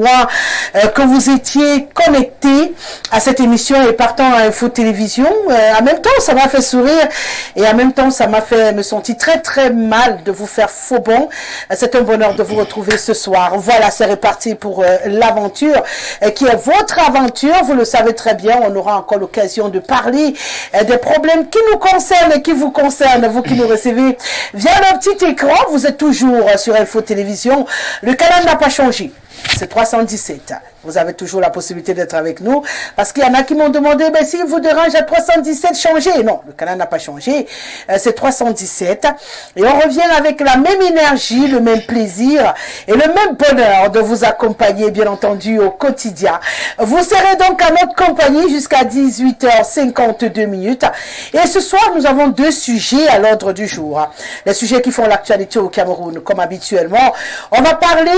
que vous étiez connectés à cette émission et partant à Info Télévision. En même temps, ça m'a fait sourire et en même temps, ça m'a fait me sentir très très mal de vous faire faux bon. C'est un bonheur de vous retrouver ce soir. Voilà, c'est reparti pour l'aventure qui est votre aventure. Vous le savez très bien, on aura encore l'occasion de parler des problèmes qui nous concernent et qui vous concernent, vous qui nous recevez via le petit écran. Vous êtes toujours sur Info Télévision. Le canal n'a pas changé. C'est 317. Vous avez toujours la possibilité d'être avec nous. Parce qu'il y en a qui m'ont demandé, ben, si vous dérange à 317, changez. Non, le canal n'a pas changé. C'est 317. Et on revient avec la même énergie, le même plaisir et le même bonheur de vous accompagner, bien entendu, au quotidien. Vous serez donc à notre compagnie jusqu'à 18h52. Et ce soir, nous avons deux sujets à l'ordre du jour. Les sujets qui font l'actualité au Cameroun, comme habituellement. On va parler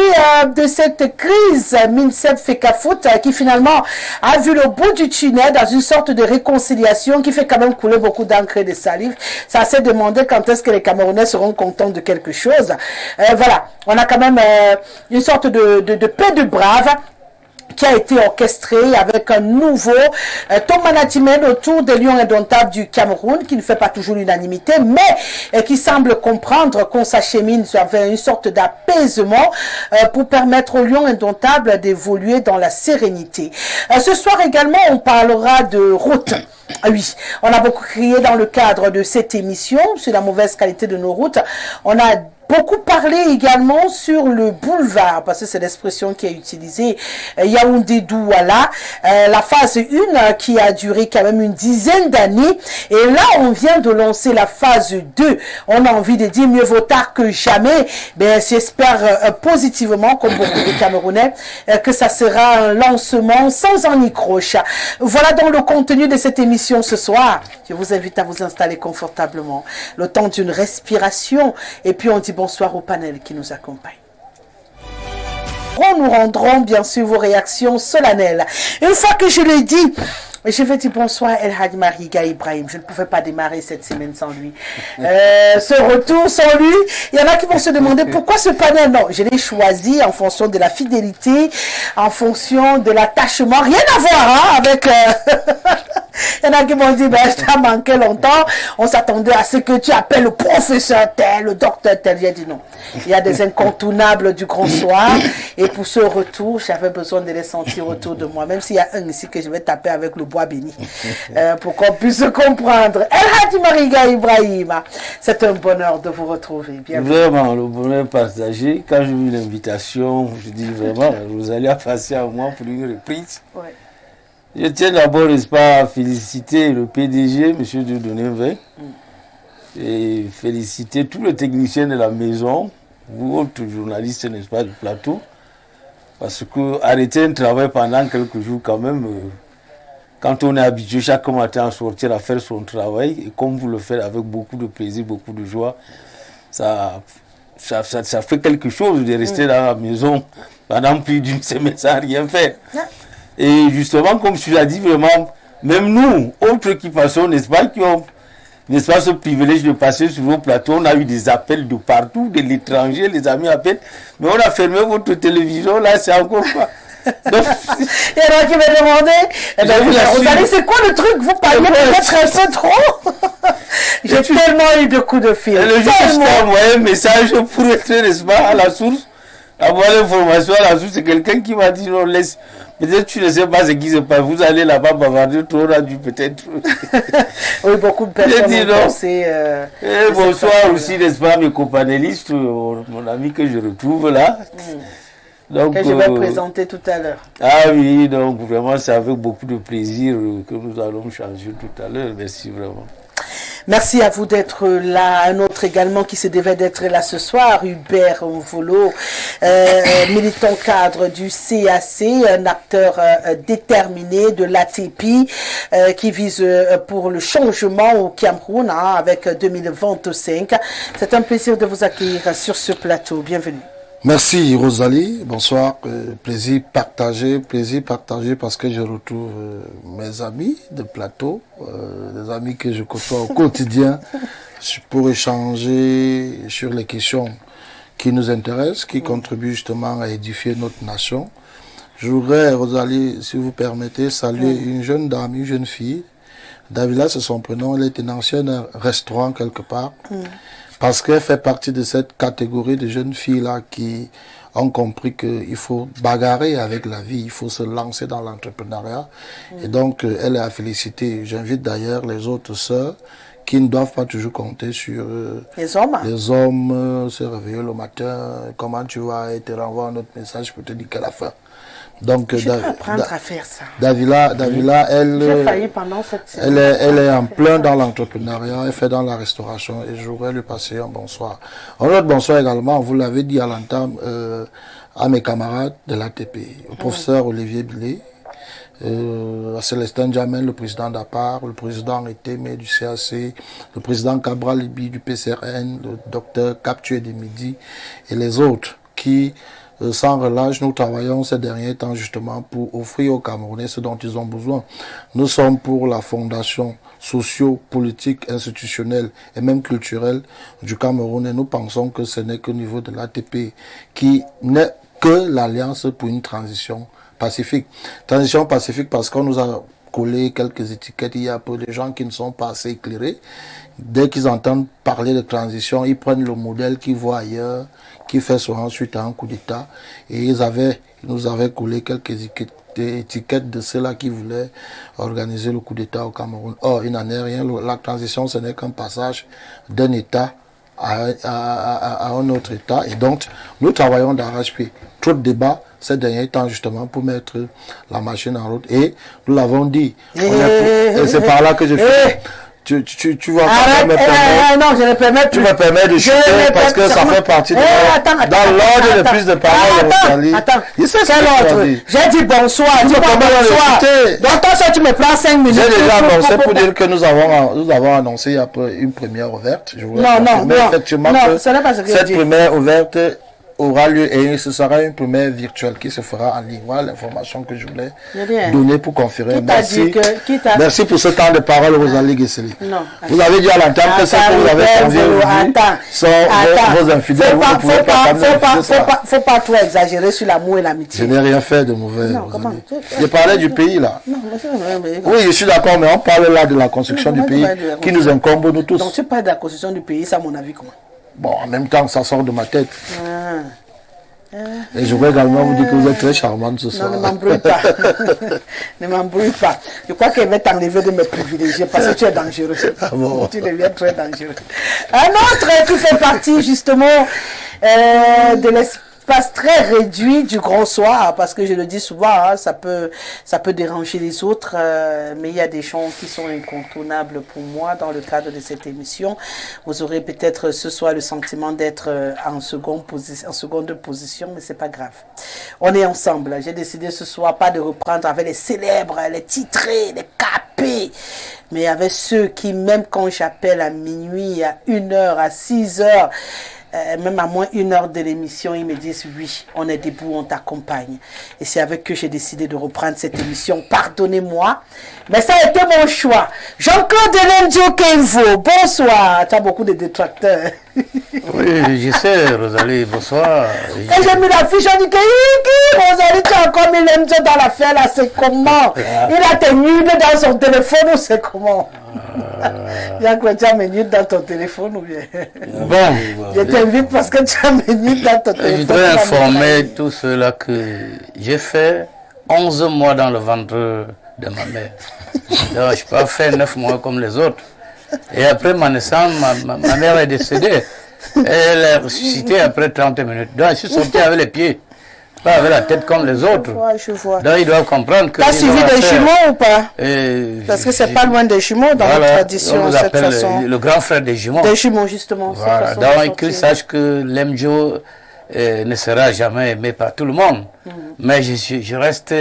de cette crise MINSEP Fecafoot qui finalement a vu le bout du tunnel dans une sorte de réconciliation qui fait quand même couler beaucoup d'encre et de salive. Ça s'est demandé quand est-ce que les Camerounais seront contents de quelque chose. Voilà, on a quand même une sorte de paix de braves qui a été orchestré avec un nouveau ton management autour des Lions indomptables du Cameroun, qui ne fait pas toujours l'unanimité, mais qui semble comprendre qu'on s'achemine vers une sorte d'apaisement pour permettre aux Lions indomptables d'évoluer dans la sérénité. Ce soir également, on parlera de route. Ah oui, on a beaucoup crié dans le cadre de cette émission sur la mauvaise qualité de nos routes. On a beaucoup parlé également sur le boulevard, parce que c'est l'expression qui est utilisée, Yaoundé-Douala, la phase 1 qui a duré quand même une dizaine d'années. Et là, on vient de lancer la phase 2. On a envie de dire mieux vaut tard que jamais. Ben, j'espère positivement, comme beaucoup de Camerounais, que ça sera un lancement sans anicroche. Voilà donc le contenu de cette émission ce soir. Je vous invite à vous installer confortablement, le temps d'une respiration, et puis on dit bonsoir au panel qui nous accompagne. Nous rendrons bien sûr vos réactions solennelles. Une fois que je l'ai dit, je vais dire bonsoir El Hadj Mariga Ibrahim. Je ne pouvais pas démarrer cette semaine sans lui. Ce retour sans lui, il y en a qui vont se demander pourquoi ce panel. Non, je l'ai choisi en fonction de la fidélité, en fonction de l'attachement. Rien à voir hein, avec... Il y en a qui m'ont dit, ben, je t'ai manqué longtemps. On s'attendait à ce que tu appelles le professeur tel, le docteur tel. J'ai dit non. Il y a des incontournables du grand soir. Et pour ce retour, j'avais besoin de les sentir autour de moi. Même s'il y a un ici que je vais taper avec le bois béni. Pour qu'on puisse se comprendre. El Hadj Mariga Ibrahim. C'est un bonheur de vous retrouver. Bienvenue. Vraiment, le bonheur partagé. Quand j'ai vu l'invitation, je dis vraiment, vous allez passer à moi pour une reprise. Ouais. Je tiens d'abord, n'est-ce pas, à féliciter le PDG, M. Dieudonné, et féliciter tous les techniciens de la maison, vous autres journalistes, n'est-ce pas, du plateau, parce que arrêter un travail pendant quelques jours quand même, quand on est habitué chaque matin à sortir à faire son travail, et comme vous le faites avec beaucoup de plaisir, beaucoup de joie, ça fait quelque chose de rester dans la maison pendant plus d'une semaine sans rien faire. Et justement, comme tu l'as dit, vraiment, même nous, autres qui passons, n'est-ce pas, qui ont, n'est-ce pas, ce privilège de passer sur vos plateaux, on a eu des appels de partout, de l'étranger, les amis appellent, mais on a fermé votre télévision, là, c'est encore pas. Donc, il y en a qui me demandaient, eh ben, Rosalie, c'est quoi le truc, vous parlez peut-être un peu trop. J'ai tellement eu de coups de fil. Le jour où je t'ai envoyé un message pour être, n'est-ce pas, à la source, avoir l'information à la source, c'est quelqu'un qui m'a dit, non, laisse. Peut-être tu ne sais pas ce qui se passe. Vous allez là-bas bavarder, trop rendu peut-être. Oui, beaucoup de personnes ont pensé... bonsoir aussi, n'est-ce pas, mes companélistes, mon ami que je retrouve là. Donc, que je vais présenter tout à l'heure. Ah oui, donc vraiment, c'est avec beaucoup de plaisir que nous allons changer tout à l'heure. Merci vraiment. Merci à vous d'être là. Un autre également qui se devait d'être là ce soir, Hubert Mvolo, militant cadre du CAC, un acteur déterminé de l'ATP qui vise pour le changement au Cameroun avec 2025. C'est un plaisir de vous accueillir sur ce plateau. Bienvenue. Merci Rosalie, bonsoir, plaisir partagé parce que je retrouve mes amis de plateau, des amis que je côtoie au quotidien pour échanger sur les questions qui nous intéressent, qui contribuent justement à édifier notre nation Je voudrais, Rosalie, si vous permettez, saluer une jeune dame, une jeune fille. Davila, c'est son prénom, elle est une ancienne restaurant quelque part. Parce qu'elle fait partie de cette catégorie de jeunes filles-là qui ont compris qu'il faut bagarrer avec la vie, il faut se lancer dans l'entrepreneuriat. Et donc, elle est à féliciter. J'invite d'ailleurs les autres sœurs qui ne doivent pas toujours compter sur les hommes. Les hommes, se réveiller le matin, comment tu vas, et te renvoie un autre message pour te dire qu'elle a faim. Donc, je vais apprendre à faire ça. Davila, elle est en plein dans l'entrepreneuriat, elle fait dans la restauration et je voudrais lui passer un bonsoir. Un autre bonsoir également, vous l'avez dit à l'entame, à mes camarades de l'ATP, au professeur Olivier Billet, à Célestin Jamel, le président d'APAR, le président Etémé du CAC, le président Cabral Libi du PCRN, le docteur Captué de Midi et les autres qui, sans relâche, nous travaillons ces derniers temps justement pour offrir aux Camerounais ce dont ils ont besoin. Nous sommes pour la fondation socio-politique, institutionnelle et même culturelle du Cameroun et nous pensons que ce n'est qu'au niveau de l'ATP qui n'est que l'Alliance pour une transition pacifique. Transition pacifique parce qu'on nous a collé quelques étiquettes, il y a peu de gens qui ne sont pas assez éclairés. Dès qu'ils entendent parler de transition, ils prennent le modèle qu'ils voient ailleurs, qui fait souvent suite à un coup d'État. Et ils nous avaient collé quelques étiquettes de ceux-là qui voulaient organiser le coup d'État au Cameroun. Or, il n'en est rien. La transition, ce n'est qu'un passage d'un État à un autre État. Et donc, nous travaillons d'arrache-pied. Trop de débats ces derniers temps, justement, pour mettre la machine en route. Et nous l'avons dit. Et c'est par là que je fais. Tu vas pas me permettre. Non, je me permets. Tu me permets de chuter parce que ça fait partie de dans l'ordre de prise de parole. Attends. Quel ordre? J'ai dit bonsoir. Tu me bonsoir. Donc toi, tu me prends 5 minutes. J'ai déjà annoncé pour dire que nous avons annoncé après une première ouverte. Non. Effectivement, ce n'est pas ce que cette première ouverte aura lieu et ce sera une première virtuelle qui se fera en ligne. Voilà l'information que je voulais donner pour conférer. Merci pour ce temps de parole, Rosalie Guesseli. Vous avez dit à l'entame que ce que vous avez convié aujourd'hui sont vos infidèles. Faut pas trop exagérer sur l'amour et l'amitié. Je n'ai rien fait de mauvais. Je parlais du pays là. Oui, je suis d'accord, mais on parle là de la construction du pays qui nous incombe nous tous. Donc tu parles de la construction du pays, ça à mon avis comment? Bon, en même temps, ça sort de ma tête. Et je voudrais également vous dire que vous êtes très charmante ce soir. Non, ne m'embrouille pas. Ne m'embrouille pas. Je crois qu'elle va t'enlever de mes privilégiés parce que tu es dangereux. Tu deviens très dangereux. Un autre qui fait partie justement de l'espace très réduit du grand soir, parce que je le dis souvent, hein, ça peut déranger les autres, mais il y a des gens qui sont incontournables pour moi dans le cadre de cette émission. Vous aurez peut-être ce soir le sentiment d'être en seconde position, mais c'est pas grave. On est ensemble. J'ai décidé ce soir pas de reprendre avec les célèbres, les titrés, les capés, mais avec ceux qui, même quand j'appelle à minuit, à 1h, à 6h, même à moins 1 heure de l'émission, ils me disent oui, on est debout, on t'accompagne. Et c'est avec eux que j'ai décidé de reprendre cette émission. Pardonnez-moi, mais ça a été mon choix. Jean-Claude Lendio Kenvo, bonsoir. Tu as beaucoup de détracteurs. Oui, je sais, Rosalie, bonsoir. Et j'ai mis la fiche, on dit que Rosalie, tu as encore mis Lendio dans l'affaire là, c'est comment? Il a tes nudes dans son téléphone ou c'est comment? Jean-Claude, tu as mes nudes dans ton téléphone ou bien? Bon. Je t'invite parce que tu as mes nudes dans ton téléphone. Je voudrais informer tous ceux-là que j'ai fait 11 mois dans le ventre de ma mère. Donc, je peux pas faire 9 mois comme les autres. Et après ma naissance, ma mère est décédée. Elle est ressuscitée après 30 minutes. Donc, je suis sorti avec les pieds. Pas avec la tête comme les autres. Je vois. Donc ils doivent comprendre que... Tu as suivi des jumeaux ou pas? Parce que c'est pas loin des jumeaux dans la tradition. On nous appelle le grand frère des jumeaux. Des jumeaux, justement. Voilà. Donc qu'ils sachent que l'Emjo ne sera jamais aimé par tout le monde. Mais je reste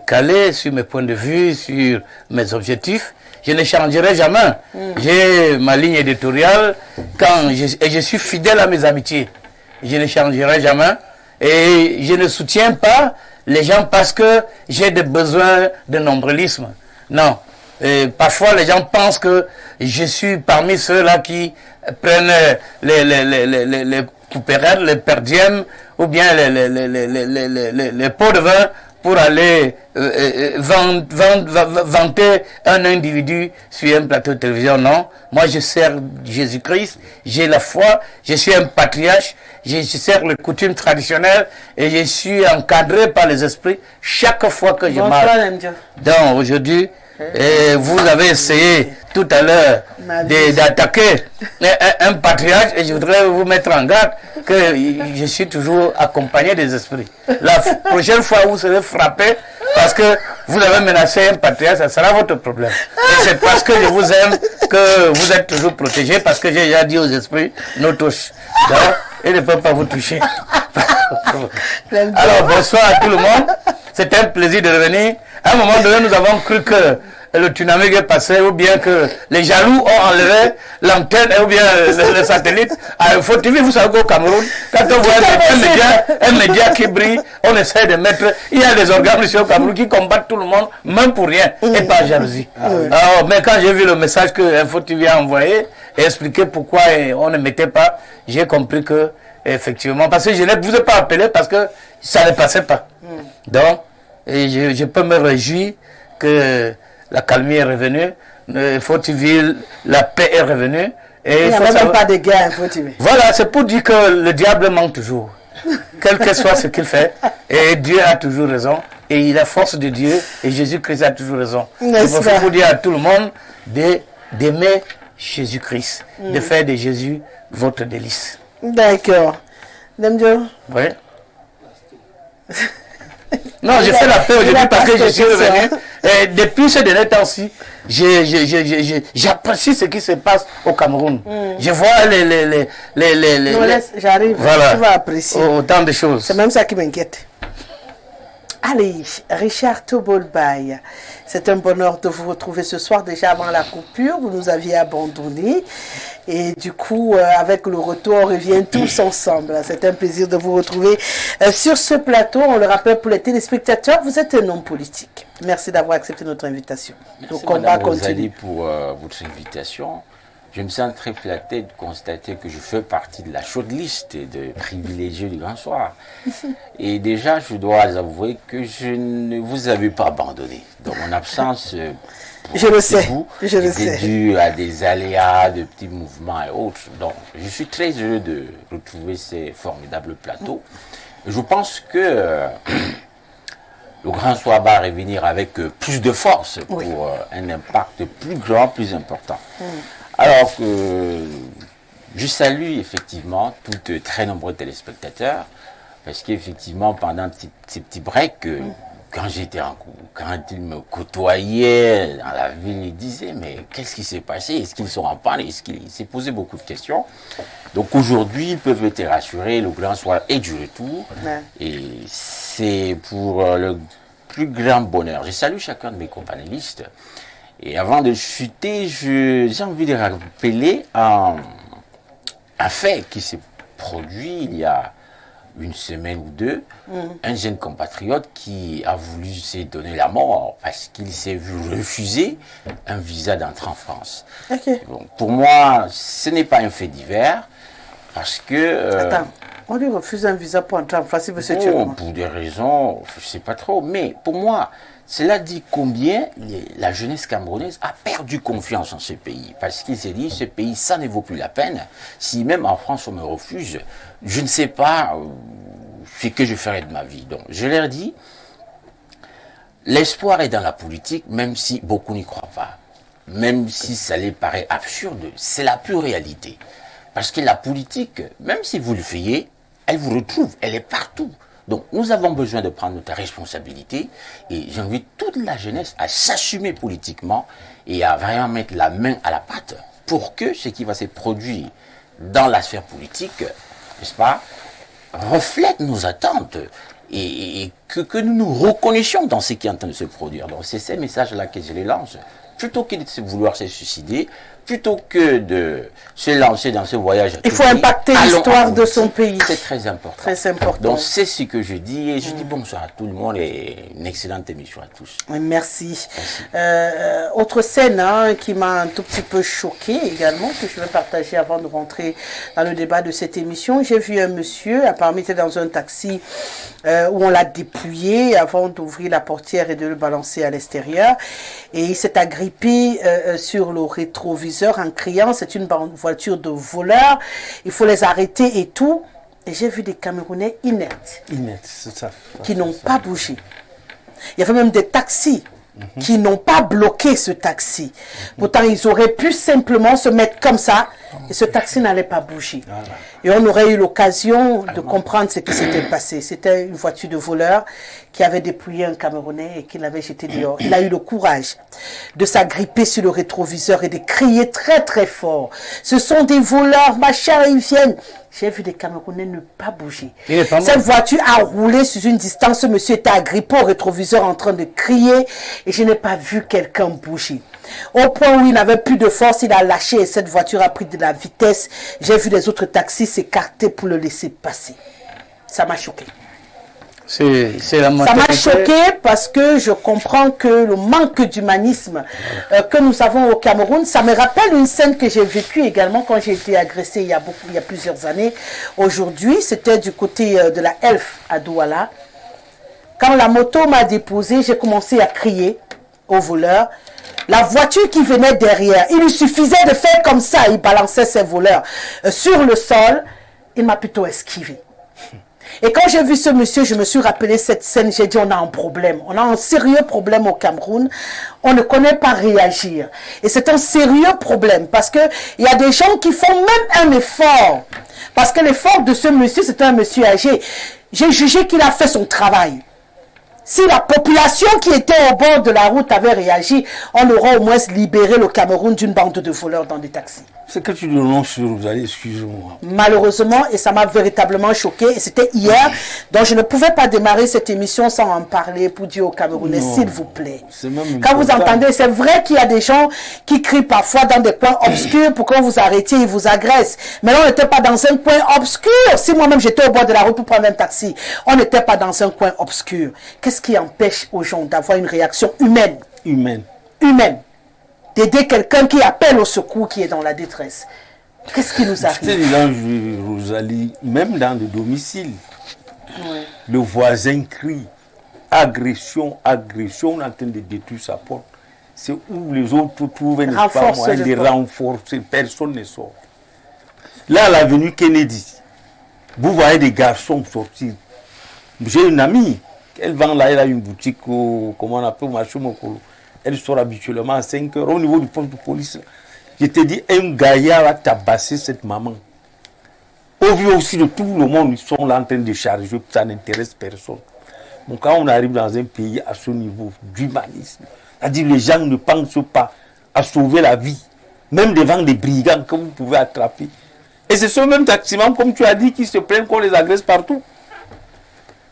calé sur mes points de vue, sur mes objectifs. Je ne changerai jamais. J'ai ma ligne éditoriale et je suis fidèle à mes amitiés. Je ne changerai jamais. Et je ne soutiens pas les gens parce que j'ai des besoins de nombrilisme. Non. Et parfois, les gens pensent que je suis parmi ceux-là qui prennent les poupérettes, les perdièmes ou bien les pots de vin pour aller vanter un individu sur un plateau de télévision. Non, moi je sers Jésus-Christ, j'ai la foi, je suis un patriarche, je sers les coutumes traditionnelles et je suis encadré par les esprits chaque fois que je marche. Donc aujourd'hui, vous avez essayé tout à l'heure d'attaquer un patriarche et je voudrais vous mettre en garde que je suis toujours accompagné des esprits. La prochaine fois vous serez frappé parce que vous avez menacé un patriarche, ça sera votre problème. Et c'est parce que je vous aime que vous êtes toujours protégé, parce que j'ai déjà dit aux esprits, ne touche. Donc, ils ne peuvent pas vous toucher. Alors bonsoir à tout le monde. C'est un plaisir de revenir. À un moment donné, nous avons cru que le tsunami est passé, ou bien que les jaloux ont enlevé l'antenne, ou bien le satellite. À Info TV, vous savez qu'au Cameroun, quand on voit un média qui brille, on essaie de mettre... Il y a des organes ici au Cameroun qui combattent tout le monde, même pour rien, et pas jalousie. Alors, mais quand j'ai vu le message que Info TV a envoyé, et expliqué pourquoi on ne mettait pas, j'ai compris que, effectivement, parce que je ne vous ai pas appelé parce que ça ne passait pas. Donc, et je peux me réjouir que la calmie est revenue, Info-TV, la paix est revenue. Et il n'y a même pas de guerre Info-TV. Voilà, c'est pour dire que le diable ment toujours. Quel que soit ce qu'il fait, et Dieu a toujours raison, et il a force de Dieu, et Jésus-Christ a toujours raison. Il faut dire à tout le monde d'aimer Jésus-Christ, de faire de Jésus votre délice. D'accord. Demdio. Oui. Non, j'ai fait la paix aujourd'hui parce que je suis revenu. Et depuis ce dernier temps-ci, j'apprécie ce qui se passe au Cameroun. Je vois j'arrive, voilà, tu vas apprécier. Autant de choses. C'est même ça qui m'inquiète. Allez, Richard Tobolbaï, c'est un bonheur de vous retrouver ce soir, déjà avant la coupure, vous nous aviez abandonnés. Et du coup, avec le retour, on revient tous ensemble. C'est un plaisir de vous retrouver sur ce plateau. On le rappelle pour les téléspectateurs, vous êtes un homme politique. Merci d'avoir accepté notre invitation. Merci Madame Rosalie pour votre invitation. Je me sens très flatté de constater que je fais partie de la short liste de privilégiés du Grand Soir. Et déjà, je dois avouer que je ne vous avais pas abandonné. Dans mon absence, je le sais, je le sais. Dû à des aléas, de petits mouvements et autres. Donc, je suis très heureux de retrouver ces formidables plateaux. Je pense que le Grand Soir va revenir avec plus de force pour un impact plus grand, plus important. Alors que je salue effectivement tous très nombreux téléspectateurs, parce qu'effectivement pendant ces petits breaks, quand ils me côtoyaient dans la ville, ils disaient mais qu'est-ce qui s'est passé? Est-ce qu'ils sont en panne? Est-ce qu'ils s'est posé beaucoup de questions? Donc aujourd'hui, ils peuvent être rassurés, le Grand Soir est du retour, et c'est pour le plus grand bonheur. Je salue chacun de mes companélistes. Et avant de chuter, j'ai envie de rappeler un fait qui s'est produit il y a une semaine ou deux. Un jeune compatriote qui a voulu se donner la mort parce qu'il s'est vu refuser un visa d'entrée en France. Bon, pour moi, ce n'est pas un fait divers parce que... Attends, on lui refuse un visa pour entrer en France, il veut se tuer. Pour des raisons, je ne sais pas trop, mais pour moi... Cela dit combien la jeunesse camerounaise a perdu confiance en ce pays. Parce qu'il s'est dit, ce pays, ça ne vaut plus la peine. Si même en France on me refuse, je ne sais pas ce que je ferai de ma vie. Donc je leur dis, l'espoir est dans la politique, même si beaucoup n'y croient pas. Même si ça les paraît absurde, c'est la pure réalité. Parce que la politique, même si vous le faites, elle vous retrouve, elle est partout. Donc, nous avons besoin de prendre notre responsabilité et j'invite toute la jeunesse à s'assumer politiquement et à vraiment mettre la main à la pâte pour que ce qui va se produire dans la sphère politique, n'est-ce pas, reflète nos attentes et que nous nous reconnaissions dans ce qui est en train de se produire. Donc, c'est ces messages-là que je les lance. Plutôt que de vouloir se suicider, plutôt que de se lancer dans ce voyage. Il faut impacter l'histoire de son pays. C'est très important. Très important. Donc c'est ce que je dis et je dis bonsoir à tout le monde et une excellente émission à tous. Merci. Autre scène qui m'a un tout petit peu choquée également, que je vais partager avant de rentrer dans le débat de cette émission. J'ai vu un monsieur, apparemment il était dans un taxi où on l'a dépouillé avant d'ouvrir la portière et de le balancer à l'extérieur. Et il s'est agrippé sur le rétroviseur en criant, c'est une voiture de voleurs, il faut les arrêter et tout. Et j'ai vu des Camerounais inertes, c'est ça. qui n'ont pas bougé. Il y avait même des taxis qui n'ont pas bloqué ce taxi. Pourtant, ils auraient pu simplement se mettre comme ça et ce taxi n'allait pas bouger. Et on aurait eu l'occasion de comprendre ce qui s'était passé. C'était une voiture de voleur qui avait dépouillé un Camerounais et qui l'avait jeté dehors. Il a eu le courage de s'agripper sur le rétroviseur et de crier très très fort. Ce sont des voleurs, machin, ils viennent. J'ai vu des Camerounais ne pas bouger. Cette voiture a roulé sur une distance. Ce monsieur était agrippé au rétroviseur en train de crier et je n'ai pas vu quelqu'un bouger. Au point où il n'avait plus de force, il a lâché et cette voiture a pris de la vitesse. J'ai vu les autres taxis s'écarter pour le laisser passer. Ça m'a choqué. Ça m'a choqué parce que je comprends que le manque d'humanisme que nous avons au Cameroun, ça me rappelle une scène que j'ai vécue également quand j'ai été agressée il y a plusieurs années. Aujourd'hui, c'était du côté de la Elf à Douala. Quand la moto m'a déposé, j'ai commencé à crier au voleur. La voiture qui venait derrière, il lui suffisait de faire comme ça, il balançait ses voleurs sur le sol. Il m'a plutôt esquivé. Et quand j'ai vu ce monsieur, je me suis rappelé cette scène, j'ai dit on a un problème, on a un sérieux problème au Cameroun, on ne connaît pas réagir. Et c'est un sérieux problème parce qu'il y a des gens qui font même un effort. Parce que l'effort de ce monsieur, c'est un monsieur âgé. J'ai jugé qu'il a fait son travail. Si la population qui était au bord de la route avait réagi, on aurait au moins libéré le Cameroun d'une bande de voleurs dans des taxis. C'est que tu dénonces sur vous allez, excusez-moi. Malheureusement, et ça m'a véritablement choqué, et c'était hier, donc je ne pouvais pas démarrer cette émission sans en parler pour dire aux Camerounais, s'il vous plaît. Quand vous entendez, c'est vrai qu'il y a des gens qui crient parfois dans des coins obscurs pour qu'on vous arrêtiez, ils vous agressent. Mais là, on n'était pas dans un coin obscur. Si moi-même j'étais au bord de la route pour prendre un taxi, on n'était pas dans un coin obscur. Qu'est-ce qui empêche aux gens d'avoir une réaction humaine? Humaine. D'aider quelqu'un qui appelle au secours, qui est dans la détresse. Qu'est-ce qui nous arrive? C'était là, Rosalie, même dans le domicile, le voisin crie, agression, on est en train de détruire sa porte. C'est où les autres trouvent un moyen de renforcer, personne ne sort. Là, à l'avenue Kennedy, vous voyez des garçons sortir. J'ai une amie, elle vend là, elle a une boutique, comment on appelle, au marché Mokolo. Elle sort habituellement à 5 heures au niveau du poste de police. Je te dis, un gaillard a tabassé cette maman. Au vu aussi de tout le monde, ils sont là en train de charger, ça n'intéresse personne. Donc quand on arrive dans un pays à ce niveau d'humanisme, c'est-à-dire les gens ne pensent pas à sauver la vie, même devant des brigands que vous pouvez attraper. Et c'est ce même taximan, comme tu as dit, qui se plaignent qu'on les agresse partout.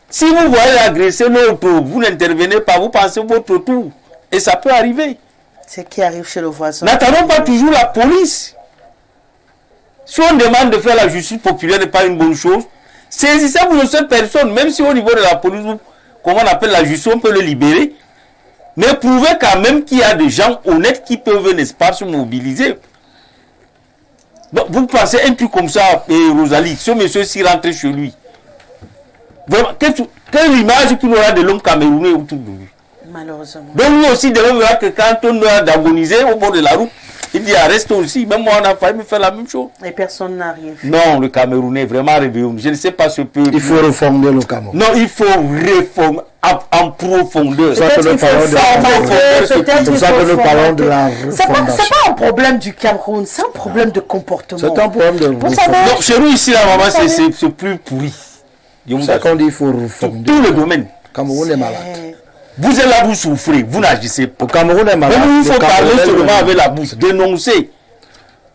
Si vous voyez agresser l'autre, vous n'intervenez pas, vous pensez votre tour. Et ça peut arriver. C'est qui arrive chez le voisin. N'attendons pas toujours la police. Si on demande de faire la justice populaire n'est pas une bonne chose, saisissez-vous de cette personne, même si au niveau de la police, comment on appelle la justice, on peut le libérer. Mais prouvez quand même qu'il y a des gens honnêtes qui peuvent, n'est-ce pas, se mobiliser. Donc, vous pensez un truc comme ça, Rosalie, ce monsieur s'y rentre chez lui. Vraiment, quelle image qu'il aura de l'homme camerounais autour de lui? Malheureusement. Donc lui aussi, de même que quand on doit d'agoniser au bord de la route, il dit reste aussi. Même moi, on a failli me faire la même chose. Et personne n'arrive. Non, le Camerounais, vraiment réveillé. Je ne sais pas ce peu. Il faut refonder le Cameroun. Non, il faut réformer en profondeur. C'est ça que nous parlons de la refondation. C'est pas un problème du Cameroun, c'est un problème de comportement. C'est un problème de refondation. Donc chez nous ici, la maman, c'est plus pourri. C'est qu'on dit il faut refonder. Tout le domaine. Le Cameroun est malade. Vous êtes là, vous souffrez, vous n'agissez pas. Le Cameroun est malade. Mais il faut parler seulement avec la bouche, dénoncer.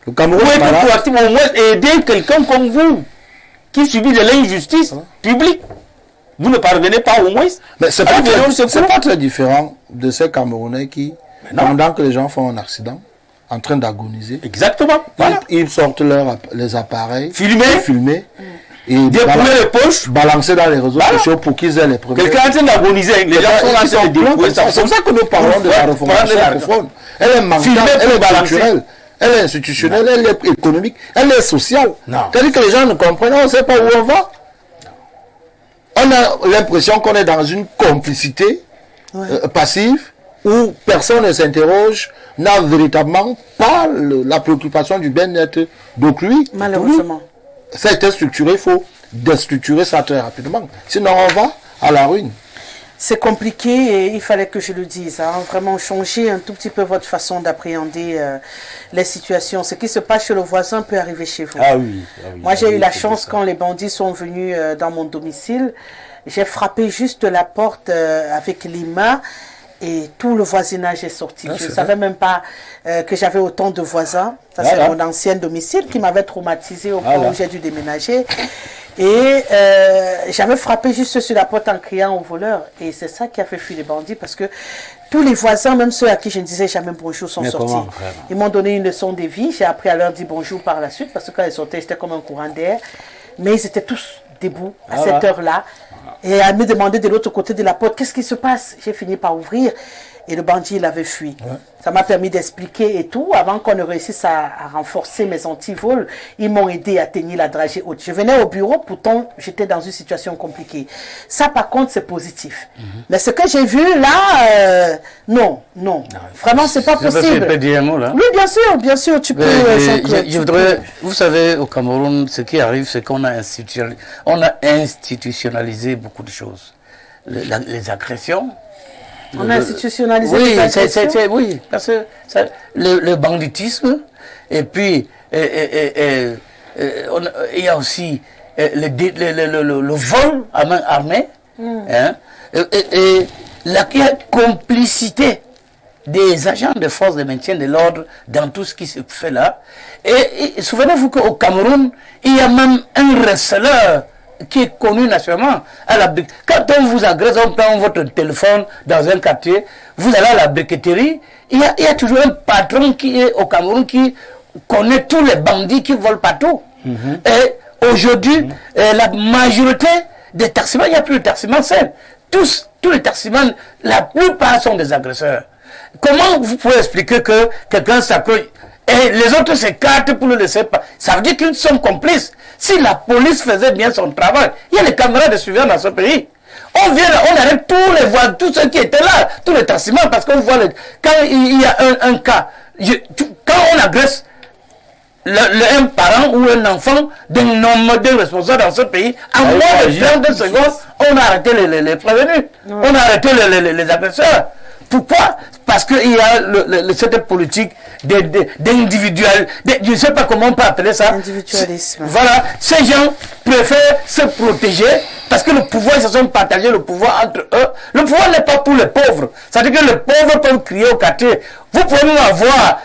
Le Cameroun est malade. Vous pouvez au moins aider quelqu'un comme vous, qui subit de l'injustice publique. Vous ne parvenez pas au moins. Mais c'est pas très différent de ces Camerounais qui, pendant que les gens font un accident, en train d'agoniser. Exactement. Voilà. Ils sortent les appareils. Filmer. Et dépouiller les poches. Balancer dans les réseaux sociaux pour qu'ils aient les premiers. Quelqu'un est en train d'agoniser. Les gens sont en train de dépouiller. C'est pour ça que nous parlons de la reformation profonde. Elle est mentale, elle est culturelle. Elle est institutionnelle, elle est économique, elle est sociale. C'est-à-dire que les gens ne comprennent, on ne sait pas où on va. On a l'impression qu'on est dans une complicité passive où personne ne s'interroge, n'a véritablement pas la préoccupation du bien-être d'autrui. Malheureusement. Ça a été structuré, il faut déstructurer ça très rapidement. Sinon, on va à la ruine. C'est compliqué et il fallait que je le dise. Hein. Vraiment changer un tout petit peu votre façon d'appréhender les situations. Ce qui se passe chez le voisin peut arriver chez vous. Ah oui. Moi, j'ai eu la chance quand les bandits sont venus dans mon domicile. J'ai frappé juste la porte avec les mains et tout le voisinage est sorti. Je ne savais même pas que j'avais autant de voisins. Ça, c'est mon ancien domicile qui m'avait traumatisé au point où j'ai dû déménager. Et j'avais frappé juste sur la porte en criant au voleur. Et c'est ça qui a fait fuir les bandits parce que tous les voisins, même ceux à qui je ne disais jamais bonjour, sont sortis. Ils m'ont donné une leçon de vie. J'ai appris à leur dire bonjour par la suite parce que quand ils sortaient, j'étais comme un courant d'air. Mais ils étaient tous debout à cette heure-là. Et à me demander de l'autre côté de la porte, qu'est-ce qui se passe? J'ai fini par ouvrir. Et le bandit, il avait fui. Ça m'a permis d'expliquer et tout. Avant qu'on ne réussisse à renforcer mes antivols, ils m'ont aidé à tenir la dragée haute. Je venais au bureau, pourtant, j'étais dans une situation compliquée. Ça, par contre, c'est positif. Mais ce que j'ai vu là, non. Vraiment, c'est pas possible. Je peux dire un mot, là? Oui, bien sûr, tu peux. Je voudrais, vous savez, au Cameroun, ce qui arrive, c'est qu'on a institutionnalisé beaucoup de choses. Les agressions. On a institutionnalisé les agressions. Oui, parce que le banditisme, et puis il y a aussi le vol à main armée, et la complicité des agents de force de maintien de l'ordre dans tout ce qui se fait là. Et souvenez-vous qu'au Cameroun, il y a même un receleur qui est connu nationalement. Quand on vous agresse, on prend votre téléphone dans un quartier, vous allez à la briqueterie, il y a toujours un patron qui est au Cameroun qui connaît tous les bandits qui volent partout. Et aujourd'hui, la majorité des taximans, il n'y a plus de taximans seuls. Tous les taximans, la plupart sont des agresseurs. Comment vous pouvez expliquer que quelqu'un s'accroche et les autres s'écartent pour le laisser pas? Ça veut dire qu'ils sont complices. Si la police faisait bien son travail, il y a les caméras de surveillance dans ce pays. On arrête tous les voix, tous ceux qui étaient là, tous les tassimans, parce qu'on voit quand il y a un cas, quand on agresse un parent ou un enfant d'un homme responsable dans ce pays, en moins de 30 secondes, on a arrêté les prévenus, on a arrêté les agresseurs. Pourquoi? Parce qu'il y a cette politique d'individuel, je ne sais pas comment on peut appeler ça. Individualisme. Voilà, ces gens préfèrent se protéger parce que le pouvoir, ils se sont partagés le pouvoir entre eux. Le pouvoir n'est pas pour les pauvres. C'est-à-dire que les pauvres peuvent crier au quartier. Vous pouvez avoir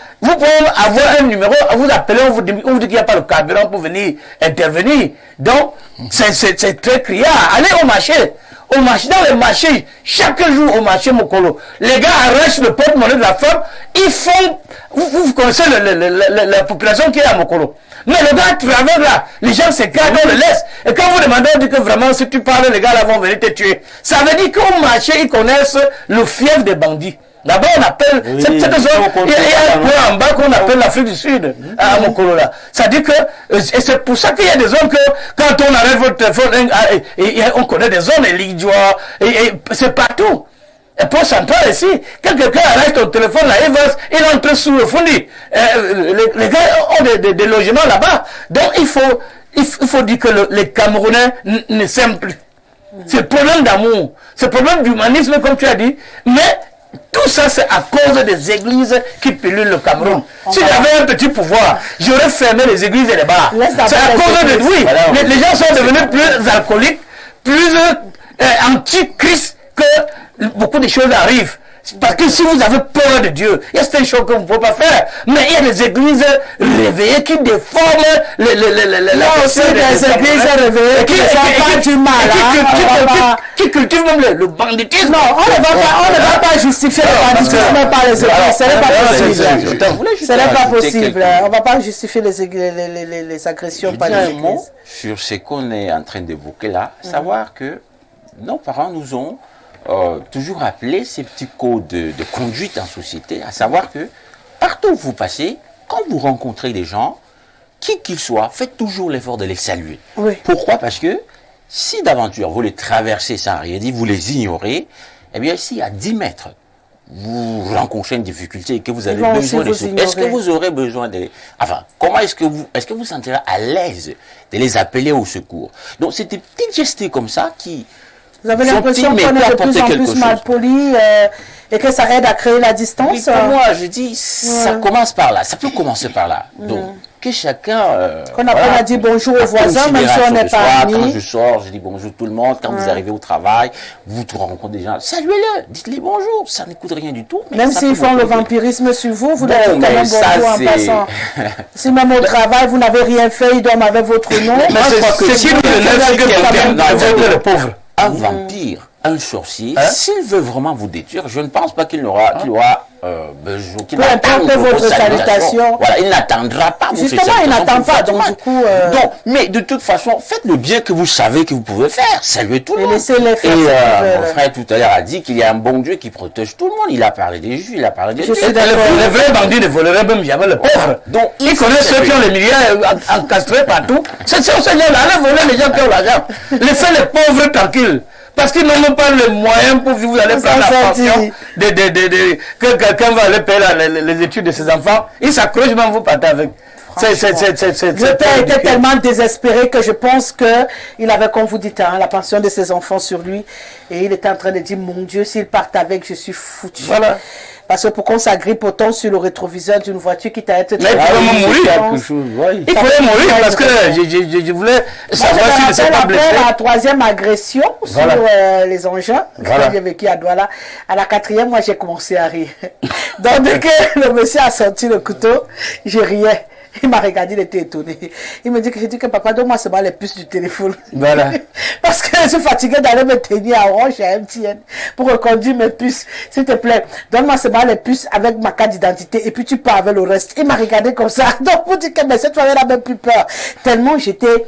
un numéro, vous appelez, on vous dit qu'il n'y a pas le carburant pour venir intervenir. Donc, c'est très criard. Allez au marché. Dans les marchés, chaque jour au marché Mokolo, les gars arrachent le porte-monnaie de la femme, ils font, vous connaissez la population qui est à Mokolo. Mais le gars travers là, les gens s'écartent, on le laisse. Et quand vous demandez, on dit que vraiment, si tu parles, les gars là vont venir te tuer. Ça veut dire qu'au marché, ils connaissent le fief des bandits. Là-bas, on appelle, cette zone, il y a un point en bas qu'on appelle l'Afrique du Sud, à Mokolo là. Ça dit que, et c'est pour ça qu'il y a des zones que, quand on arrête votre téléphone, on connaît des zones, et c'est partout. Et pour central ici, quand quelqu'un arrête ton téléphone là, il entre sous le fondi. Les gars ont des logements là-bas. Donc il faut dire que les Camerounais ne s'aiment plus. C'est le problème d'amour, c'est le problème d'humanisme comme tu as dit, mais tout ça, c'est à cause des églises qui pilulent le Cameroun. Si j'avais un petit pouvoir, j'aurais fermé les églises et les bars. C'est à cause de... Oui, les gens sont devenus plus alcooliques, plus anti-Christ, que beaucoup de choses arrivent. Parce que si vous avez peur de Dieu, il y a certaines choses que vous ne pouvez pas faire. Mais il y a des églises réveillées qui déforment il y a aussi des églises réveillées qui ne font pas du mal. Qui cultivent même le banditisme. Non, on ne va pas justifier le banditisme par les églises. Ce n'est pas possible. Ce n'est pas possible. On ne va pas justifier les agressions par les églises. Sur ce qu'on est en train d'évoquer là, savoir que nos parents nous ont toujours appelé ces petits codes de conduite en société, à savoir que partout où vous passez, quand vous rencontrez des gens, qui qu'ils soient, faites toujours l'effort de les saluer. Oui. Pourquoi? Parce que si d'aventure vous les traversez sans rien dire, vous les ignorez, eh bien si à 10 mètres, vous rencontrez une difficulté et que vous avez besoin de secours, est-ce que vous aurez besoin de... Enfin, comment est-ce que vous sentirez à l'aise de les appeler au secours? Donc c'est des petits gestes comme ça qui... Vous avez l'impression qu'on est de plus en plus mal poli et que ça aide à créer la distance? Oui, pour moi, je dis, ça commence par là. Ça peut commencer par là. Donc, que chacun... qu'on apprenne à dire bonjour aux voisins, même si on n'est pas amis. Quand je sors, je dis bonjour tout le monde. Quand vous arrivez au travail, vous rencontrez des gens, saluez-le, dites-les bonjour. Ça ne coûte rien du tout. Même s'ils font le vampirisme sur vous, vous dites quand même bonjour en passant. Si même au travail, vous n'avez rien fait, ils dorment avec votre nom. Mais c'est ce qui nous élève le pauvre. Un vampire, un sorcier, s'il veut vraiment vous détruire, je ne pense pas qu'il aura besoin. Peu importe votre salutation. Voilà, il n'attendra pas. Justement, il n'attend pas. Donc, du coup. Donc, mais de toute façon, faites le bien que vous savez que vous pouvez faire. Saluez tout le monde. Laissez-les faire. Et mon frère tout à l'heure a dit qu'il y a un bon Dieu qui protège tout le monde. Il a parlé des Juifs, il a parlé des Juifs. Les vrais bandits ne voleraient même jamais le pauvre. Donc, ils connaissent ceux qui ont les milliers encastrés partout. C'est ce Seigneur-là, allez voler les gens qui ont l'argent. Laissez les pauvres tranquilles. Parce qu'ils n'ont même pas les moyens pour vous allez prendre la pension que quelqu'un va aller payer les études de ses enfants. Ils s'accrochent même, vous partez avec. Le père était tellement désespéré que je pense qu'il avait, comme vous dites, la pension de ses enfants sur lui. Et il était en train de dire, mon Dieu, s'il part avec, je suis foutu. Voilà. Parce que pour qu'on s'agrippe autant sur le rétroviseur d'une voiture qui t'a été... Mais il faut mourir quelque chose. Oui. Il fallait mourir parce que je voulais savoir s'il ne s'est pas blessé. Après la troisième agression sur les engins que j'ai vécu à Douala, à la quatrième, moi j'ai commencé à rire. Donc dès que le monsieur a sorti le couteau, je riais. Il m'a regardé, il était étonné. Il me dit que j'ai dit que papa, donne-moi seulement les puces du téléphone. Voilà. Parce que je suis fatigué d'aller me tenir à Orange et à MTN pour reconduire mes puces. S'il te plaît, donne-moi seulement les puces avec ma carte d'identité et puis tu pars avec le reste. Il m'a regardé comme ça. Donc, vous dites que mais cette fois, il n'a même plus peur. Tellement j'étais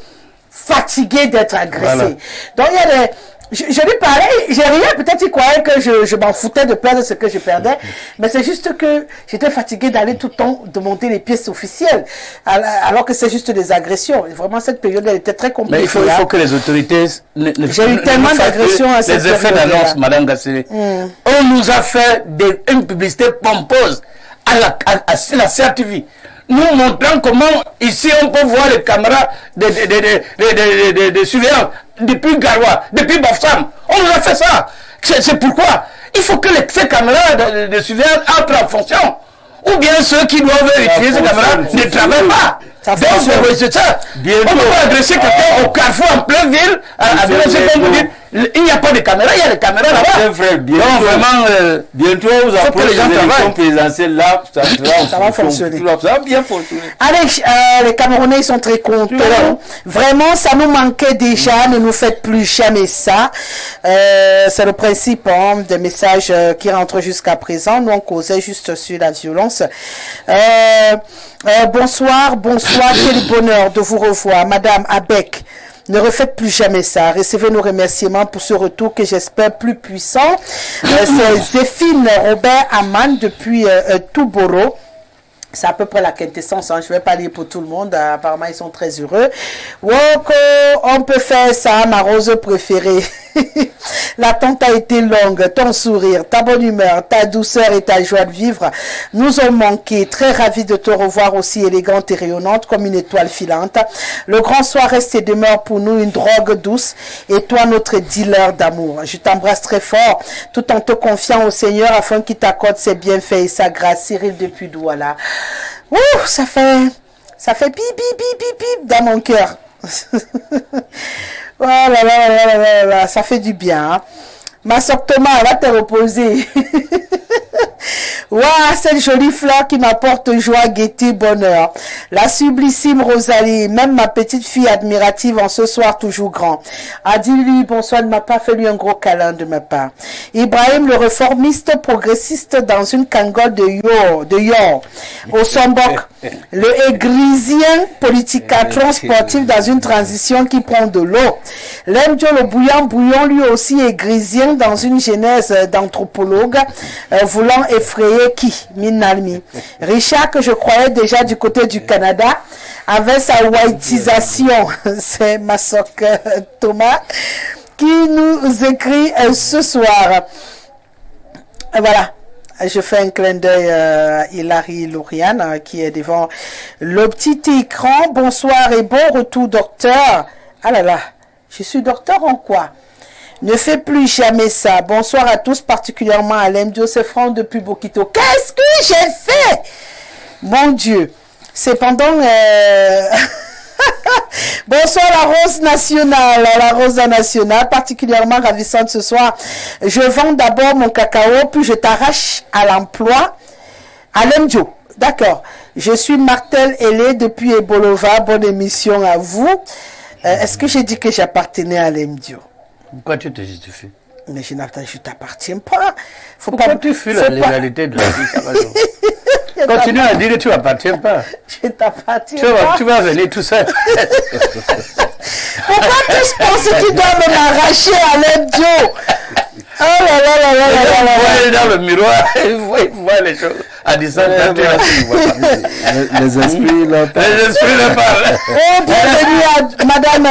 fatigué d'être agressé. Voilà. Donc, il y a des... Je lui parlais, j'ai rien, peut-être il croyait que je m'en foutais de perdre ce que je perdais, mais c'est juste que j'étais fatigué d'aller tout le temps demander les pièces officielles, alors que c'est juste des agressions. Vraiment, cette période, elle était très compliquée. Mais il faut que les autorités... J'ai eu tellement d'agressions à cette période. Les effets d'annonce, Madame Gassé. On nous a fait une publicité pompeuse à la CRTV. Nous montrons comment ici on peut voir les caméras de surveillance depuis Garoua, depuis Bafsam. On nous a fait ça. C'est pourquoi il faut que ces caméras de surveillance entrent en fonction. Ou bien ceux qui doivent utiliser ces caméras ne travaillent pas. Donc c'est ça. On ne peut pas agresser quelqu'un au carrefour en pleine ville. Il n'y a pas de caméra, il y a des caméras là-bas. Donc vraiment, bientôt vous approchez les élections présidentielles là, ça va fonctionner. Ça va bien fonctionner. Allez, les Camerounais ils sont très contents. Vraiment, ça nous manquait déjà. Ne nous faites plus jamais ça. C'est le principe des messages qui rentrent jusqu'à présent. Nous on causait juste sur la violence. Bonsoir, quel bonheur de vous revoir, Madame Abek. Ne refaites plus jamais ça. Recevez nos remerciements pour ce retour que j'espère plus puissant. C'est Zéphine Robert Aman depuis Touboro. C'est à peu près la quintessence, hein. Je ne vais pas lire pour tout le monde, apparemment ils sont très heureux. Woko, on peut faire ça, ma rose préférée. L'attente a été longue, ton sourire, ta bonne humeur, ta douceur et ta joie de vivre nous ont manqué. Très ravi de te revoir aussi élégante et rayonnante comme une étoile filante. Le grand soir reste et demeure pour nous une drogue douce et toi notre dealer d'amour. Je t'embrasse très fort tout en te confiant au Seigneur afin qu'il t'accorde ses bienfaits et sa grâce. Cyril depuis Douala. Ouh, ça fait bip, bip, bip, bip, bip dans mon cœur. Voilà, ça fait du bien. Hein. Ma soeur Thomas, va te reposer. Waouh, cette jolie fleur qui m'apporte joie, gaieté, bonheur. La sublissime Rosalie, même ma petite fille admirative en ce soir toujours grand. A dit lui bonsoir de ma part, fais-lui un gros câlin de ma part. Ibrahim, le réformiste progressiste dans une cangole de Yor, au Sombok. Le égrisien politicatron sportif dans une transition qui prend de l'eau. Lemjo, le bouillon, lui aussi égrisien dans une genèse d'anthropologue, voulant effrayer qui? Minalmi. Richard, que je croyais déjà du côté du Canada, avec sa whiteisation, c'est Masok Thomas, qui nous écrit ce soir. Voilà. Je fais un clin d'œil à Hilary Lauriane qui est devant le petit écran. Bonsoir et bon retour, docteur. Ah là là, je suis docteur en quoi? Ne fais plus jamais ça. Bonsoir à tous, particulièrement à Lemdio, c'est Franck depuis Bokito. Qu'est-ce que j'ai fait? Mon Dieu. C'est pendant... Bonsoir la rose nationale, particulièrement ravissante ce soir. Je vends d'abord mon cacao, puis je t'arrache à l'emploi. À Lemdio. D'accord. Je suis Martel Hélé depuis Ebolova. Bonne émission à vous. Est-ce que j'ai dit que j'appartenais à Lemdio? Pourquoi tu te justifies? Mais je t'appartiens pas. Pourquoi tu fuis la légalité de la vie? Continue à dire que tu n'appartiens pas. Je t'appartiens pas. Tu vas venir tout seul. Pourquoi tous pensent que tu dois m'arracher à Lemdio? Oh là là là là là là là. Dans le miroir, il voit les choses. À distance, les esprits l'entendent. Les esprits le parlent. Oh, bienvenue à Madame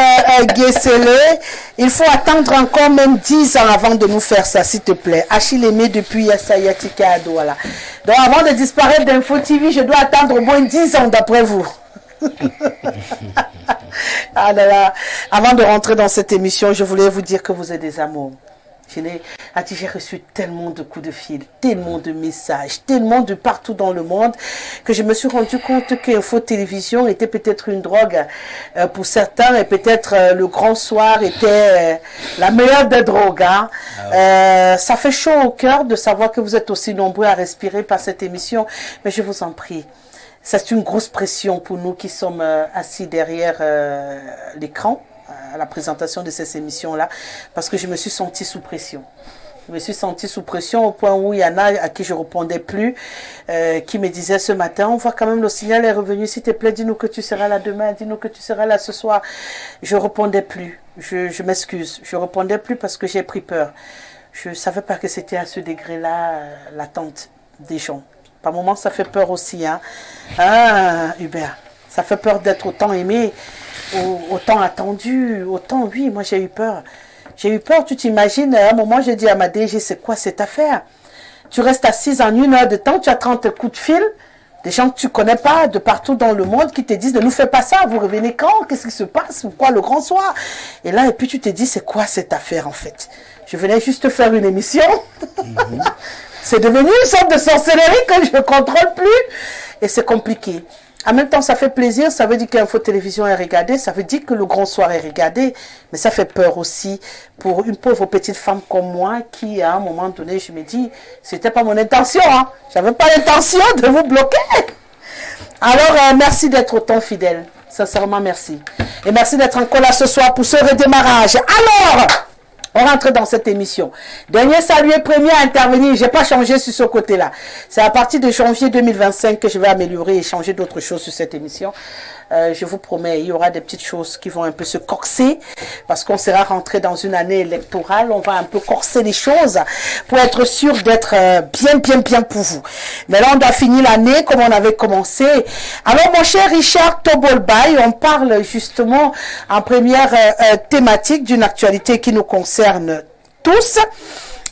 Guesselé. Il faut attendre encore même 10 ans avant de nous faire ça, s'il te plaît. Achille Aimé depuis Sayatika à Douala. Donc avant de disparaître d'Info TV, je dois attendre au moins 10 ans d'après vous. Ah là là. Avant de rentrer dans cette émission, je voulais vous dire que vous êtes des amours. J'ai reçu tellement de coups de fil, tellement de messages, tellement de partout dans le monde que je me suis rendu compte qu'Info Télévision était peut-être une drogue pour certains et peut-être le grand soir était la meilleure des drogues. Hein. Ça fait chaud au cœur de savoir que vous êtes aussi nombreux à respirer par cette émission, mais je vous en prie. C'est une grosse pression pour nous qui sommes assis derrière l'écran à la présentation de ces émissions-là, parce que je me suis sentie sous pression. Je me suis sentie sous pression au point où il y en a à qui je ne répondais plus, qui me disaient ce matin, on voit quand même le signal est revenu, s'il te plaît, dis-nous que tu seras là demain, dis-nous que tu seras là ce soir. Je ne répondais plus, je m'excuse, je ne répondais plus parce que j'ai pris peur. Je ne savais pas que c'était à ce degré-là l'attente des gens. Par moments, ça fait peur aussi. Hein. Ah, Hubert, ça fait peur d'être autant aimé, autant attendu, autant, oui, moi j'ai eu peur. J'ai eu peur, tu t'imagines, à un moment, j'ai dit à ma DG, c'est quoi cette affaire? Tu restes assise en 1 heure de temps, tu as 30 coups de fil, des gens que tu ne connais pas, de partout dans le monde, qui te disent, ne nous fais pas ça, vous revenez quand? Qu'est-ce qui se passe? Pourquoi le grand soir? Et là, et puis tu te dis, c'est quoi cette affaire en fait? Je venais juste faire une émission. C'est devenu une sorte de sorcellerie que je ne contrôle plus. Et c'est compliqué. En même temps, ça fait plaisir, ça veut dire qu'Info Télévision est regardée, ça veut dire que le grand soir est regardé, mais ça fait peur aussi pour une pauvre petite femme comme moi qui, à un moment donné, je me dis, c'était pas mon intention, hein. J'avais pas l'intention de vous bloquer. Alors, merci d'être autant fidèle. Sincèrement, merci. Et merci d'être encore là ce soir pour ce redémarrage. Alors, on rentre dans cette émission. Dernier salué, premier à intervenir. Je n'ai pas changé sur ce côté-là. C'est à partir de janvier 2025 que je vais améliorer et changer d'autres choses sur cette émission. Je vous promets, il y aura des petites choses qui vont un peu se corser parce qu'on sera rentré dans une année électorale. On va un peu corser les choses pour être sûr d'être bien pour vous. Mais là, on doit finir l'année comme on avait commencé. Alors, mon cher Richard Tobolbaï, on parle justement en première thématique d'une actualité qui nous concerne tous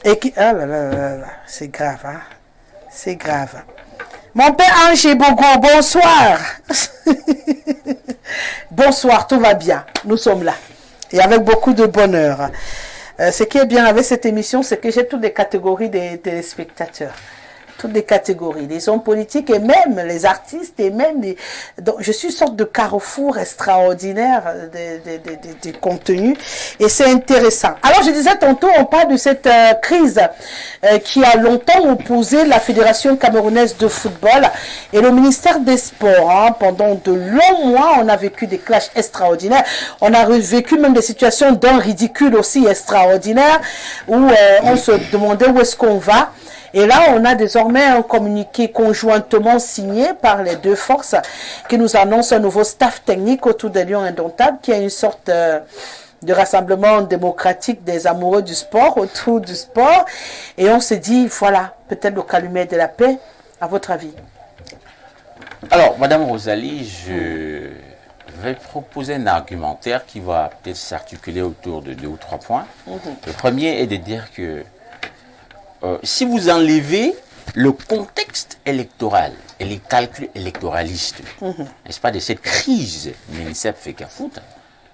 et qui... Ah là là là là, c'est grave, hein? C'est grave. Mon père Ange Bogo, bonsoir. Bonsoir, tout va bien. Nous sommes là. Et avec beaucoup de bonheur. Ce qui est bien avec cette émission, c'est que j'ai toutes les catégories des téléspectateurs. toutes les catégories, les hommes politiques et même les artistes et même les... Donc, je suis une sorte de carrefour extraordinaire des contenus et c'est intéressant. Alors, je disais tantôt, on parle de cette crise qui a longtemps opposé la Fédération camerounaise de football et le ministère des Sports. Hein. Pendant de longs mois, on a vécu des clashs extraordinaires. On a vécu même des situations d'un ridicule aussi extraordinaire où on se demandait où est-ce qu'on va. Et là, on a désormais un communiqué conjointement signé par les deux forces qui nous annonce un nouveau staff technique autour des Lions Indomptables, qui est une sorte de rassemblement démocratique des amoureux du sport, autour du sport. Et on se dit, voilà, peut-être le calumet de la paix, à votre avis? Alors, Madame Rosalie, je vais proposer un argumentaire qui va peut-être s'articuler autour de 2 ou 3 points. Le premier est de dire que si vous enlevez le contexte électoral et les calculs électoralistes, n'est-ce pas, de cette crise MINSEP FECAFOOT,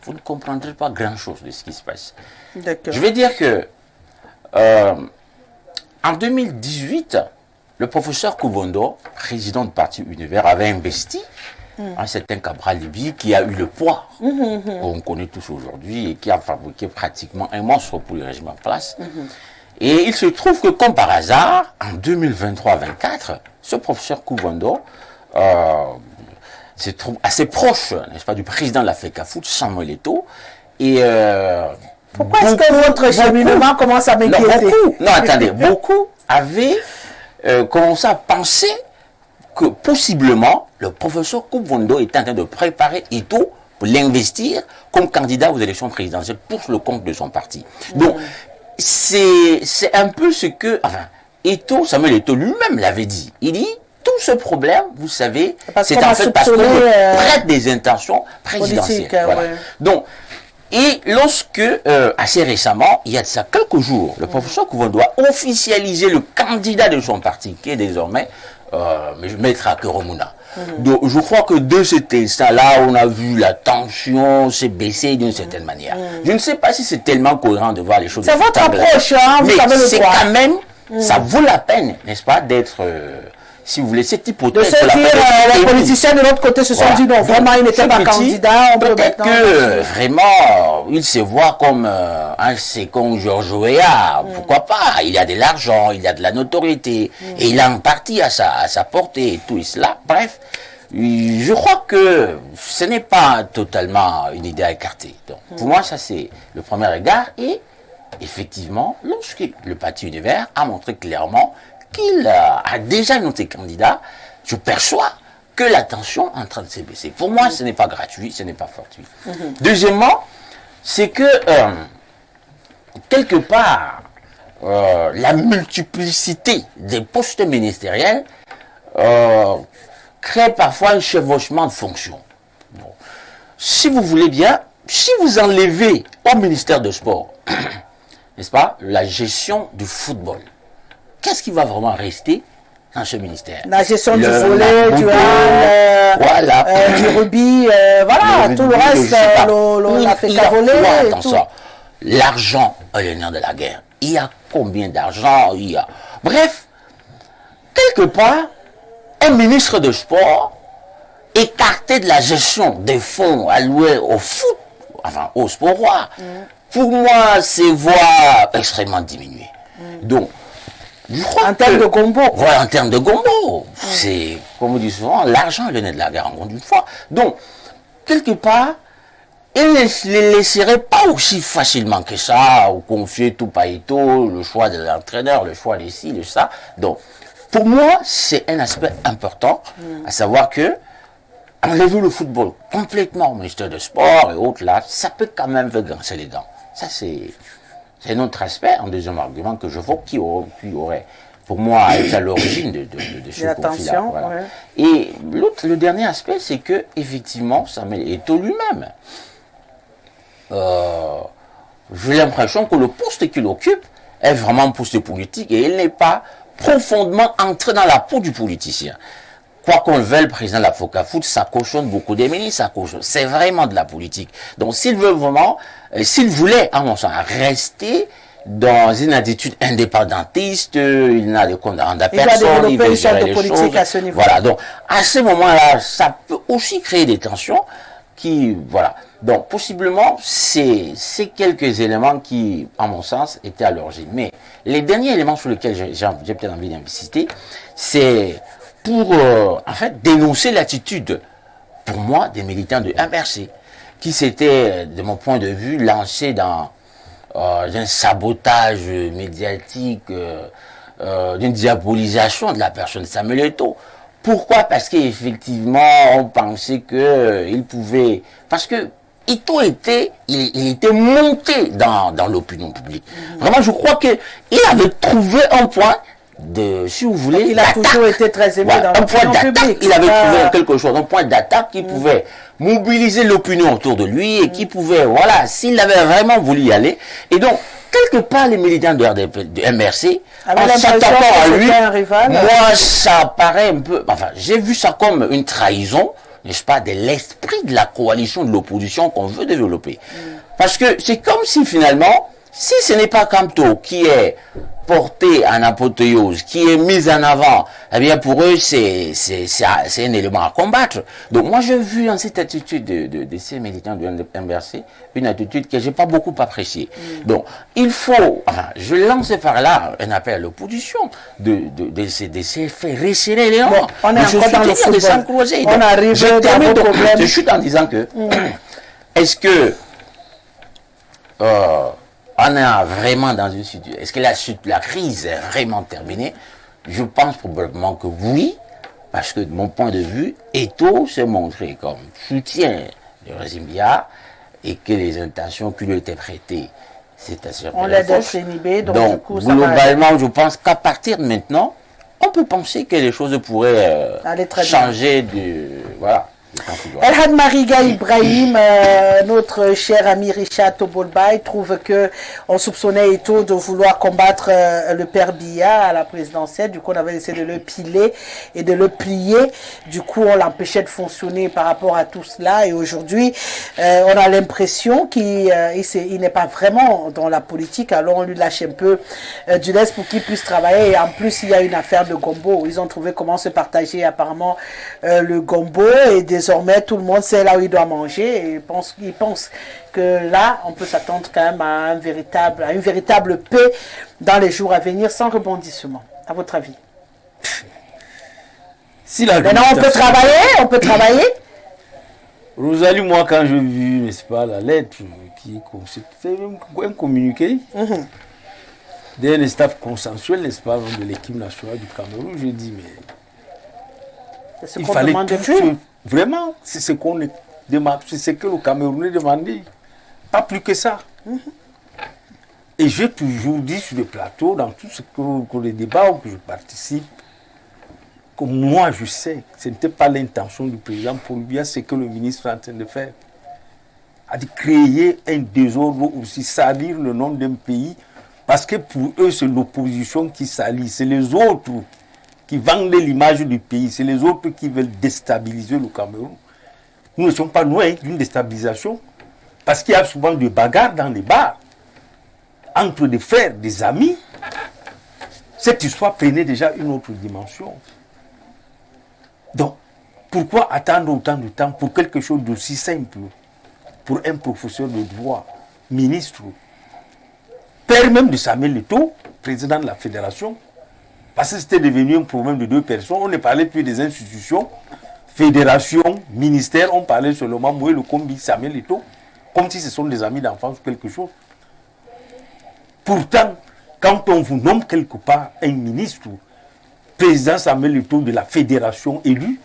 vous ne comprendrez pas grand-chose de ce qui se passe. Je vais dire que en 2018, le professeur Koubondo, président du Parti Univers, avait investi un certain Cabral Libi qui a eu le poids qu'on connaît tous aujourd'hui et qui a fabriqué pratiquement un monstre pour le régime en place. Et il se trouve que, comme par hasard, en 2023-24, ce professeur Koubondo se trouve assez proche, n'est-ce pas, du président de la FECAFOOT, Samuel Eto'o. Et pourquoi est-ce que votre cheminement commence à m'inquiéter? Non, attendez, beaucoup avaient commencé à penser que possiblement le professeur Koubondo était en train de préparer Eto'o pour l'investir comme candidat aux élections présidentielles pour le compte de son parti. Donc, c'est un peu ce que, enfin, Samuel Eto'o lui-même l'avait dit. Il dit, tout ce problème, vous savez, c'est en fait parce qu'on prête des intentions présidentielles. Voilà. Ouais. Donc, et lorsque, assez récemment, il y a de ça quelques jours, le professeur Koubondo a officialisé le candidat de son parti, qui est désormais Maître Akeromuna. Donc, je crois que de cet instant-là, on a vu la tension s'est baissée d'une certaine manière. Je ne sais pas si c'est tellement cohérent de voir les choses. C'est votre approche, hein, vous savez le c'est quand même, ça vaut la peine, n'est-ce pas, d'être, si vous voulez, cette hypothèse. De se dire, les politiciens de l'autre côté se sont dit non, vraiment, il n'était pas candidat. Peut-être que, vraiment, il se voit comme un second Georges Weah. Pourquoi pas? Il a de l'argent, il a de la notoriété, et il a en partie à sa portée, et tout cela. Bref, je crois que ce n'est pas totalement une idée à écarter. Donc, pour moi, ça, c'est le premier regard. Et, effectivement, lorsque le Parti Univers a montré clairement qu'il a déjà noté candidat, je perçois que la tension est en train de se baisser. Pour moi, ce n'est pas gratuit, ce n'est pas fortuit. Deuxièmement, c'est que, quelque part, la multiplicité des postes ministériels crée parfois un chevauchement de fonctions. Bon. Si vous voulez bien, si vous enlevez au ministère de Sport, n'est-ce pas, la gestion du football, qu'est-ce qui va vraiment rester dans ce ministère? La gestion du volley, du hand, voilà. Du rugby, voilà, tout le reste, la FECA volley et tout. L'argent est le nerf de la guerre. Il y a combien d'argent? Il y a... Bref, quelque part, un ministre de sport écarté de la gestion des fonds alloués au foot, enfin au sport roi, pour moi, c'est voix extrêmement diminuées. Donc, en termes de gombo. Voilà, en termes de gombo. C'est, comme on dit souvent, l'argent est le nez de la guerre, encore une fois. Donc, quelque part, il ne les laisserait pas aussi facilement que ça, ou confier tout païto, le choix de l'entraîneur, le choix de ci, de ça. Donc, pour moi, c'est un aspect important, à savoir que, enlever le football complètement au ministère de Sport et autres là, ça peut quand même faire grincer les dents. Ça, c'est un autre aspect, un deuxième argument que je vois qui aurait, pour moi, été à l'origine de ce conflit-là. Voilà. Ouais. Et le dernier aspect, c'est que, effectivement, Samuel Eto'o lui-même, j'ai l'impression que le poste qu'il occupe est vraiment un poste politique et il n'est pas profondément entré dans la peau du politicien. Quoi qu'on le veuille, le président de la FECAFOOT, ça cochonne beaucoup des ministres, ça cochonne. C'est vraiment de la politique. Donc, s'il veut vraiment, s'il voulait, à mon sens, rester dans une attitude indépendantiste, il n'a de compte à personne, il veut gérer les choses. À ce niveau. Voilà, donc à ce moment-là, ça peut aussi créer des tensions qui, voilà. Donc possiblement, c'est quelques éléments qui, à mon sens, étaient à l'origine. Mais les derniers éléments sur lesquels j'ai peut-être envie d'insister, c'est pour, en fait, dénoncer l'attitude, pour moi, des militants de MRC, qui s'étaient, de mon point de vue, lancés dans un sabotage médiatique, d'une diabolisation de la personne de Samuel Eto'o. Pourquoi? Parce qu'effectivement, on pensait qu'il pouvait... Parce que Eto'o il était monté dans l'opinion publique. Vraiment, je crois qu'il avait trouvé un point de, si vous voulez, il a toujours été très aimé dans l'opinion publique. Il avait trouvé quelque chose, un point d'attaque qui pouvait mobiliser l'opinion autour de lui et qui pouvait, voilà, s'il avait vraiment voulu y aller. Et donc, quelque part, les militants de MRC, en s'attaquant à lui, moi, ça paraît un peu, enfin, j'ai vu ça comme une trahison, n'est-ce pas, de l'esprit de la coalition de l'opposition qu'on veut développer. Parce que c'est comme si finalement, si ce n'est pas Kamto qui est porté en apothéose, qui est mis en avant, eh bien pour eux c'est un élément à combattre. Donc moi j'ai vu dans cette attitude de ces militants de MRC une attitude que j'ai pas beaucoup appréciée. Donc il faut, enfin, je lance par là un appel à l'opposition de se faire resserrer les rangs. On est encore dans le football. On arrive dans vos problèmes. Je chute en disant que est-ce que on est vraiment dans une situation. Est-ce que la crise est vraiment terminée? Je pense probablement que oui, parce que de mon point de vue, Eto'o s'est montré comme soutien du régime Biya et que les intentions qui lui étaient prêtées, c'est assez on l'aide à s'inhiber, donc du coup, globalement, je pense qu'à partir de maintenant, on peut penser que les choses pourraient changer de... Voilà. Elhad Mariga Ibrahim, notre cher ami Richard Tobolbaï, trouve que on soupçonnait Eto'o de vouloir combattre le père Biya à la présidentielle. Du coup, on avait essayé de le piler et de le plier. Du coup, on l'empêchait de fonctionner par rapport à tout cela. Et aujourd'hui, on a l'impression qu'il n'est pas vraiment dans la politique. Alors, on lui lâche un peu du lest pour qu'il puisse travailler. Et en plus, il y a une affaire de gombo. Ils ont trouvé comment se partager apparemment le gombo et désormais, tout le monde sait là où il doit manger et il pense que là, on peut s'attendre quand même à une véritable paix dans les jours à venir sans rebondissement. À votre avis? Maintenant, on peut travailler. Rosalie, moi, quand j'ai vu, n'est-ce pas, la lettre qui fait un communiqué d'un staff consensuel, n'est-ce pas, de l'équipe nationale du Cameroun, je dis, mais il fallait tout. Vraiment, c'est ce qu'on demande, c'est ce que le Camerounais demandait. Pas plus que ça. Et j'ai toujours dit sur le plateau, dans tout ce que les débats où je participe, que moi je sais que ce n'était pas l'intention du président Paul Biya, c'est que le ministre est en train de faire. A dit créer un désordre aussi, salir le nom d'un pays, parce que pour eux c'est l'opposition qui salit, c'est les autres qui vendent l'image du pays, c'est les autres qui veulent déstabiliser le Cameroun. Nous ne sommes pas loin d'une déstabilisation, parce qu'il y a souvent des bagarres dans les bars, entre des frères, des amis. Cette histoire prenait déjà une autre dimension. Donc, pourquoi attendre autant de temps pour quelque chose d'aussi simple, pour un professeur de droit, ministre, père même de Samuel Eto'o, président de la fédération, parce que c'était devenu un problème de deux personnes. On ne parlait plus des institutions, fédération, ministère, on parlait seulement Moué le Kombi, Samuel Eto'o, comme si ce sont des amis d'enfance ou quelque chose. Pourtant, quand on vous nomme quelque part un ministre, président Samuel Eto'o de la fédération élue,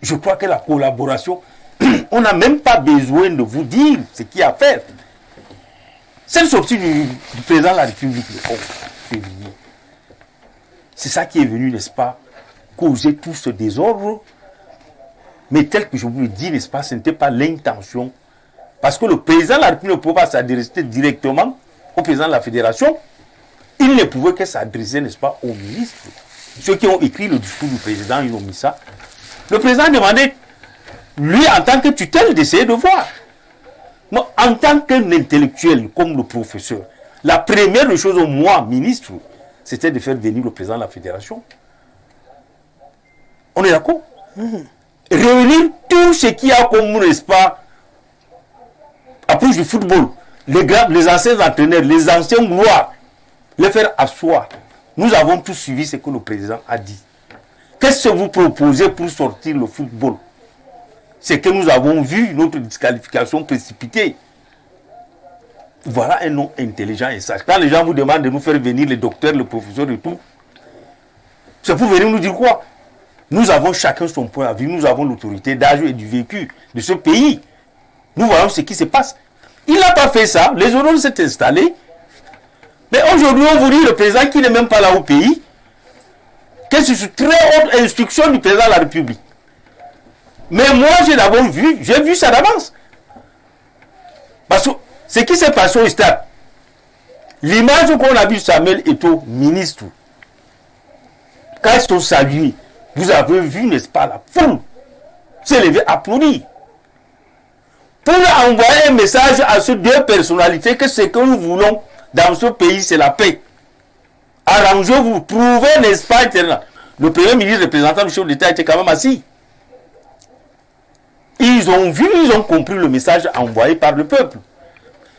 je crois que la collaboration, on n'a même pas besoin de vous dire ce qu'il y a à faire. C'est le sortie du président de la République le 11 février. C'est ça qui est venu, n'est-ce pas, causer tout ce désordre. Mais tel que je vous le dis, n'est-ce pas, ce n'était pas l'intention. Parce que le président de la République ne pouvait pas s'adresser directement au président de la fédération. Il ne pouvait que s'adresser, n'est-ce pas, au ministre. Ceux qui ont écrit le discours du président, ils ont mis ça. Le président demandait, lui, en tant que tutelle, d'essayer de voir. Non, en tant qu'un intellectuel, comme le professeur, La première des choses, moi, ministre, c'était de faire venir le président de la fédération. On est d'accord? Réunir tout ce qu'il y a comme, n'est-ce pas, approche du football, les anciens entraîneurs, les anciens gloires, les faire asseoir. Nous avons tous suivi ce que le président a dit. Qu'est-ce que vous proposez pour sortir le football? C'est que nous avons vu notre disqualification précipitée. Voilà un nom intelligent et sage. Quand les gens vous demandent de nous faire venir les docteurs, les professeurs et tout, c'est pour venir nous dire quoi? Nous avons chacun son point à vue, nous avons l'autorité d'âge et du vécu de ce pays. Nous voyons ce qui se passe. Il n'a pas fait ça, les zones s'est installés. Mais aujourd'hui, on vous dit le président qui n'est même pas là au pays, que c'est une très haute instruction du président de la République. Mais moi, j'ai vu ça d'avance. Parce que ce qui s'est passé au stade, l'image qu'on a vu Samuel Eto'o, ministre, quand ils sont salués, vous avez vu, n'est-ce pas, la foule s'élever, applaudir. Pour envoyer un message à ces deux personnalités que ce que nous voulons dans ce pays, c'est la paix. Arrangez-vous, trouvez, n'est-ce pas, le premier ministre représentant du chef d'État était quand même assis. Ils ont vu, ils ont compris le message envoyé par le peuple.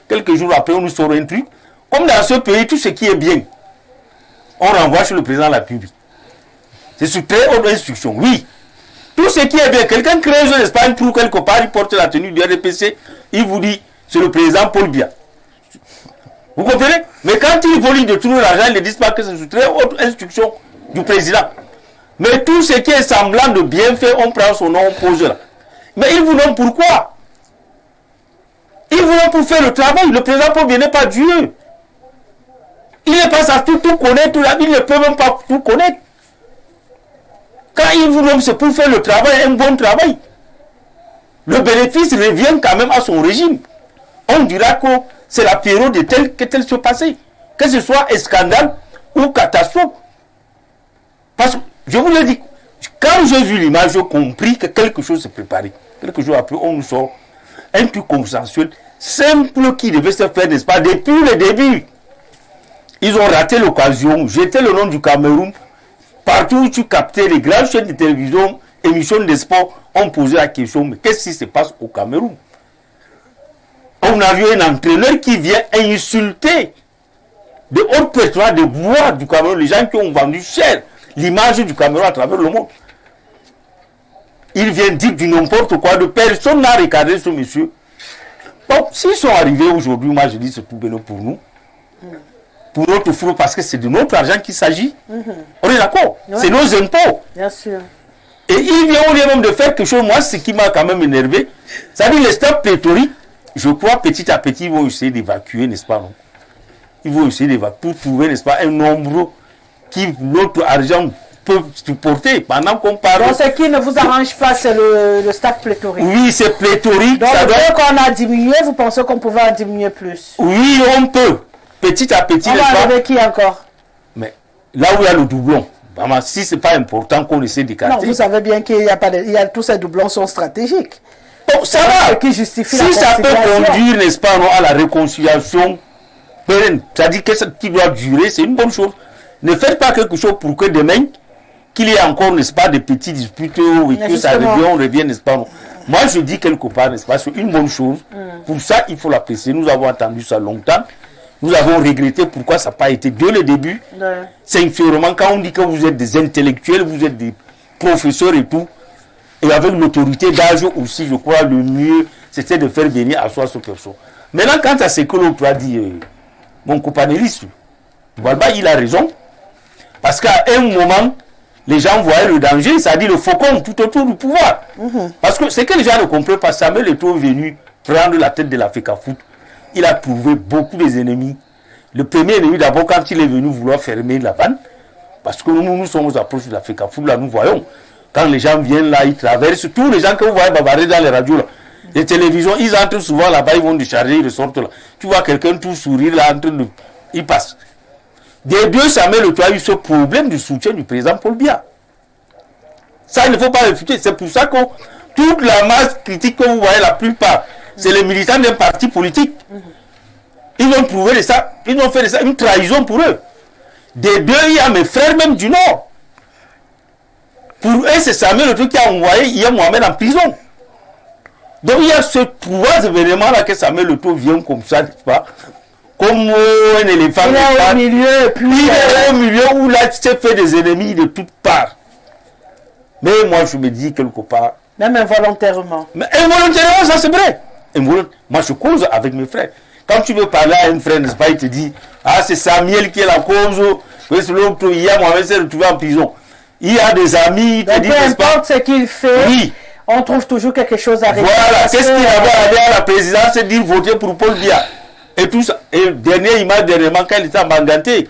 Quelques jours après, on nous sort un truc. Comme dans ce pays, tout ce qui est bien, on renvoie sur le président de la République. C'est sur très haute instruction, oui. Tout ce qui est bien, quelqu'un crée un Espagne pour quelque part, il porte la tenue du RDPC, il vous dit, c'est le président Paul Biya. Vous comprenez? Mais quand il vole de tout l'argent, ils ne disent pas que c'est sur très haute instruction du président. Mais tout ce qui est semblant de bien fait, on prend son nom, on pose là. Mais ils vous donnent pourquoi? Ils vous donnent pour faire le travail. Le président Paul Biya n'est pas Dieu. Il n'est pas ça tout connaître, il ne peut même pas tout connaître. Quand il vous donne, c'est pour faire le travail, un bon travail. Le bénéfice revient quand même à son régime. On dira que c'est la période de tel se passait. Que ce soit un scandale ou catastrophe. Parce que, je vous l'ai dit, quand j'ai vu l'image, j'ai compris que quelque chose s'est préparé. Quelques jours après, on nous sort un truc consensuel, simple qui devait se faire, n'est-ce pas, depuis le début. Ils ont raté l'occasion, jeté le nom du Cameroun. Partout où tu captais les grandes chaînes de télévision, émissions de sport, on posait la question, mais qu'est-ce qui se passe au Cameroun? On a vu un entraîneur qui vient insulter de hautes personnes de voix du Cameroun, les gens qui ont vendu cher l'image du Cameroun à travers le monde. Il vient dire du n'importe quoi, de personne n'a regardé ce monsieur. Bon, s'ils sont arrivés aujourd'hui, moi je dis c'est tout bénin pour nous. Pour notre foule, parce que c'est de notre argent qu'il s'agit. On est d'accord? Ouais. C'est nos impôts. Bien sûr. Et il vient au lieu même de faire quelque chose, moi, ce qui m'a quand même énervé, c'est-à-dire les stades pléthoriques, je crois petit à petit, ils vont essayer d'évacuer, n'est-ce pas, non? Ils vont essayer d'évacuer pour trouver, n'est-ce pas, un nombre qui, notre argent peut supporter pendant qu'on parle. Donc, ce qui ne vous arrange pas, c'est le stade pléthorique. Oui, c'est pléthorique. Donc, dès qu'on a diminué, vous pensez qu'on pouvait en diminuer plus? Oui, on peut. Petit à petit, on va arriver qui encore? Mais là où il y a le doublon, vraiment, si ce n'est pas important qu'on essaie d'écarter. Non, vous savez bien qu'il y a pas tous ces doublons sont stratégiques. Bon, ça va. Qui justifie si ça peut conduire, n'est-ce pas, non, à la réconciliation pérenne, c'est-à-dire que ce qui doit durer, c'est une bonne chose. Ne faites pas quelque chose pour que demain, qu'il y ait encore, n'est-ce pas, des petits disputes et que ça revient, on revient, n'est-ce pas. Non. Moi, je dis quelque part, n'est-ce pas, c'est une bonne chose. Pour ça, il faut l'apprécier. Nous avons entendu ça longtemps. Nous avons regretté pourquoi ça n'a pas été dès le début. Sincèrement, quand on dit que vous êtes des intellectuels, vous êtes des professeurs et tout, et avec l'autorité d'âge aussi, je crois, le mieux, c'était de faire venir à soi ce personne. Maintenant, quant à ce que l'autre a dit, mon compagnoniste, Balba, il a raison. Parce qu'à un moment, les gens voyaient le danger, c'est-à-dire le faucon tout autour du pouvoir. Parce que ce que les gens ne comprennent pas, Samuel Eto'o est venu prendre la tête de la FECAFOOT. Il a trouvé beaucoup des ennemis. Le premier ennemi, d'abord, quand il est venu vouloir fermer la vanne, parce que nous sommes aux approches de la FECAFOOT, là, nous voyons. Quand les gens viennent là, ils traversent, tous les gens que vous voyez bavarder dans les radios, là, les télévisions, ils entrent souvent là-bas, ils vont décharger, ils ressortent là. Tu vois quelqu'un tout sourire là, en train de... Il passe. Des deux, Samuel Eto'o a eu ce problème du soutien du président Paul Biya. Ça, il ne faut pas réfuter. C'est pour ça que toute la masse critique que vous voyez, la plupart, c'est les militants d'un parti politique. Ils ont prouvé ça, ils ont fait ça une trahison pour eux. Des deux, il y a mes frères même du Nord. Pour eux, c'est Samuel Eto'o qui a envoyé hier Mohamed en prison. Donc il y a ces trois événements-là que Samuel Eto'o vient comme ça, n'est-ce pas? Comme un éléphant. Il est au milieu, puis il est au milieu où là, tu t'es fait des ennemis de toutes parts. Mais moi, je me dis quelque part. Même involontairement. Mais involontairement, ça c'est vrai. Moi, je cause avec mes frères. Quand tu veux parler à un frère, n'est-ce pas, il te dit, ah, c'est Samuel qui est la cause. L'autre, hier, Mohamed s'est retrouvé en prison. Il y a des amis, il te dit, peu importe ce qu'il fait, oui, on trouve toujours quelque chose à régler. Voilà, qu'est-ce qu'il avait à aller à la présidence, c'est dire voter pour Paul Biya. Et tout ça. Et dernière image, dernièrement, quand il était à Manganté,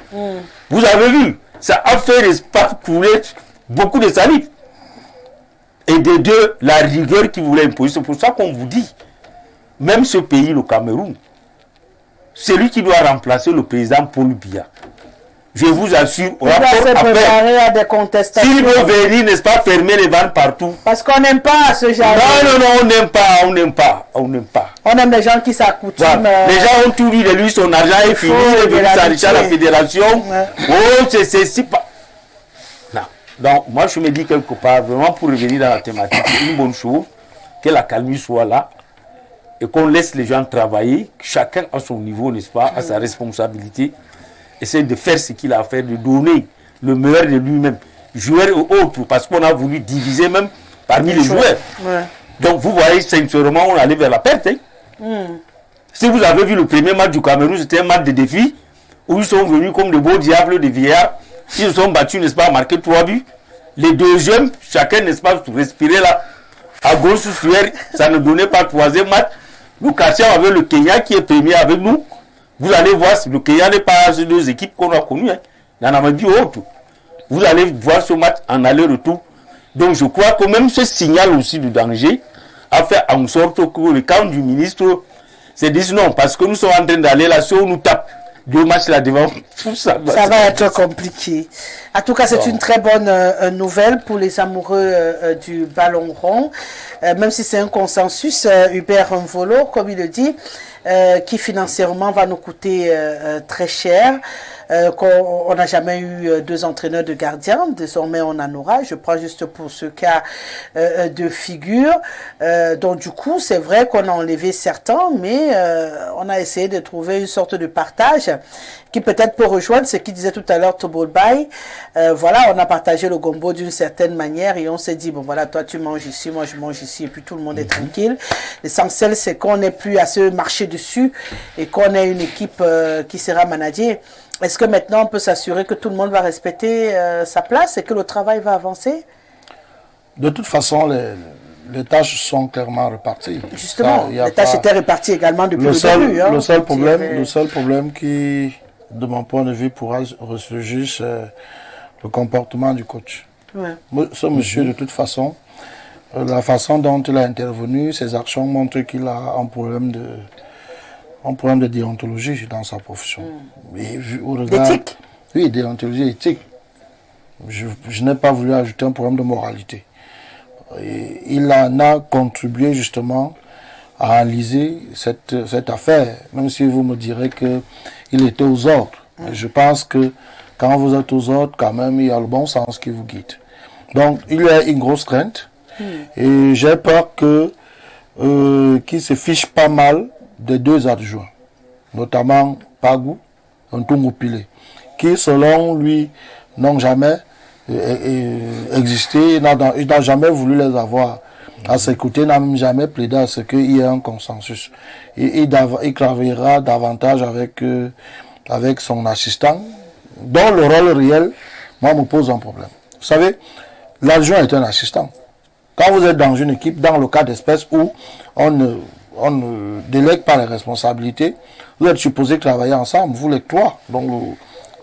vous avez vu, ça a fait couler beaucoup de salive. Et des deux, la rigueur qu'il voulait imposer. C'est pour ça qu'on vous dit, même ce pays, le Cameroun, c'est lui qui doit remplacer le président Paul Biya. Je vous assure, on va se préparer à des contestations. S'il veut venir, n'est-ce pas, fermer les vannes partout. Parce qu'on n'aime pas ce genre. Non, on n'aime pas. On aime les gens qui s'accoutument. Voilà. Les gens ont tout vu de lui, son argent est fini, il est venu s'enrichir à la fédération. Ouais. Oh, c'est si pas. Non. Donc, moi, je me dis quelque part, vraiment pour revenir dans la thématique, c'est une bonne chose que la calmie soit là et qu'on laisse les gens travailler, chacun à son niveau, n'est-ce pas, à sa responsabilité. Essayer de faire ce qu'il a à faire, de donner le meilleur de lui-même, joueurs et autres, parce qu'on a voulu diviser même parmi les joueurs. Ouais. Donc vous voyez, sincèrement, on allait vers la perte. Si vous avez vu le premier match du Cameroun, c'était un match de défi, où ils sont venus comme de beaux diables, des vieillards, ils se sont battus, n'est-ce pas, à marquer 3 buts. Les deuxièmes, chacun, n'est-ce pas, respirer là, à gauche, ça ne donnait pas 3e match. Nous cassions avec le Kenya qui est premier avec nous. Vous allez voir, le Kenya n'est pas ces deux équipes qu'on a connues. Il y en a même autre. Vous allez voir ce match en aller-retour. Donc je crois que même ce signal aussi de danger a fait en sorte que le camp du ministre s'est dit non, parce que nous sommes en train d'aller là, si on nous tape 2 matchs là devant, ça va être compliqué. En tout cas, c'est une très bonne nouvelle pour les amoureux du ballon rond. Même si c'est un consensus, Hubert Mvolo, comme il le dit, qui financièrement va nous coûter très cher. On n'a jamais eu 2 entraîneurs de gardiens, désormais on en aura. Je prends juste pour ce cas de figure. Donc du coup, c'est vrai qu'on a enlevé certains, mais on a essayé de trouver une sorte de partage qui peut-être peut rejoindre ce qu'il disait tout à l'heure Tobolbaï. Voilà, on a partagé le gombo d'une certaine manière et on s'est dit, bon voilà, toi tu manges ici, moi je mange ici, et puis tout le monde est tranquille. L'essentiel, c'est qu'on n'ait plus à se marcher dessus et qu'on ait une équipe qui sera managée. Est-ce que maintenant on peut s'assurer que tout le monde va respecter sa place et que le travail va avancer? De toute façon, les tâches sont clairement réparties. Justement, les tâches étaient réparties également depuis le début. Le seul problème qui, de mon point de vue, pourra ressurgir, c'est le comportement du coach. Ouais. Ce monsieur, de toute façon, la façon dont il a intervenu, ses actions montrent qu'il a un problème de déontologie dans sa profession. D'éthique? Oui, déontologie éthique. Je n'ai pas voulu ajouter un problème de moralité. Et il en a contribué justement à analyser cette affaire, même si vous me direz qu'il était aux ordres. Je pense que quand vous êtes aux ordres, quand même, il y a le bon sens qui vous guide. Donc, il y a une grosse crainte. Et j'ai peur qu'il se fiche pas mal des 2 adjoints, notamment Pagou et Ntungu Pile, qui selon lui n'ont jamais existé, il n'a jamais voulu les avoir à ses côtés, n'a même jamais plaidé à ce qu'il y ait un consensus. Et il travaillera davantage avec son assistant, dont le rôle réel, moi, me pose un problème. Vous savez, l'adjoint est un assistant. Quand vous êtes dans une équipe, dans le cas d'espèce où on ne délègue pas les responsabilités, vous êtes supposé travailler ensemble, vous les 3. Donc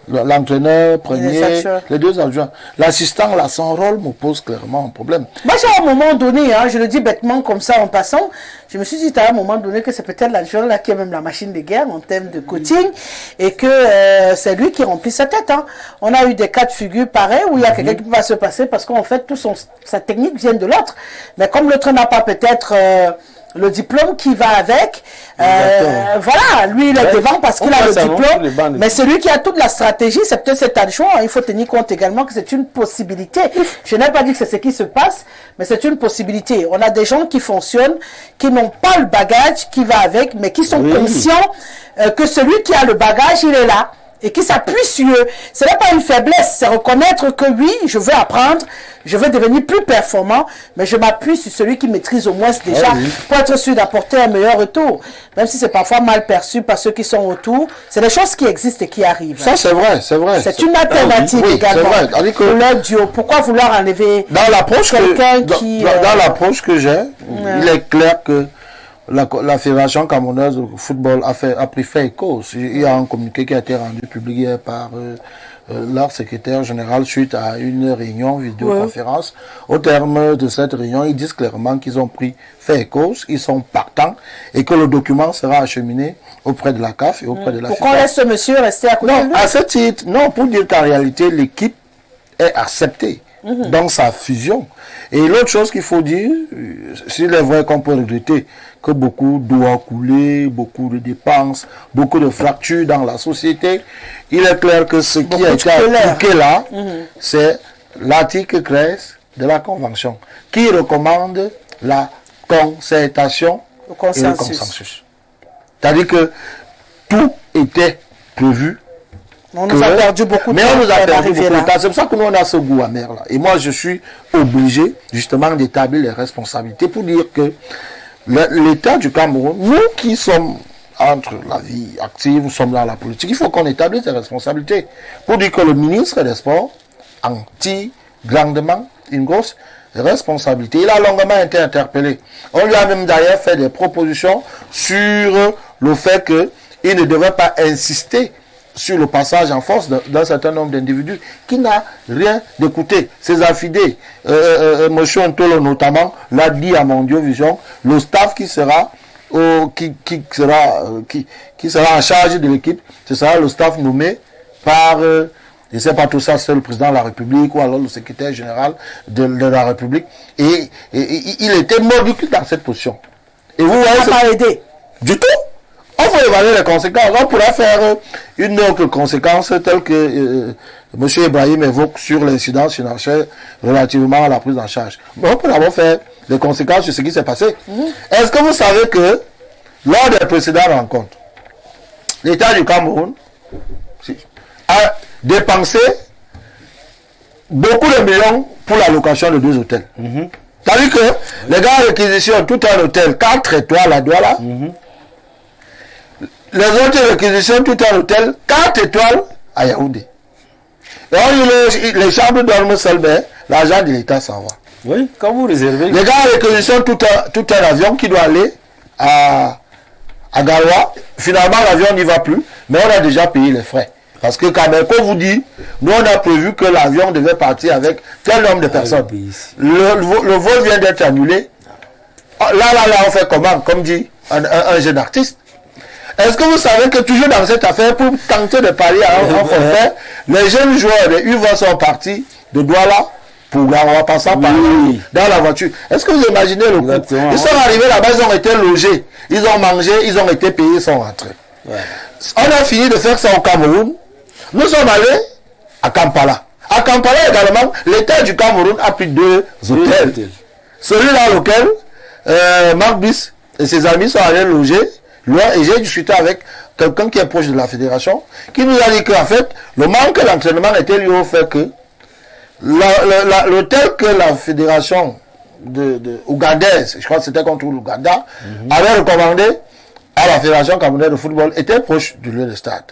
l'entraîneur premier, les 2 adjoints. L'assistant, là, son rôle me pose clairement un problème. Moi, à un moment donné, je le dis bêtement comme ça en passant, je me suis dit à un moment donné que c'est peut-être l'adjoint là qui est même la machine de guerre en termes de coaching et que c'est lui qui remplit sa tête. On a eu des cas de figure pareils où il y a quelqu'un qui va se passer parce qu'en fait, sa technique vient de l'autre. Mais comme l'autre n'a pas peut-être le diplôme qui va avec. Voilà, lui il est devant parce qu'il a le diplôme, mais celui qui a toute la stratégie, c'est peut-être cet adjoint. Il faut tenir compte également que c'est une possibilité. Je n'ai pas dit que c'est ce qui se passe, mais c'est une possibilité. On a des gens qui fonctionnent, qui n'ont pas le bagage qui va avec, mais qui sont conscients que celui qui a le bagage, il est là. Et qui s'appuie sur eux. Ce n'est pas une faiblesse, c'est reconnaître que oui, je veux apprendre, je veux devenir plus performant, mais je m'appuie sur celui qui maîtrise au moins déjà pour être sûr d'apporter un meilleur retour. Même si c'est parfois mal perçu par ceux qui sont autour, c'est des choses qui existent et qui arrivent. Ça, c'est vrai, c'est vrai. C'est une alternative également. Pour leur duo. Pourquoi vouloir enlever quelqu'un qui... Dans l'approche que j'ai, il est clair que la Fédération camerounaise de football a pris fait et cause. Il y a un communiqué qui a été rendu public hier par leur secrétaire général suite à une réunion vidéoconférence. Au terme de cette réunion, ils disent clairement qu'ils ont pris fait et cause, ils sont partants et que le document sera acheminé auprès de la CAF et auprès de la FIFA. Pourquoi laisse ce monsieur rester à côté de lui? Non, à ce titre, non, pour dire qu'en réalité, l'équipe est acceptée dans sa fusion. Et l'autre chose qu'il faut dire, s'il est vrai qu'on peut regretter que beaucoup doit couler, beaucoup de dépenses, beaucoup de fractures dans la société, il est clair que ce qui a été appliqué là, c'est l'article 13 de la Convention, qui recommande la concertation et le consensus. C'est-à-dire que tout était prévu. On nous a perdu beaucoup de temps. Mais on nous a perdu beaucoup de temps. C'est pour ça que nous, on a ce goût amer là. Et moi, je suis obligé, justement, d'établir les responsabilités pour dire que l'État du Cameroun, nous qui sommes entre la vie active, nous sommes dans la politique, il faut qu'on établisse les responsabilités. Pour dire que le ministre des Sports en tire grandement une grosse responsabilité. Il a longuement été interpellé. On lui a même d'ailleurs fait des propositions sur le fait qu'il ne devait pas insister sur le passage en force d'un certain nombre d'individus qui n'a rien d'écouté. Ces affidés, M. Ntolo notamment, l'a dit à Mondiovision, le staff qui sera en charge de l'équipe, ce sera le staff nommé par, je ne sais pas tout ça, c'est le président de la République ou alors le secrétaire général de la République. Et il était mordu dans cette position. Et vous voyez, ça n'a pas aidé. Du tout. On va évaluer les conséquences. On pourra faire une autre conséquence telle que M. Ibrahim évoque sur l'incidence financière relativement à la prise en charge. Mais on peut d'abord faire les conséquences sur ce qui s'est passé. Est-ce que vous savez que lors des précédentes rencontres, l'État du Cameroun a dépensé beaucoup de millions pour la location de 2 hôtels. C'est-à-dire que les gars réquisitionnent tout un hôtel 4 étoiles à Douala. Les autres réquisitionnent tout un hôtel 4 étoiles à Yaoundé. Et les chambres dorment seules, mais l'argent de l'État s'en va. Oui, quand vous réservez. Les gars réquisitionnent tout un avion qui doit aller à Garoua. Finalement, l'avion n'y va plus, mais on a déjà payé les frais. Parce que quand on vous dit, nous on a prévu que l'avion devait partir avec tel nombre de personnes. Le vol vient d'être annulé. Là, on fait comment? Comme dit un jeune artiste. Est-ce que vous savez que toujours dans cette affaire, pour tenter de parler à un forfait, les jeunes joueurs de UVA sont partis de Douala pour Garoua, passant par dans la voiture. Est-ce que vous imaginez le coup? Ils sont arrivés là-bas, ils ont été logés, ils ont mangé, ils ont été payés, ils sont rentrés. On a fini de faire ça au Cameroun. Nous sommes allés à Kampala. À Kampala également, l'État du Cameroun a pris 2 hôtels. Celui-là auquel Marc Bis et ses amis sont allés loger. Et j'ai discuté avec quelqu'un qui est proche de la fédération, qui nous a dit qu'en fait, le manque d'entraînement était lié au fait que l'hôtel que la fédération ougandaise, je crois que c'était contre l'Ouganda, avait recommandé à la fédération camerounaise de football était proche du lieu de stade.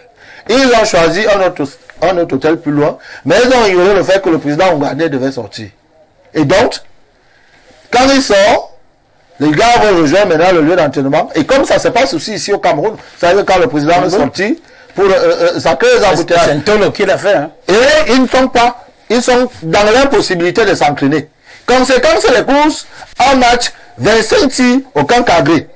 Et ils ont choisi un autre hôtel plus loin, mais ils ont ignoré le fait que le président ougandais devait sortir. Et donc, quand il sort, les gars vont rejoindre maintenant le lieu d'entraînement. Et comme ça se passe aussi ici au Cameroun, vous savez, quand le président est sorti, ça crée des embouteillages. C'est Ntolo qui l'a fait. Hein. Et ils ne font pas. Ils sont dans l'impossibilité de s'entraîner. Conséquence des courses, en match, 25 tirs, aucun cadré.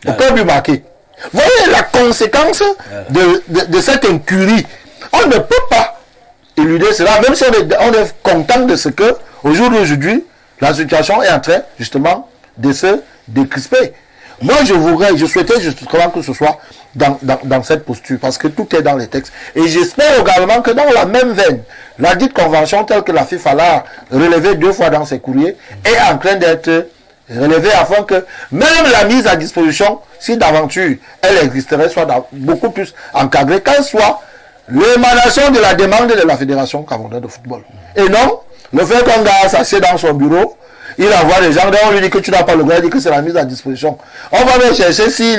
Aucun but marqué. Vous voyez la conséquence de cette incurie. On ne peut pas éluder cela, même si on est content de ce que, au jour d'aujourd'hui, la situation est en train, justement, de se décrisper. Moi, je souhaitais justement que ce soit dans cette posture, parce que tout est dans les textes. Et j'espère également que dans la même veine, la dite convention telle que la FIFA l'a relevée 2 fois dans ses courriers, est en train d'être relevée afin que même la mise à disposition, si d'aventure elle existerait, soit beaucoup plus encadrée, qu'elle soit l'émanation de la demande de la Fédération camerounaise de football. Et non, le fait qu'un gars s'assied dans son bureau, il envoie les gens, on lui dit que tu n'as pas le droit, il dit que c'est la mise à disposition. On va même chercher si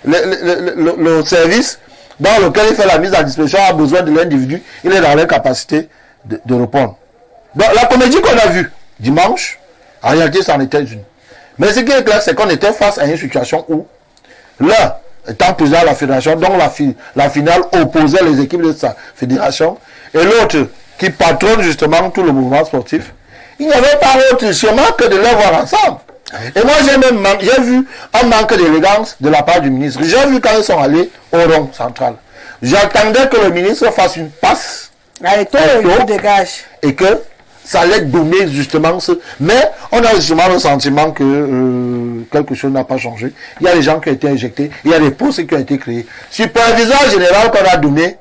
le service dans lequel il fait la mise à disposition a besoin de l'individu, il est dans l'incapacité de répondre. Donc la comédie qu'on a vue dimanche, en réalité, c'en était une. Mais ce qui est clair, c'est qu'on était face à une situation où l'un étant président de la fédération, dont la finale opposait les équipes de sa fédération, et l'autre qui patronne justement tout le mouvement sportif, il n'y avait pas autre chemin que de les voir ensemble. Et moi, j'ai vu un manque d'élégance de la part du ministre. J'ai vu quand ils sont allés au rond central. J'attendais que le ministre fasse une passe. Allez, toi, il dégage. Et que ça allait donner justement ce... Mais on a justement le sentiment que quelque chose n'a pas changé. Il y a des gens qui ont été injectés. Il y a des postes qui ont été créés. Superviseur général qu'on a donné,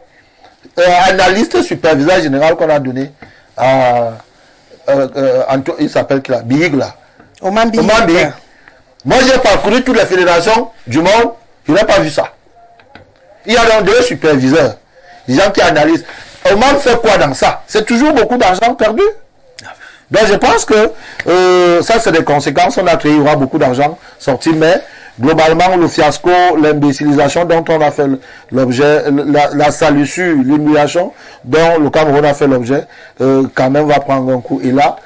analyste superviseur général qu'on a donné à... il s'appelle Big là. Oman Big. Moi j'ai parcouru toutes les fédérations du monde, je n'ai pas vu ça. Il y a donc 2 superviseurs, des gens qui analysent. Oman fait quoi dans ça? C'est toujours beaucoup d'argent perdu. Donc je pense que ça c'est des conséquences. On a créé, il y aura beaucoup d'argent sorti, mais globalement le fiasco, l'imbécilisation dont on a fait l'objet, la salissure, l'humiliation dont le Cameroun a fait l'objet, quand même va prendre un coup. Et là,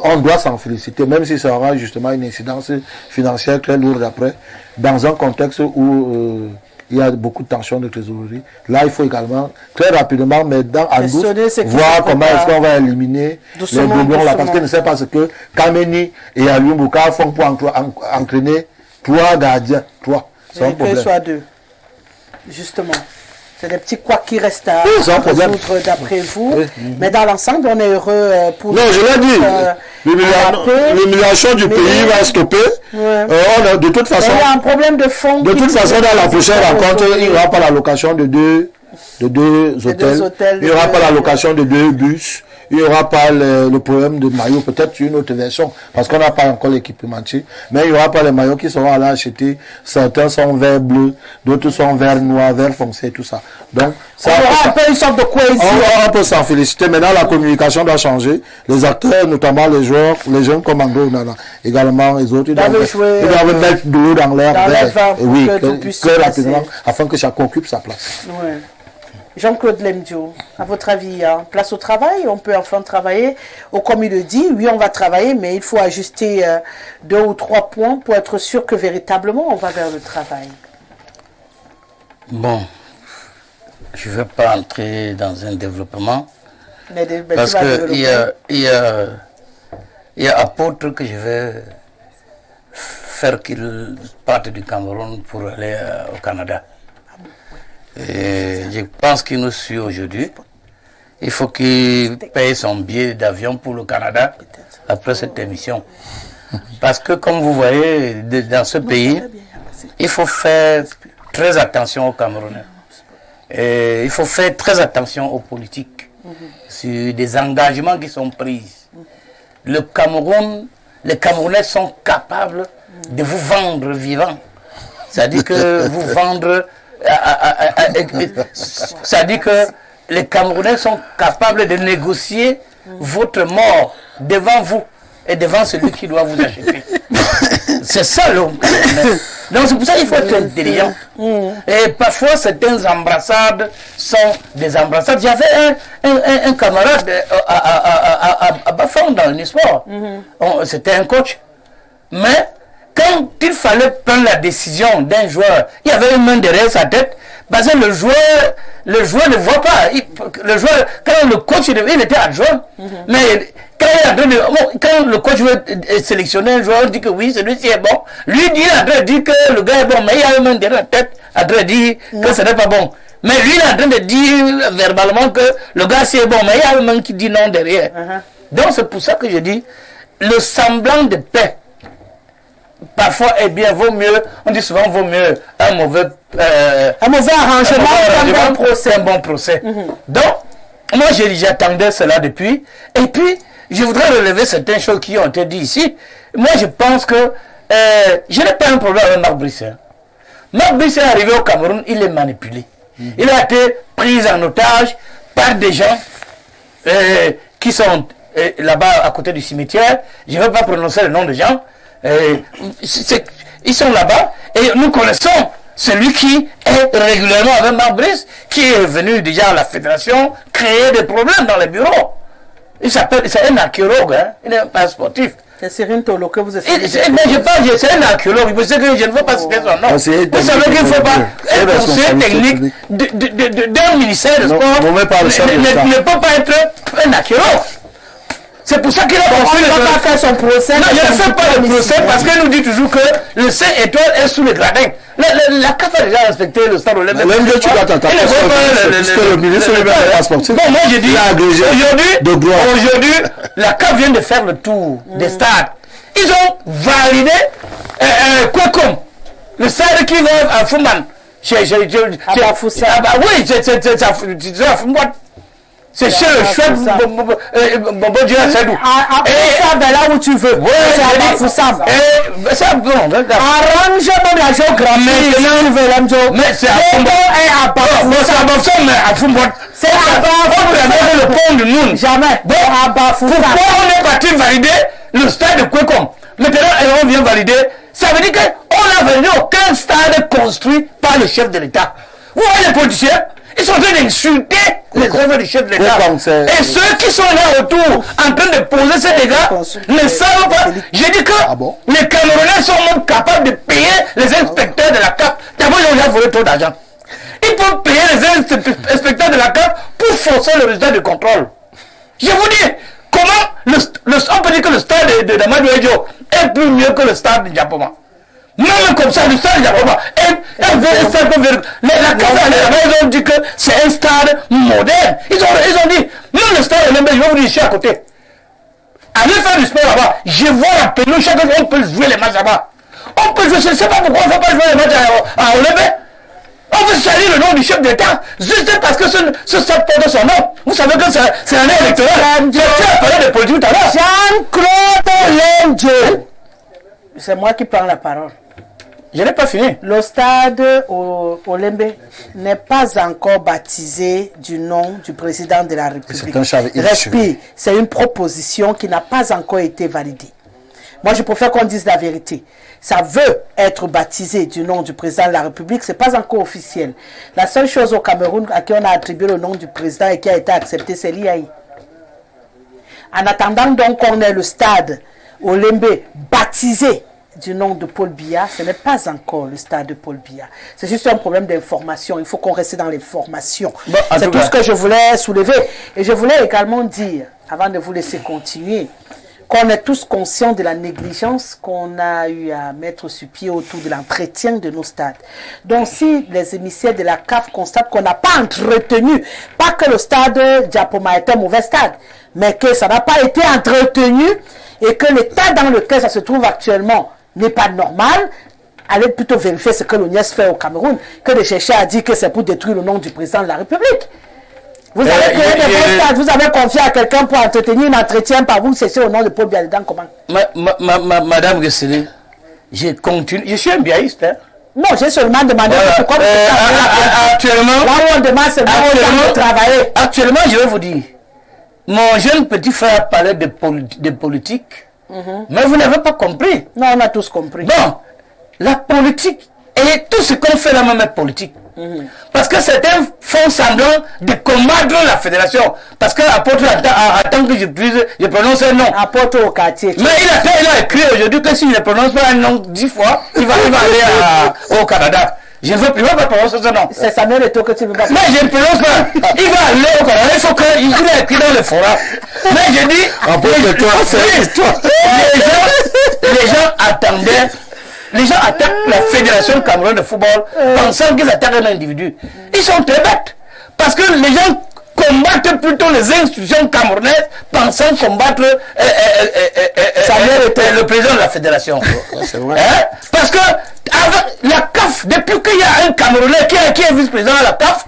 on doit s'en féliciter, même si ça aura justement une incidence financière très lourde après, dans un contexte où il y a beaucoup de tensions de trésorerie. Là, il faut également, très rapidement, mais en douce, voir comment est-ce qu'on va éliminer les doublons là, parce que je ne sais pas ce que Kameni et Aliou Mbouka font pour entraîner 3 gardiens, 3. C'est un problème. Soit 2. Justement. C'est des petits couacs qui restent à résoudre d'après vous. Oui. Mais dans l'ensemble, on est heureux pour... Non, je l'ai dit. L'humiliation du pays va stopper. Ouais. De toute façon... Il y a un problème de fond. De toute façon, dans la prochaine rencontre, il n'y aura pas la location de deux hôtels. Il n'y aura pas la location de 2 bus. Il n'y aura pas le problème de maillots, peut-être une autre version, parce qu'on n'a pas encore l'équipementier, mais il n'y aura pas les maillots qui seront allés acheter. Certains sont vert bleu, d'autres sont vert noir, vert foncé, tout ça. Donc, ça on peut une sorte de cohésion. On peut s'en féliciter. Maintenant, la communication doit changer. Les acteurs, notamment les joueurs, les jeunes comme Andro, également les autres, ils doivent mettre de l'eau dans l'air. Oui, très rapidement, afin que chacun occupe sa place. Ouais. Jean-Claude Lemdio, à votre avis, place au travail, on peut enfin travailler, comme il le dit, oui on va travailler, mais il faut ajuster 2 ou 3 points pour être sûr que véritablement on va vers le travail. Bon, je ne vais pas entrer dans un développement, parce qu'il y a apôtre que je vais faire qu'il parte du Cameroun pour aller au Canada. Et je pense qu'il nous suit aujourd'hui. Il faut qu'il paye son billet d'avion pour le Canada après cette émission. Parce que comme vous voyez, dans ce pays, il faut faire très attention aux Camerounais. Et il faut faire très attention aux politiques, sur des engagements qui sont pris. Le Cameroun, les Camerounais sont capables de vous vendre vivant. C'est-à-dire que vous vendre... C'est-à-dire que les Camerounais sont capables de négocier votre mort devant vous et devant celui qui doit vous acheter. C'est ça l'homme. Donc c'est pour ça qu'il faut être intelligent. Et parfois certaines embrassades sont des embrassades. J'avais un camarade à Bafang dans le sport. C'était un coach. Mais quand il fallait prendre la décision d'un joueur, il y avait une main derrière sa tête, parce que le joueur ne voit pas. Le joueur, quand le coach il était adjoint, mais quand le coach veut sélectionner un joueur, il dit que oui, celui-ci est bon. Lui dit, il dit que le gars est bon, mais il y a une main derrière la tête, il dit que ce n'est pas bon. Mais lui, il est en train de dire verbalement que le gars c'est bon, mais il y a une main qui dit non derrière. Donc c'est pour ça que je dis, le semblant de paix parfois, eh bien, vaut mieux, on dit souvent, vaut mieux un mauvais arrangement qu'un bon procès. Donc, moi, j'attendais cela depuis. Et puis, je voudrais relever certaines choses qui ont été dites ici. Moi, je pense que je n'ai pas un problème avec Marc Brice. Marc Brice est arrivé au Cameroun, il est manipulé. Il a été pris en otage par des gens qui sont là-bas à côté du cimetière. Je ne vais pas prononcer le nom des gens. Ils sont là-bas et nous connaissons celui qui est régulièrement avec Marc Brice, qui est venu déjà à la fédération créer des problèmes dans les bureaux. C'est un archéologue, hein? Il n'est pas sportif. C'est Cyril Tolo que vous êtes. Mais c'est un archéologue, je ne veux pas citer son nom. Vous savez qu'il ne faut pas être conseiller technique d'un ministère de sport ne peut pas être un archéologue. C'est pour ça qu'il a construit le pas faire son procès. Non, je ne fais pas le procès parce qu'il nous dit toujours que le 5 étoiles est sous le gradin. La CAF a déjà respecté le stade olympique. Même tu dois t'attendre. Puisque le ministre n'est pas sportif. Bon, moi je dis, aujourd'hui, la CAF vient de faire le tour des stades. Ils ont validé Kwekon, le stade qui va à Fouman. Oui, c'est à Fouman. C'est chez le chef Bobo Dioula Sadou. Là où tu veux. Oui, c'est bon. Arrange même la géographie. Mais c'est à Foumbot. C'est à Bafoussam. Le pont de Noun. Jamais. Pourquoi on est parti valider le stade de Kwekon? Maintenant, on vient valider. Ça veut dire qu'on n'a validé aucun stade construit par le chef de l'État. Vous voyez les politiciens? Ils sont en train d'insulter les œuvres du chef de l'État. Et ceux qui sont là autour, en train de poser ces dégâts, ne savent pas. J'ai dit que les Camerounais sont même capables de payer les inspecteurs de la CAF. D'abord, ils ont déjà volé trop d'argent. Ils peuvent payer les inspecteurs de la CAF pour forcer le résultat de contrôle. Je vous dis, comment on peut dire que le stade de Damadou Edjo est plus mieux que le stade de Diapoma. Même comme ça, le stade de Diapoma la CAF, ils ont dit que c'est un stade moderne. Ils ont dit, même le stade de Lembe, je vais vous dire, je suis à côté. Allez faire du sport là-bas. Je vois la pelouse, chaque fois on peut jouer les matchs là-bas. On peut jouer, je ne sais pas pourquoi on ne fait pas jouer les matchs à Lembe. On veut salir le nom du chef d'État, juste parce que ce stade porte son nom. Vous savez que c'est un électoral. J'ai parlé de politique tout à l'heure. Jean-Claude Lendjo. C'est moi qui prends la parole. Je n'ai pas fini. Le stade Olembe n'est pas encore baptisé du nom du président de la République. Respire, c'est une proposition qui n'a pas encore été validée. Moi, je préfère qu'on dise la vérité. Ça veut être baptisé du nom du président de la République, ce n'est pas encore officiel. La seule chose au Cameroun à qui on a attribué le nom du président et qui a été accepté, c'est l'IAI. En attendant donc qu'on ait le stade Olembe baptisé du nom de Paul Biya, ce n'est pas encore le stade de Paul Biya. C'est juste un problème d'information. Il faut qu'on reste dans l'information. C'est tout ce que je voulais soulever. Et je voulais également dire, avant de vous laisser continuer, qu'on est tous conscients de la négligence qu'on a eu à mettre sur pied autour de l'entretien de nos stades. Donc si les émissaires de la CAF constatent qu'on n'a pas entretenu, pas que le stade Diapoma est un mauvais stade, mais que ça n'a pas été entretenu et que l'état dans lequel ça se trouve actuellement n'est pas normal, allez plutôt vérifier ce que l'ONIES fait au Cameroun que de chercher à dire que c'est pour détruire le nom du président de la République. Vous avez créé des bons stades, vous avez confié à quelqu'un pour entretenir un entretien par vous chercher au nom de Paul Biya dedans, comment? Madame Gessele, je continue, je suis un biaïste, hein? Non, j'ai seulement demandé pourquoi actuellement, là où on demande c'est de travailler. Actuellement, je vais vous dire, mon jeune petit frère parlait de politique, mais vous n'avez pas compris. Non, on a tous compris. Bon, la politique et tout ce qu'on fait là même est politique. Parce que certains font semblant de combattre la fédération. Parce que apôtre attend que je prononce un nom. Apôtre au quartier. Mais il a écrit aujourd'hui que s'il ne prononce pas un nom 10 fois, il va aller au Canada. Je ne veux pas prononcer ce nom. C'est Samuel Eto'o que tu veux pas. Mais je ne prononce pas. Il va aller au Canada. Il faut qu'il a écrit dans le forum. Mais je dis, les gens attendaient. Les gens attaquent la Fédération camerounaise de football pensant qu'ils attaquent un individu. Ils sont très bêtes. Parce que les gens combattre plutôt les institutions camerounaises, pensant combattre le président de la fédération. C'est vrai. Hein? Parce que avec la CAF, depuis qu'il y a un Camerounais qui est vice-président de la CAF,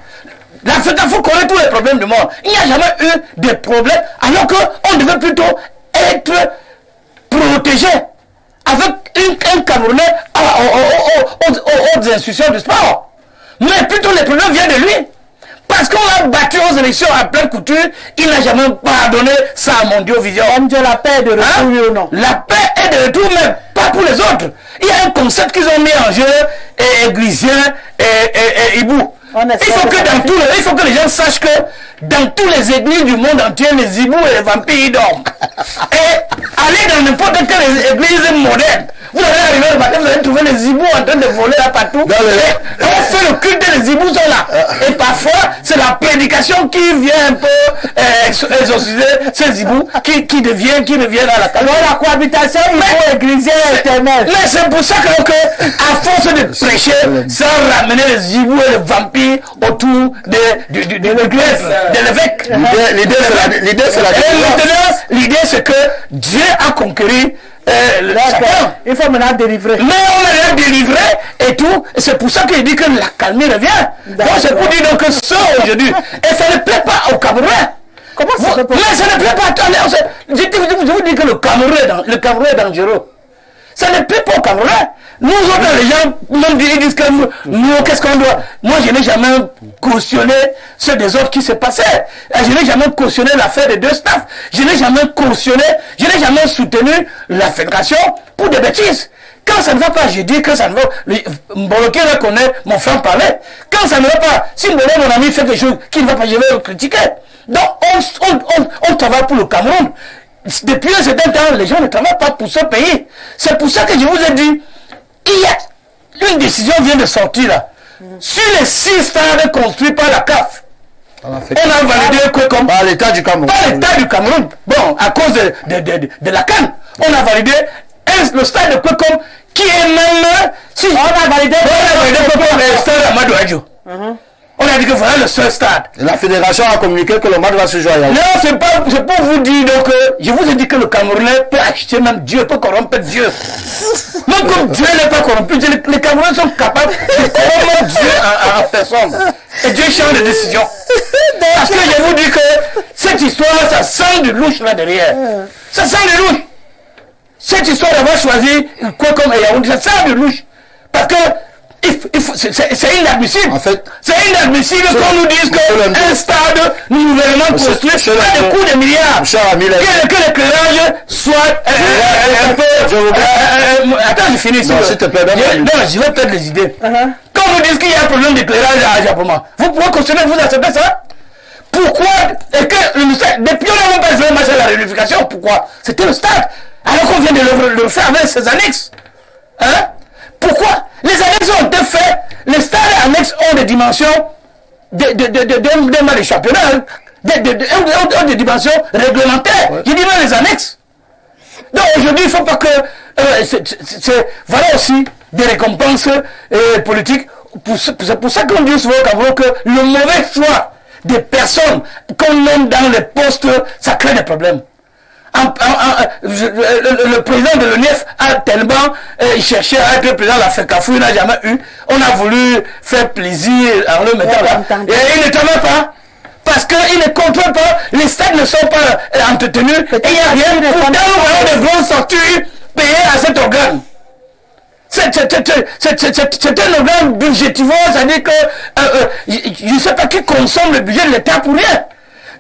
la FECAFOOT connaît tous les problèmes du monde. Il n'y a jamais eu de problème, alors qu'on devait plutôt être protégé avec un Camerounais aux institutions du sport. Mais plutôt les problèmes viennent de lui. Parce qu'on l'a battu aux élections à pleine couture, il n'a jamais pardonné ça à Mondio Vision. Comme Dieu, la paix est de retour, oui ou non? La paix est de retour, mais pas pour les autres. Il y a un concept qu'ils ont mis en jeu, Grisien et Ibou. Il faut que les gens sachent que dans tous les églises du monde entier, les hiboux et les vampires y dorment. Et allez dans n'importe quelle église moderne. Vous allez arriver le matin, vous allez trouver les hiboux en train de voler là partout. Et on fait le culte et les hiboux sont là. Et parfois, c'est la prédication qui vient un peu exorciser ces hiboux qui deviennent à la calme. La cohabitation, il faut égliser éternelle. Mais c'est pour ça que, à force de prêcher, ça ramener les hiboux et les vampires autour de l'évêque. L'idée, c'est la délivrance. L'idée, c'est que Dieu a conquéri il faut maintenant délivrer. Mais on l'a délivré et tout. C'est pour ça qu'il dit que la calmie revient. Donc c'est pour dire que ça aujourd'hui. Et ça ne plaît pas aux Camerounais. Comment ça se peut? Mais ça ne plaît pas. Attendez, je vous dis que le Cameroun est dangereux. Ça ne plaît pas aux Camerounais. Nous autres, les gens ils disent que nous, qu'est-ce qu'on doit. Moi, je n'ai jamais cautionné ce désordre qui s'est passé. Je n'ai jamais cautionné l'affaire des deux staffs. Je n'ai jamais soutenu la fédération pour des bêtises. Quand ça ne va pas, je dis que ça ne va pas. Mboloké reconnaît mon frère parler. Quand ça ne va pas, si mon ami fait quelque chose qui ne va pas, je vais le critiquer. Donc, on travaille pour le Cameroun. Depuis un certain temps, les gens ne travaillent pas pour ce pays. C'est pour ça que je vous ai dit, il y a une décision vient de sortir là. Sur les 6 stades construits par la CAF, on a validé que comme par l'État du Cameroun. Par l'État du Cameroun. Bon, à cause de la CAN, on a validé le stade de Kwekom qui est même. Si on a validé le stade Amadou Adjo. On a dit que voilà le seul stade. Et la fédération a communiqué que le match va se jouer à Yaoundé. Non, c'est pour vous dire donc je vous ai dit que le Camerounais peut acheter même Dieu, peut corrompre Dieu. Même comme Dieu n'est pas corrompu, les Camerounais sont capables de corrompre Dieu en personne. Et Dieu change de décision. Parce que je vous dis que cette histoire, ça sent du louche là derrière. Ça sent du louche. Cette histoire d'avoir choisi Kwekom et Yaoundé, ça sent du louche. Parce que c'est inadmissible. En fait, c'est inadmissible qu'on nous dise qu'un stade nouvellement construit à des coûts de milliards. Que l'éclairage soit un peu. Attends, je finis. Non, je vais perdre les idées. Quand on nous dit qu'il y a un problème d'éclairage à Japoma, vous pouvez cautionner, vous acceptez ça? Pourquoi? Et que le stade, depuis on n'a pas joué le match à la réunification, pourquoi? C'était le stade. Alors qu'on vient de le faire avec ses annexes. Hein? Pourquoi? Les annexes ont été faites, les stades annexes ont des dimensions d'un match de championnat, ont des dimensions réglementaires. Je dis même les annexes. Donc aujourd'hui, il ne faut pas que... voilà aussi des récompenses politiques. C'est pour ça qu'on dit souvent au Cameroun que le mauvais choix des personnes qu'on mène dans les postes, ça crée des problèmes. Le président de l'ONIF a tellement cherché à être président de la FECAFOOT, il n'a jamais eu. On a voulu faire plaisir en le mettant là. Et il ne travaille pas. Parce qu'il ne contrôle pas, les stades ne sont pas entretenus, et il n'y a rien. Pourtant, nous voyons des grandes sorties payées à cet organe. C'est un organe budgétivore, c'est-à-dire que je ne sais pas qui consomme le budget de l'État pour rien.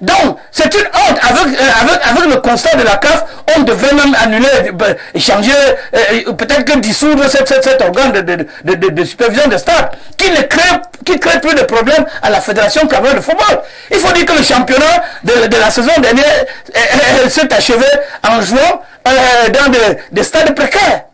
Donc, c'est une honte. Avec le constat de la CAF, on devait même annuler, changer, peut-être que dissoudre cet organe de supervision des stades, qui crée plus de problèmes à la Fédération camerounaise de football. Il faut dire que le championnat de la saison dernière s'est achevé en jouant dans des stades précaires.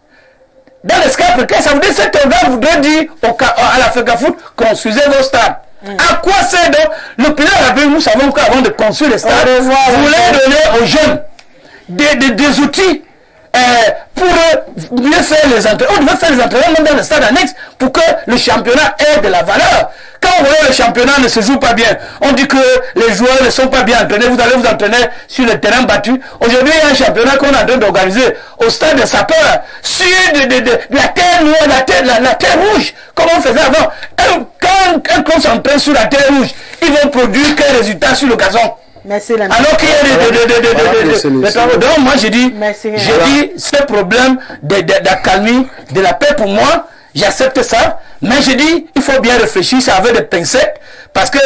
Dans les stades précaires, ça veut dire que cet organe voudrait dire à la FECAFOOT, construisez vos stades. À quoi sert donc le président de la République? Nous savons qu'avant de construire les stades, voulait donner aux jeunes des outils pour mieux faire les entraînements. On devait faire les entraînements même dans le stade annexe pour que le championnat ait de la valeur. Quand vous voyez le championnat ne se joue pas bien, on dit que les joueurs ne sont pas bien entraînés, vous allez vous entraîner sur le terrain battu. Aujourd'hui, il y a un championnat qu'on est en train d'organiser au stade de Sapeur, sur la terre noire, la terre rouge, comme on faisait avant. Quand un club s'entraîne sur la terre rouge, ils vont produire quel résultat sur le gazon? Alors qu'il y a des travaux. Donc moi j'ai dit ce problème d'accalmie, de la paix pour moi, j'accepte ça, mais j'ai dit il faut bien réfléchir, ça avait des pincettes, parce que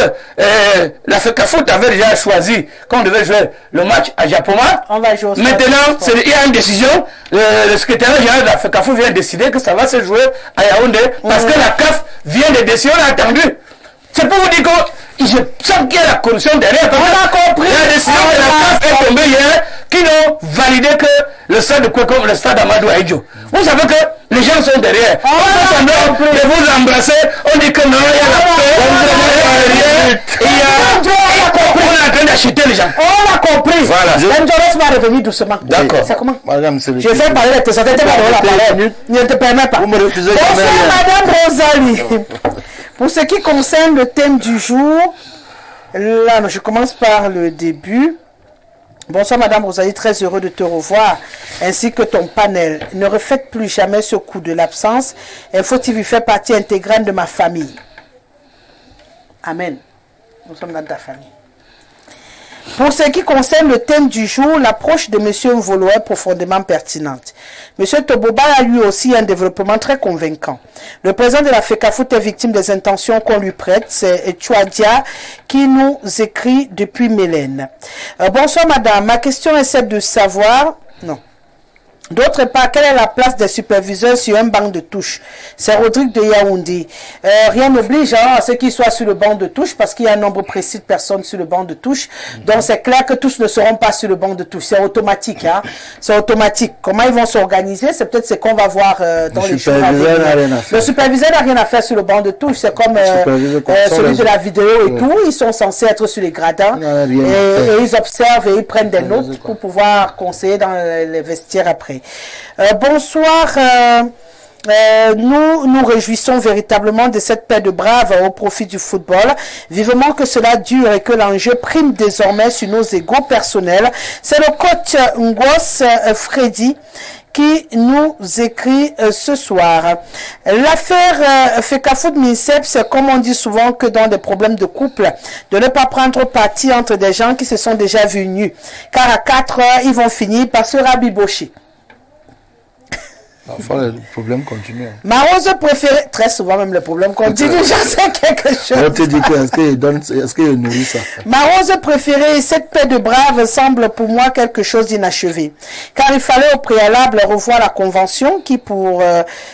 la FECAFOOT avait déjà choisi qu'on devait jouer le match à Japoma. Maintenant, il y a une décision, le secrétaire général de la FECAFOOT vient de décider que ça va se jouer à Yaoundé, parce que la CAF vient de décider, on a attendu. C'est pour vous dire que je sens qu'il y a la corruption derrière. On a compris. La décision de la CAF est tombée hier, qui n'ont validé que le stade de quoi comme le stade Amadou Aïdjo. Vous savez que les gens sont derrière. On a semblant de vous embrasser. On dit que non, il y a la paix. On est en train d'acheter les gens. On a compris. Voilà. Dangerous va revenir doucement. D'accord. C'est comment? Madame, je vais parler de ça. C'était pas la parole. Ne te permets pas. Bonsoir, Madame Rosalie. Pour ce qui concerne le thème du jour, là, je commence par le début. Bonsoir Madame Rosalie, très heureux de te revoir, ainsi que ton panel. Ne refaites plus jamais ce coup de l'absence. Info-TV fait partie intégrante de ma famille. Amen. Nous sommes dans ta famille. Pour ce qui concerne le thème du jour, l'approche de M. Mvolo est profondément pertinente. M. Toboba a lui aussi un développement très convaincant. Le président de la FECAFOOT est victime des intentions qu'on lui prête. C'est Chouadia qui nous écrit depuis Mélène. Bonsoir madame, ma question est celle de savoir... Non. D'autre part, quelle est la place des superviseurs sur un banc de touche? C'est Rodrigue de Yaoundé. Rien n'oblige à ce qu'ils soient sur le banc de touche parce qu'il y a un nombre précis de personnes sur le banc de touche. Donc c'est clair que tous ne seront pas sur le banc de touche. C'est automatique. Hein? C'est automatique. Comment ils vont s'organiser? C'est peut-être ce qu'on va voir dans les jours à venir. Le superviseur n'a rien à faire sur le banc de touche. C'est comme celui de la vidéo et tout. Ils sont censés être sur les gradins et ils observent et ils prennent des notes pour pouvoir conseiller dans les vestiaires après. Bonsoir, nous nous réjouissons véritablement de cette paix de braves au profit du football. Vivement que cela dure et que l'enjeu prime désormais sur nos égos personnels. C'est le coach Ngos Freddy qui nous écrit ce soir. L'affaire FECAFOOT MINSEP, c'est comme on dit souvent que dans des problèmes de couple, de ne pas prendre parti entre des gens qui se sont déjà vus nus. Car à 4 heures, ils vont finir par se rabibocher. Parfois, le problème continue. Ma rose préférée, très souvent même le problème continue, j'en sais quelque chose. On te dit est-ce qu'il nourrit ça? Ma rose préférée, cette paix de braves semble pour moi quelque chose d'inachevé. Car il fallait au préalable revoir la convention qui pour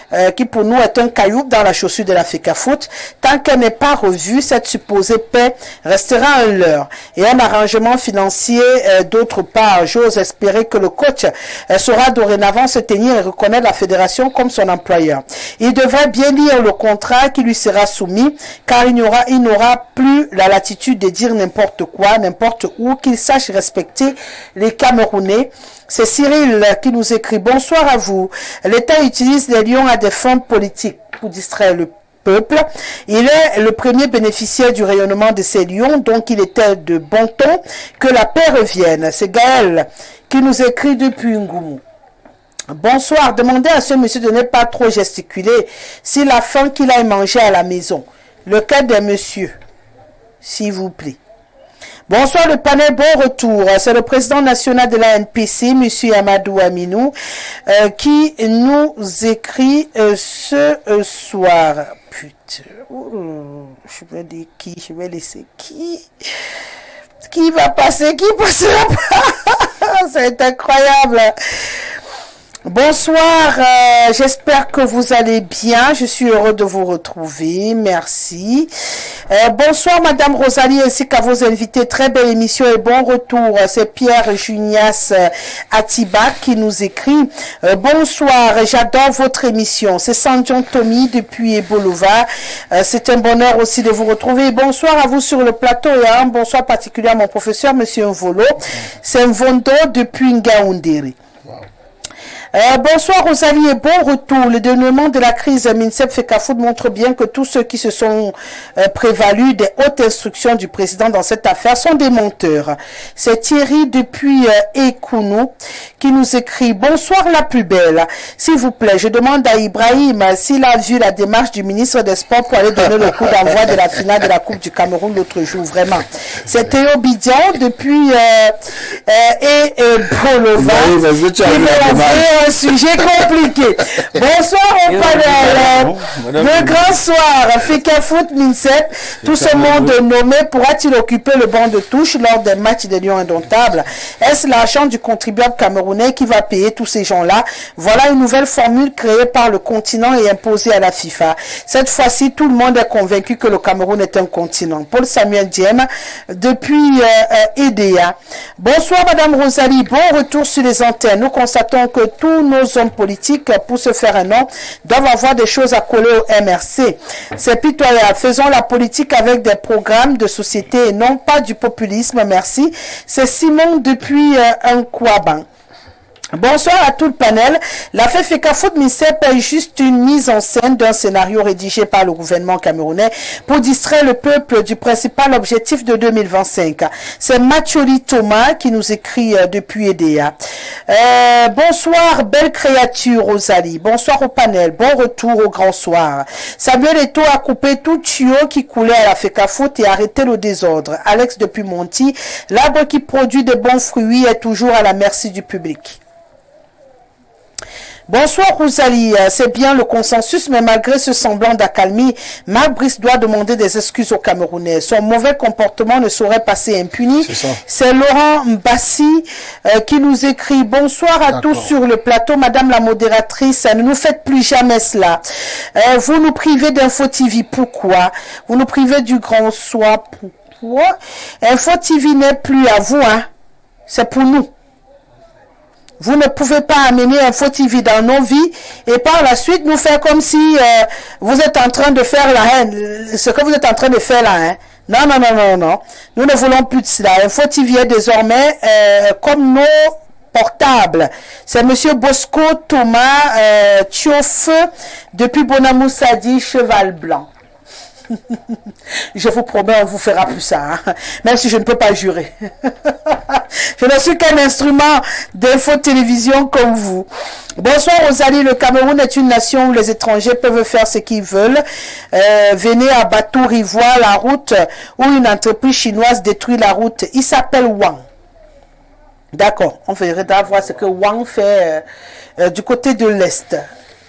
nous est un caillou dans la chaussure de la FECAFOOT. Tant qu'elle n'est pas revue, cette supposée paix restera un leurre. Et un arrangement financier d'autre part. J'ose espérer que le coach saura dorénavant se tenir et reconnaître la fédération comme son employeur. Il devrait bien lire le contrat qui lui sera soumis, car il n'aura plus la latitude de dire n'importe quoi, n'importe où, qu'il sache respecter les Camerounais. C'est Cyril qui nous écrit: bonsoir à vous. L'État utilise les lions à des fins politiques pour distraire le peuple. Il est le premier bénéficiaire du rayonnement de ces lions, donc il était de bon ton que la paix revienne. C'est Gaël qui nous écrit depuis Ngoumou. Bonsoir, demandez à ce monsieur de ne pas trop gesticuler s'il a faim qu'il aille manger à la maison. Le cas des messieurs, s'il vous plaît. Bonsoir le panel, bon retour. C'est le président national de la NPC, monsieur Amadou Aminou, qui nous écrit ce soir. Putain, je vais dire qui, je vais laisser qui. Qui va passer, qui passera pas. C'est incroyable. Bonsoir, j'espère que vous allez bien. Je suis heureux de vous retrouver. Merci. Bonsoir Madame Rosalie ainsi qu'à vos invités. Très belle émission et bon retour. C'est Pierre Junias Atiba qui nous écrit. Bonsoir, j'adore votre émission. C'est Sandion Tommy depuis Ebolova. C'est un bonheur aussi de vous retrouver. Bonsoir à vous sur le plateau et un bonsoir particulier à mon professeur Monsieur Mvolo. C'est Mvondo depuis Ngaoundéré. Bonsoir Rosalie et bon retour. Le dénouement de la crise MINSEP FECAFOOT montre bien que tous ceux qui se sont prévalus des hautes instructions du président dans cette affaire sont des menteurs. C'est Thierry depuis Ekounou qui nous écrit: bonsoir la plus belle. S'il vous plaît, je demande à Ibrahim s'il a vu la démarche du ministre des Sports pour aller donner le coup d'envoi de la finale de la Coupe du Cameroun l'autre jour. Vraiment. C'est Théo Bidian depuis Bolova qui m'a envoyé un sujet compliqué. Bonsoir au panel. Le grand soir, FECAFOOT, MINSEP, tout ce monde nommé pourra-t-il occuper le banc de touche lors des matchs des Lions indomptables? Est-ce l'argent du contribuable camerounais qui va payer tous ces gens-là? Voilà une nouvelle formule créée par le continent et imposée à la FIFA. Cette fois-ci, tout le monde est convaincu que le Cameroun est un continent. Paul Samuel Diem, depuis EDA. Bonsoir Madame Rosalie, bon retour sur les antennes. Nous constatons que tous nos hommes politiques, pour se faire un nom, doivent avoir des choses à coller au MRC. C'est pitoyable. Faisons la politique avec des programmes de société et non pas du populisme. Merci. C'est Simon depuis Nkwaban. Bonsoir à tout le panel. L'affaire FECAFOOT MINSEP est juste une mise en scène d'un scénario rédigé par le gouvernement camerounais pour distraire le peuple du principal objectif de 2025. C'est Mathioli Thomas qui nous écrit depuis EDA. Bonsoir, belle créature Rosalie. Bonsoir au panel. Bon retour au grand soir. Samuel Eto'o a coupé tout tuyau qui coulait à la FECAFOOT et arrêté le désordre. Alex depuis Monti, l'arbre qui produit de bons fruits est toujours à la merci du public. Bonsoir Rosalie, c'est bien le consensus, mais malgré ce semblant d'accalmie, Marc Brice doit demander des excuses aux Camerounais. Son mauvais comportement ne saurait passer impuni. C'est Laurent Mbassi qui nous écrit: bonsoir à tous sur le plateau, Madame la modératrice, ne nous faites plus jamais cela. Vous nous privez d'Info TV, pourquoi? Vous nous privez du grand soir, pourquoi? Info TV n'est plus à vous, hein. C'est pour nous. Vous ne pouvez pas amener Info TV dans nos vies et par la suite nous faire comme si vous êtes en train de faire la haine. Ce que vous êtes en train de faire là, hein. Non, non, non, non, non. Nous ne voulons plus de cela. Info TV est désormais comme nos portables. C'est Monsieur Bosco Thomas Tiof depuis Bonamoussadi, Cheval Blanc. Je vous promets, on ne vous fera plus ça, hein? Même si je ne peux pas jurer. Je ne suis qu'un instrument d'info-télévision comme vous. Bonsoir Rosalie, le Cameroun est une nation où les étrangers peuvent faire ce qu'ils veulent. Venez à Batouri voir la route où une entreprise chinoise détruit la route. Il s'appelle Wang. D'accord, on verra voir ce que Wang fait du côté de l'Est.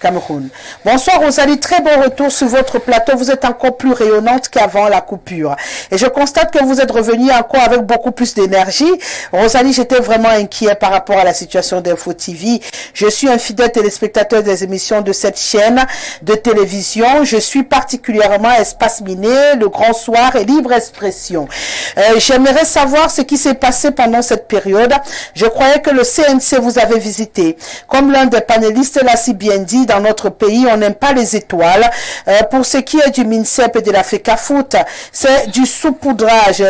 Cameroun. Bonsoir Rosalie, très bon retour sur votre plateau. Vous êtes encore plus rayonnante qu'avant la coupure. Et je constate que vous êtes revenue encore avec beaucoup plus d'énergie. Rosalie, j'étais vraiment inquiet par rapport à la situation d'Info TV. Je suis un fidèle téléspectateur des émissions de cette chaîne de télévision. Je suis particulièrement Espace Miné, Le Grand Soir et Libre Expression. J'aimerais savoir ce qui s'est passé pendant cette période. Je croyais que le CNC vous avait visité. Comme l'un des panélistes l'a si bien dit, dans notre pays, on n'aime pas les étoiles. Pour ce qui est du MINSEP et de la FECAFOOT, c'est du saupoudrage.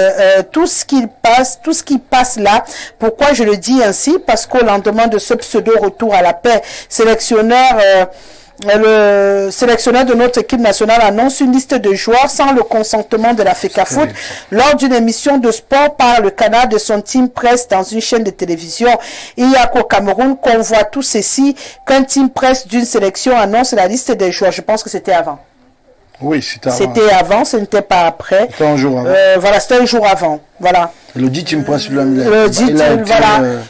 Tout ce qui passe là. Pourquoi je le dis ainsi? Parce qu'au lendemain de ce pseudo-retour à la paix, le sélectionneur de notre équipe nationale annonce une liste de joueurs sans le consentement de la FECAFOOT lors d'une émission de sport par le canal de son team presse dans une chaîne de télévision. Il y a qu'au Cameroun qu'on voit tout ceci, qu'un team presse d'une sélection annonce la liste des joueurs. Je pense que c'était avant. Oui, c'était avant. C'était avant, ce n'était pas après. C'était un jour avant. Voilà, c'était un jour avant. Voilà. Le dit team presse,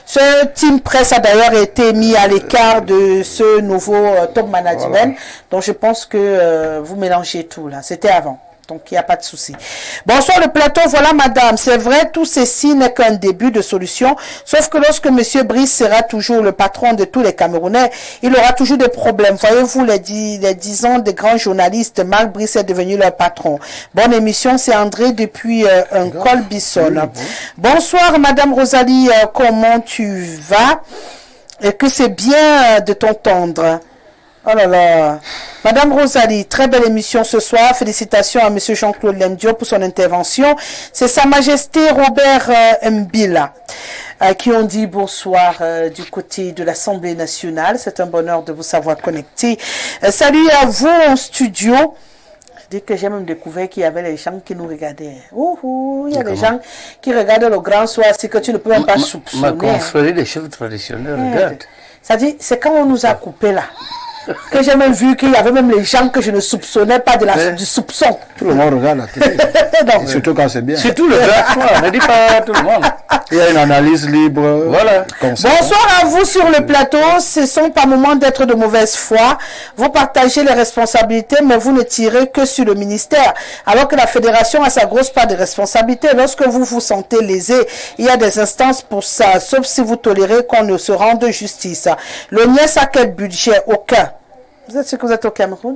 Ce team presse a d'ailleurs été mis à l'écart de ce nouveau top management. Voilà. Donc je pense que vous mélangez tout là. C'était avant. Donc, il n'y a pas de souci. Bonsoir le plateau, voilà madame. C'est vrai, tout ceci n'est qu'un début de solution. Sauf que lorsque monsieur Brice sera toujours le patron de tous les Camerounais, il aura toujours des problèmes. Voyez-vous, les 10 ans de grands journalistes, Marc Brice est devenu leur patron. Bonne émission, c'est André depuis un col Bissonne. Bonsoir madame Rosalie, comment tu vas? Et que c'est bien de t'entendre. Oh là là. Madame Rosalie, très belle émission ce soir. Félicitations à monsieur Jean-Claude Lemdio pour son intervention. C'est Sa Majesté Robert Mbila. qui ont dit bonsoir du côté de l'Assemblée nationale. C'est un bonheur de vous savoir connecté. Salut à vous en studio. Je dis que j'ai même découvert qu'il y avait les gens qui nous regardaient. Il y a des gens qui regardent le grand soir, c'est que tu ne peux même pas soupçonner. Ma confrérie des chefs traditionnels regarde. Ça dit, c'est quand on nous a coupé là. Que j'ai même vu qu'il y avait même les gens que je ne soupçonnais pas du soupçon. Tout le monde regarde la télé. Donc, surtout quand c'est bien. Surtout le grand soir, ne dis pas tout le monde. Il y a une analyse libre. Voilà. Bonsoir à vous sur le plateau. Ce ne sont pas moments d'être de mauvaise foi. Vous partagez les responsabilités, mais vous ne tirez que sur le ministère. Alors que la fédération a sa grosse part de responsabilité. Lorsque vous vous sentez lésé, il y a des instances pour ça. Sauf si vous tolérez qu'on ne se rende justice. Le NIES a quel budget? Aucun. Vous êtes sûr que vous êtes au Cameroun?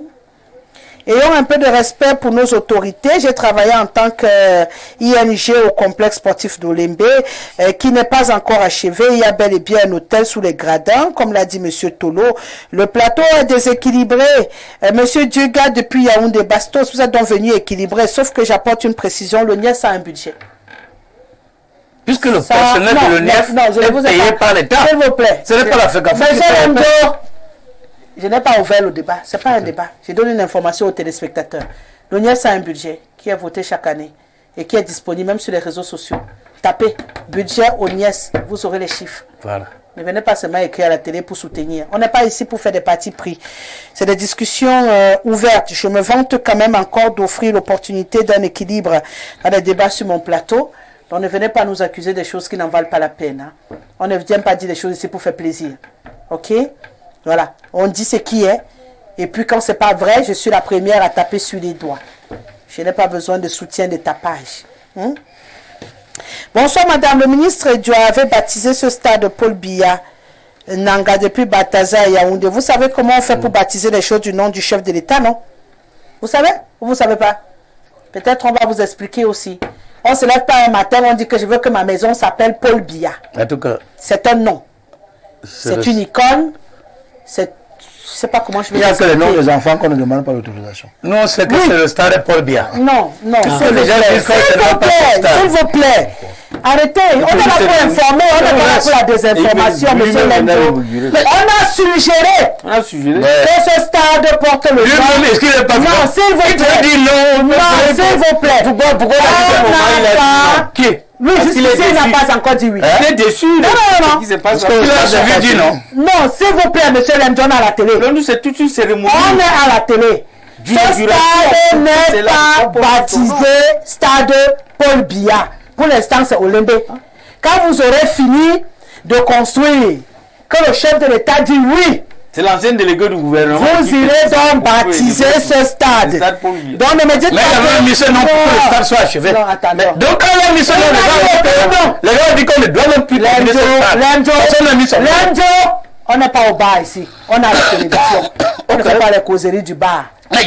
Ayons un peu de respect pour nos autorités. J'ai travaillé en tant qu'ING au complexe sportif d'Olembe, qui n'est pas encore achevé. Il y a bel et bien un hôtel sous les gradins, comme l'a dit M. Tolo. Le plateau est déséquilibré. M. Dieuga, depuis Yaoundé Bastos, vous êtes donc venu équilibrer, sauf que j'apporte une précision. Le NIES a un budget. Puisque le personnel de l'ONIEF est payé par l'État. S'il vous plaît. Ce n'est pas la FECAFO. Je n'ai pas ouvert le débat. Ce n'est pas un débat. Je donne une information aux téléspectateurs. L'ONIES a un budget qui est voté chaque année et qui est disponible même sur les réseaux sociaux. Tapez budget ONIES, vous aurez les chiffres. Voilà. Ne venez pas seulement écrire à la télé pour soutenir. On n'est pas ici pour faire des partis pris. C'est des discussions ouvertes. Je me vante quand même encore d'offrir l'opportunité d'un équilibre dans les débats sur mon plateau. Donc ne venez pas nous accuser des choses qui n'en valent pas la peine. Hein. On ne vient pas dire des choses ici pour faire plaisir. Ok? Voilà, on dit ce qui est, et puis quand c'est pas vrai, je suis la première à taper sur les doigts. Je n'ai pas besoin de soutien de tapage. Bonsoir madame, le ministre Edouard avait baptisé ce stade Paul Biya Nanga depuis Bataza et Yaoundé. Vous savez comment on fait pour baptiser les choses du nom du chef de l'État, non? Vous savez ou vous savez pas? Peut-être on va vous expliquer aussi. On se lève pas un matin, on dit que je veux que ma maison s'appelle Paul Biya. En tout cas, c'est un nom. C'est une icône. Je ne sais pas comment je vais dire. Il y a que les noms des enfants qu'on ne demande pas l'autorisation. Non, c'est que c'est le stade Paul Biya. Non, s'il vous plaît. Arrêtez, on est là pour informer, on est là pour la désinformation, monsieur Lemjo. On a suggéré que ce stade porte le nom. Non, s'il vous plaît. Non, s'il vous plaît. Pourquoi qui? Oui, jusqu'ici, il n'a pas encore dit oui. Il est déçu. Non. Il pas dit non. Non, s'il vous plaît, monsieur Lemjo, on est à la télé. Nous, c'est toute une cérémonie. On est à la télé. Ce stade n'est pas baptisé stade Paul Biya. Pour l'instant, c'est Olembe. Quand vous aurez fini de construire, que le chef de l'État dit oui, c'est l'ancien délégué du gouvernement. Vous irez donc baptiser ce stade. Donc ne me dites pas. Mais il y avait une mission non pour que le stade soit achevé. Non, attendez. Donc quand il y a une mission non, les gars dit qu'on ne doit même plus terminer ce stade. Lemjo, on n'est pas au bar ici. On a la télévision. On ne fait pas les causeries du bar. Je ne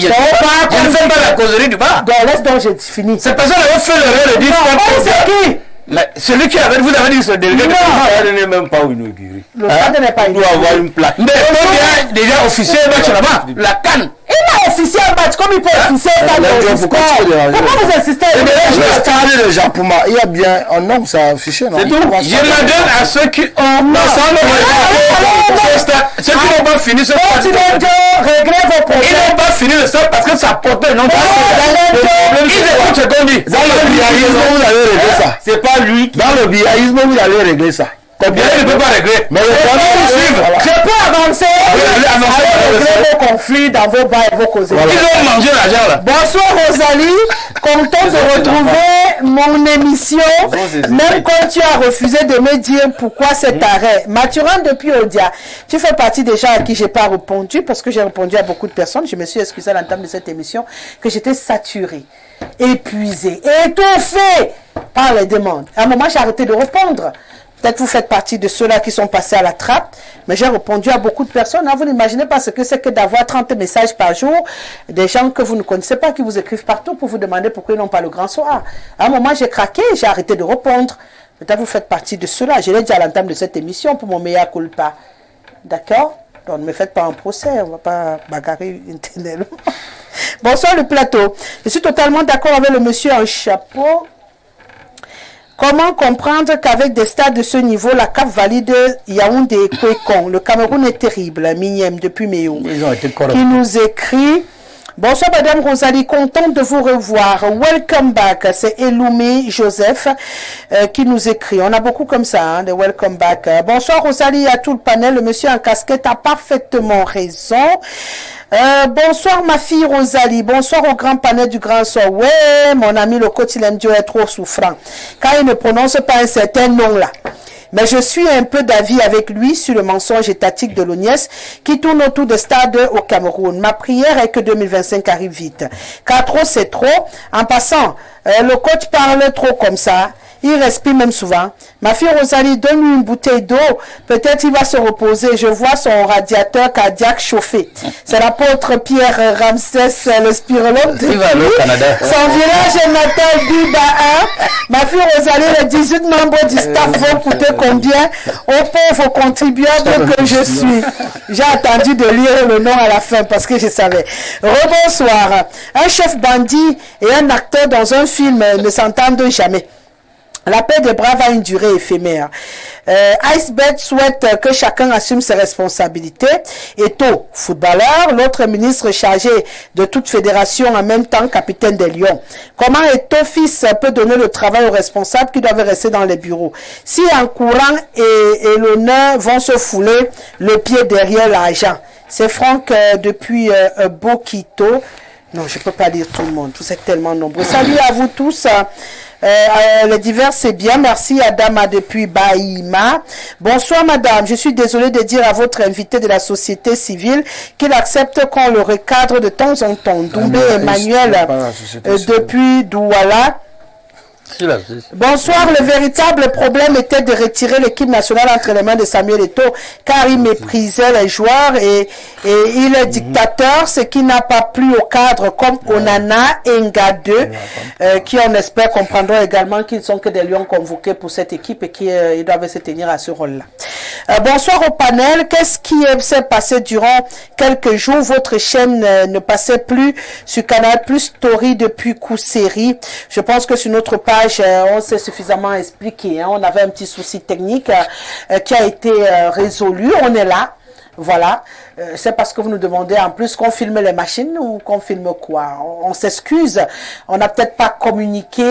fais pas la causerie du bar. Donc laisse donc, j'ai fini. Cette personne avait fait l'erreur de dire c'est qui? Mais celui qui avait, vous avez dit ce délégué de stade n'est même pas inauguré. Le stade n'est pas inauguré. Il doit avoir une plaque. Mais il y a déjà officiel match là-bas. La canne. Il a officiel match comme il peut officier ça. Pourquoi vous insistez? Le Jean Pouma, il y a bien un nom, ça a affiché, non? C'est tout. Je me donne à ceux qui ont ceux qui n'ont pas fini ce stade. Réglez vos problèmes. Ils n'ont pas fini le stade parce que ça portait non. Ils écoutent ce qu'on dit. Dans le biaïsme, vous allez régler ça. C'est pas lui qui... Dans le biaïsme, vous allez régler ça. Combien il ne peut pas régler? Mais le problème suivre. Je peux avancer. Allez régler vos conflits dans vos bars et vos causeries. Ils ont mangé l'argent là. Bonsoir Rosalie. Content de retrouver mon émission. Même quand tu as refusé de me dire pourquoi cet arrêt. Mathurin depuis Odia. Tu fais partie des gens à qui je n'ai pas répondu parce que j'ai répondu à beaucoup de personnes. Je me suis excusée à l'entame de cette émission que j'étais saturée, épuisée, étouffée par les demandes. À un moment, j'ai arrêté de répondre. Peut-être vous faites partie de ceux-là qui sont passés à la trappe, mais j'ai répondu à beaucoup de personnes. Vous n'imaginez pas ce que c'est que d'avoir 30 messages par jour, des gens que vous ne connaissez pas, qui vous écrivent partout pour vous demander pourquoi ils n'ont pas le grand soir. À un moment, j'ai craqué, j'ai arrêté de répondre. Peut-être vous faites partie de ceux-là. Je l'ai dit à l'entame de cette émission pour mon meilleur culpa. D'accord? Donc ne me faites pas un procès, on ne va pas bagarrer internellement. Bonsoir le plateau. Je suis totalement d'accord avec le monsieur en chapeau. Comment comprendre qu'avec des stades de ce niveau, la CAF valide Yaoundé et Kwekong? Le Cameroun est terrible, Mignem depuis Méo, qui nous écrit... Bonsoir Madame Rosalie, contente de vous revoir. Welcome back. C'est Eloumé Joseph qui nous écrit. On a beaucoup comme ça, hein, de welcome back. Bonsoir Rosalie, à tout le panel. Le monsieur en casquette a parfaitement raison. Bonsoir ma fille Rosalie, bonsoir au grand panel du grand soir. Ouais, mon ami le coach Lemdio est trop souffrant quand il ne prononce pas un certain nom là. Mais je suis un peu d'avis avec lui sur le mensonge étatique de l'ONIES qui tourne autour des stades au Cameroun. Ma prière est que 2025 arrive vite. Car trop c'est trop. En passant, le coach parle trop comme ça. Il respire même souvent. Ma fille Rosalie, donne-lui une bouteille d'eau. Peut-être il va se reposer. Je vois son radiateur cardiaque chauffer. C'est l'apôtre Pierre Ramsès, le spirologue. Son village est natal Biba 1. Ma fille Rosalie, les 18 membres du staff vont coûter combien aux pauvres contribuables que je suis? J'ai attendu de lire le nom à la fin parce que je savais. Rebonsoir. Un chef bandit et un acteur dans un film ne s'entendent jamais. La paix des braves a une durée éphémère. Icebet souhaite que chacun assume ses responsabilités. Eto, footballeur, l'autre ministre chargé de toute fédération, en même temps capitaine des Lions. Comment Eto, fils, peut donner le travail aux responsables qui doivent rester dans les bureaux? Si en courant et l'honneur vont se fouler le pied derrière l'argent. C'est Franck depuis Bokito. Non, je ne peux pas lire tout le monde. Vous êtes tellement nombreux. Salut à vous tous. Les divers, c'est bien. Merci Adama depuis Bahima. Bonsoir madame. Je suis désolée de dire à votre invité de la société civile qu'il accepte qu'on le recadre de temps en temps. Doumbé Emmanuel depuis Douala. Bonsoir, le véritable problème était de retirer l'équipe nationale entre les mains de Samuel Eto'o car il méprisait les joueurs et il est dictateur, ce qui n'a pas plu au cadre comme Onana et Nga2 qui on espère comprendront également qu'ils ne sont que des lions convoqués pour cette équipe et qu'ils doivent se tenir à ce rôle-là. Bonsoir au panel, qu'est-ce qui s'est passé durant quelques jours? Votre chaîne ne passait plus sur Canal Plus Story depuis coup série. Je pense que sur notre page on s'est suffisamment expliqué. Hein. On avait un petit souci technique qui a été résolu. On est là. Voilà. C'est parce que vous nous demandez en plus qu'on filme les machines ou qu'on filme quoi. On s'excuse. On n'a peut-être pas communiqué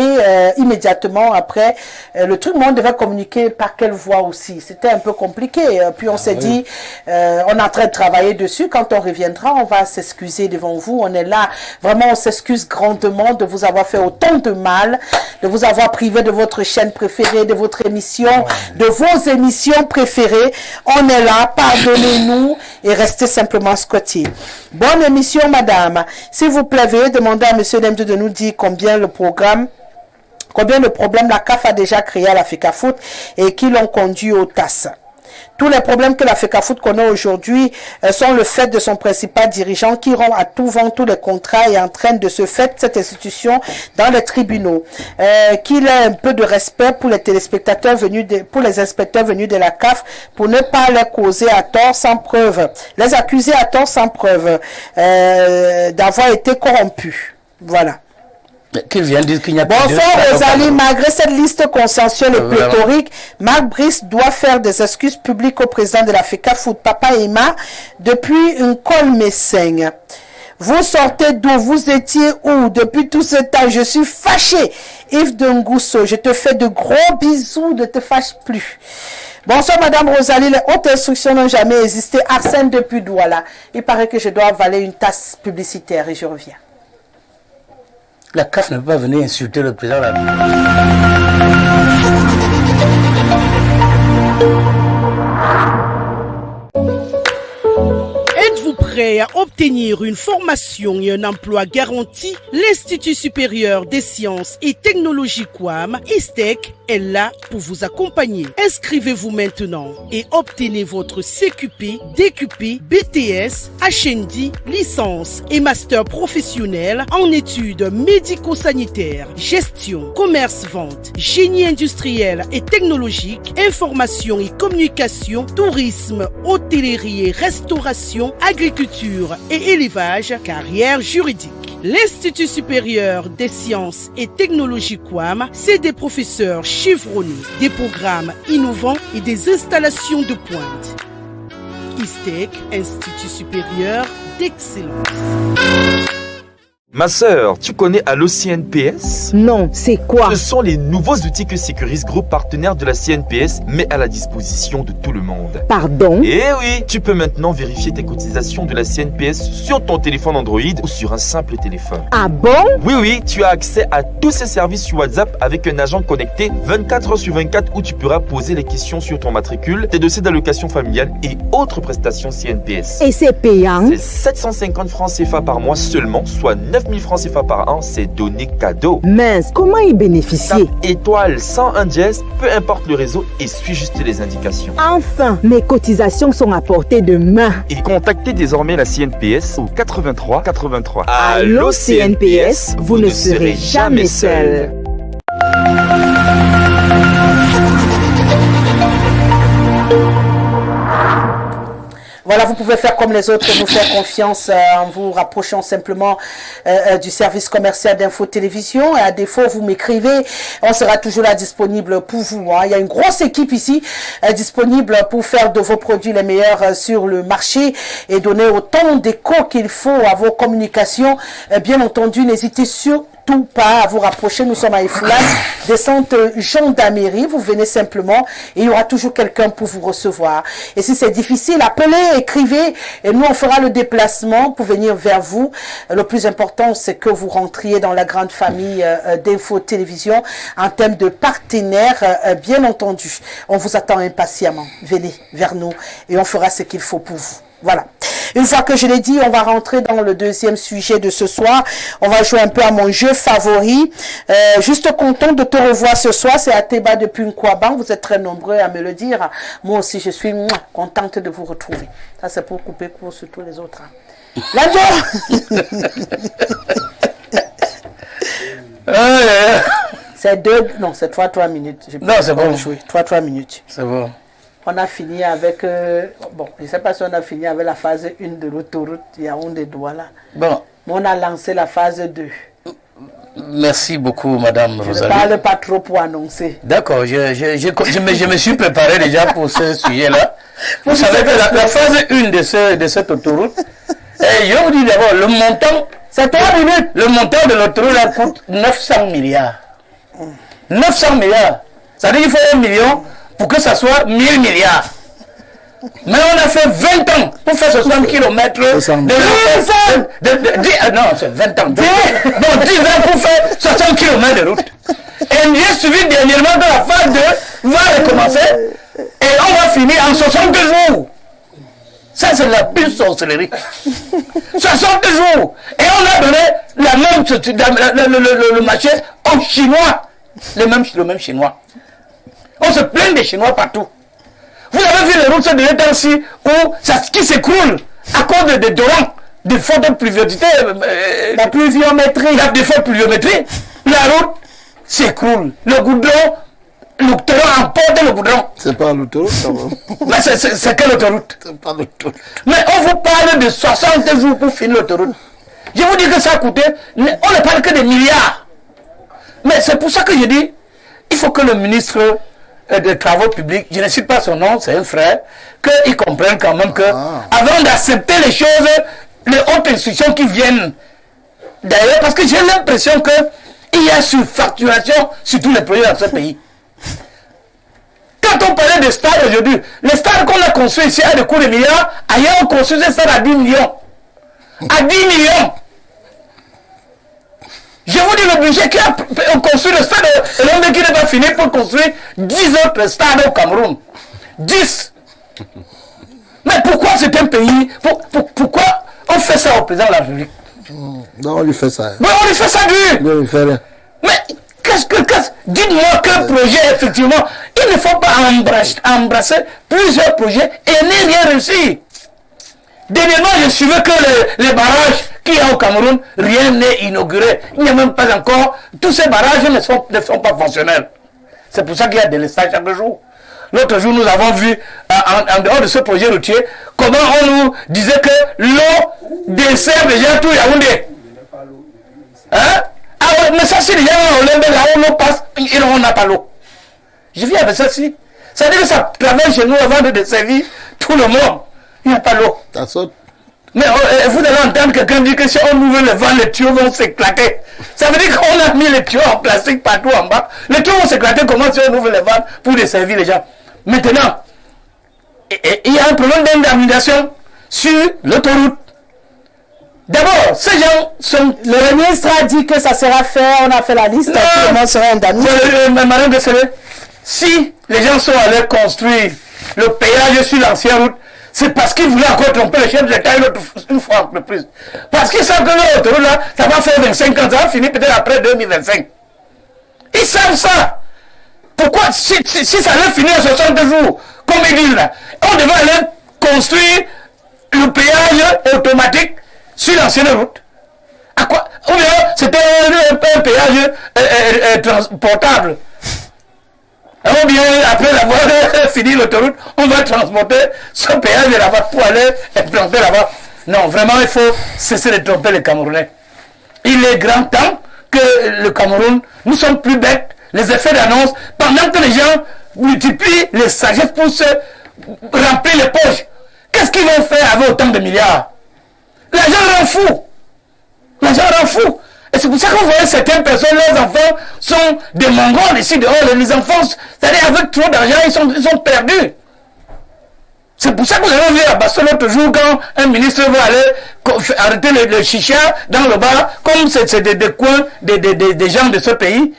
immédiatement après le truc, mais on devait communiquer par quelle voie aussi. C'était un peu compliqué. Puis on s'est dit, on est en train de travailler dessus. Quand on reviendra, on va s'excuser devant vous. On est là. Vraiment, on s'excuse grandement de vous avoir fait autant de mal, de vous avoir privé de votre chaîne préférée, de votre émission, de vos émissions préférées. On est là. Pardonnez-nous et restez simplement scotché. Bonne émission, madame. S'il vous plaît, veuillez demander à monsieur Lemdio de nous dire combien de problèmes la CAF a déjà créé à la FECAFOOT et qui l'ont conduit au TAS. Tous les problèmes que la FECAFOOT connaît aujourd'hui sont le fait de son principal dirigeant qui rend à tout vent tous les contrats et entraîne de ce fait cette institution dans les tribunaux. Qu'il ait un peu de respect pour les téléspectateurs pour les inspecteurs venus de la CAF pour ne pas les causer à tort sans preuve, les accuser à tort sans preuve d'avoir été corrompus. Voilà. Qu'il vient dire qu'il n'y a pas bonsoir Rosalie, malgré cette liste consensuelle et pléthorique, Marc Brice doit faire des excuses publiques au président de la FECAFOOT, Papa Emma, depuis une colle Messeigne. Vous sortez d'où? Vous étiez où? Depuis tout ce temps, je suis fâché. Yves de Ngousso, je te fais de gros bisous, ne te fâche plus. Bonsoir Madame Rosalie, les hautes instructions n'ont jamais existé. Arsène depuis Douala. Il paraît que je dois avaler une tasse publicitaire et je reviens. La CAF ne peut pas venir insulter le président de la République. Êtes-vous prêt à obtenir une formation et un emploi garanti? L'Institut supérieur des sciences et technologies QUAM, ISTEC, est là pour vous accompagner. Inscrivez-vous maintenant et obtenez votre CQP, DQP, BTS, HND, licence et master professionnel en études médico-sanitaires, gestion, commerce-vente, génie industriel et technologique, information et communication, tourisme, hôtellerie et restauration, agriculture et élevage, carrière juridique. L'Institut supérieur des sciences et technologies QUAM, c'est des professeurs chevronnés, des programmes innovants et des installations de pointe. ISTEC, Institut supérieur d'excellence. Ma sœur, tu connais Allo CNPS? Non, c'est quoi? Ce sont les nouveaux outils que Securis Group, partenaire de la CNPS, met à la disposition de tout le monde. Pardon? Eh oui, tu peux maintenant vérifier tes cotisations de la CNPS sur ton téléphone Android ou sur un simple téléphone. Ah bon? Oui, tu as accès à tous ces services sur WhatsApp avec un agent connecté 24 h sur 24 où tu pourras poser les questions sur ton matricule, tes dossiers d'allocation familiale et autres prestations CNPS. Et c'est payant? C'est 750 francs CFA par mois seulement, soit 9 000 francs CFA par an, c'est donné cadeau. Mince, comment y bénéficier? Tape étoile 101 dièse, peu importe le réseau et suis juste les indications. Enfin, mes cotisations sont à portée de main. Et contactez désormais la CNPS au 83 83. Allô CNPS, vous ne serez jamais seul. Voilà, vous pouvez faire comme les autres, nous faire confiance en vous rapprochant simplement du service commercial d'Info Télévision. Et à défaut, vous m'écrivez, on sera toujours là disponible pour vous. Hein. Il y a une grosse équipe ici disponible pour faire de vos produits les meilleurs sur le marché et donner autant d'écho qu'il faut à vos communications. Bien entendu, n'hésitez surtout pas à vous rapprocher. Nous sommes à Ifoulas, descente gendarmerie. Vous venez simplement et il y aura toujours quelqu'un pour vous recevoir. Et si c'est difficile, appelez, écrivez et nous on fera le déplacement pour venir vers vous. Le plus important, c'est que vous rentriez dans la grande famille d'Info Télévision en termes de partenaires, bien entendu. On vous attend impatiemment. Venez vers nous et on fera ce qu'il faut pour vous. Voilà. Une fois que je l'ai dit, on va rentrer dans le deuxième sujet de ce soir. On va jouer un peu à mon jeu favori. Juste content de te revoir ce soir. C'est Ateba depuis Nkwaban. Vous êtes très nombreux à me le dire. Moi aussi, je suis contente de vous retrouver. Ça, c'est pour couper court sur tous les autres. L'adjo. C'est 3 minutes. Non, c'est bon. 3 minutes. C'est bon. On a fini avec, bon, je ne sais pas si on a fini avec la phase 1 de l'autoroute Yaoundé-Douala. Bon. Mais on a lancé la phase 2. Merci beaucoup, Madame Rosalie. Je ne parle pas trop pour annoncer. D'accord, je me suis préparé déjà pour ce sujet-là. Vous savez que la phase 1 de cette autoroute, je vous dis d'abord, le montant, c'est 3 minutes. Le montant de l'autoroute coûte 900 milliards. 900 milliards. Ça veut dire qu'il faut 1 million pour que ça soit 1000 milliards. Mais on a fait 20 ans pour faire 60 km non, c'est 20 ans. 10 ans pour faire 60 km de route. Et j'ai suivi dernièrement que la phase 2 va recommencer et on va finir en 60 jours. Ça, c'est la pure sorcellerie. 60 jours. Et on a donné la même, le marché aux Chinois. Le même Chinois. On se plaint des Chinois partout. Vous avez vu les routes de l'état-ci où qui s'écroule à cause de torrents, de fautes de pluviométrie. La pluviométrie. La défaut de pluviométrie. La route s'écroule. Le goudron, le torrent emporte le goudron. C'est pas l'autoroute, ça va. Mais c'est quelle autoroute? C'est pas l'autoroute. Mais on vous parle de 60 jours pour finir l'autoroute. Je vous dis que ça a coûté, on ne parle que des milliards. Mais c'est pour ça que je dis, il faut que le ministre des Travaux publics, je ne cite pas son nom, c'est un frère, qu'il comprenne quand même que, avant d'accepter les choses, les hautes institutions qui viennent, d'ailleurs, parce que j'ai l'impression qu'il y a surfacturation sur tous les projets dans ce pays. Quand on parlait de stades aujourd'hui, les stades qu'on a construits ici à des coûts de milliards, ailleurs on construit des stades à 10 millions. À 10 millions. Je vous dis le budget qui a construit le stade et l'homme qui n'est pas fini pour construire 10 autres stades au Cameroun. 10. Mais pourquoi c'est un pays, pourquoi on fait ça au président de la République? Non, on lui fait ça. Mais on lui fait ça du. Non, il fait rien. Mais dites-moi quel projet, effectivement, il ne faut pas embrasser plusieurs projets et ne rien réussir. Dernièrement, je suivais que les barrages qu'il y a au Cameroun, rien n'est inauguré. Il n'y a même pas encore, tous ces barrages ne sont pas fonctionnels. C'est pour ça qu'il y a des laissages chaque jour. L'autre jour, nous avons vu, en dehors de ce projet routier, comment on nous disait que l'eau dessert déjà tout Yaoundé. Hein? Ah ouais, mais ça, si les gens ont là où l'eau passe, on n'a pas l'eau. Je viens avec ça, si. Ça veut dire que ça travaille chez nous avant de desservir tout le monde. Il n'y a pas l'eau. Ça saute. Mais vous allez entendre quelqu'un dire que si on ouvre le vent, les tuyaux vont s'éclater. Ça veut dire qu'on a mis les tuyaux en plastique partout en bas. Les tuyaux vont s'éclater. Comment si on ouvre le vent pour desservir les gens? Maintenant, il y a un problème d'indemnisation sur l'autoroute. D'abord, ces gens sont... Le ministre a dit que ça sera fait, on a fait la liste, tout le monde sera indemnisé. Madame de Sélé, si les gens sont allés construire le péage sur l'ancienne route, c'est parce qu'ils voulaient encore tromper le chef de l'État une fois de plus. Parce qu'ils savent que l'autoroute là, ça va faire 25 ans, ça va finir peut-être après 2025. Ils savent ça. Pourquoi, si ça allait finir à 60 jours, comme ils disent là, on devait aller construire le péage automatique sur l'ancienne route. À quoi? Ou bien c'était un péage transportable. Ou bien après avoir fini l'autoroute, on va transporter ce péage de là-bas pour aller implanter là-bas. Non, vraiment, il faut cesser de tromper les Camerounais. Il est grand temps que le Cameroun, nous sommes plus bêtes, les effets d'annonce, pendant que les gens multiplient les sagesses pour se remplir les poches. Qu'est-ce qu'ils vont faire avec autant de milliards? L'argent rend fou. L'argent rend fou. Et c'est pour ça qu'on voit certaines personnes, leurs enfants sont des Mongols ici dehors. Les enfants, c'est-à-dire avec trop d'argent, ils sont perdus. C'est pour ça que vous avez vu à Basso l'autre jour quand un ministre va aller arrêter le chicha dans le bar, comme c'est des coins des gens de ce pays.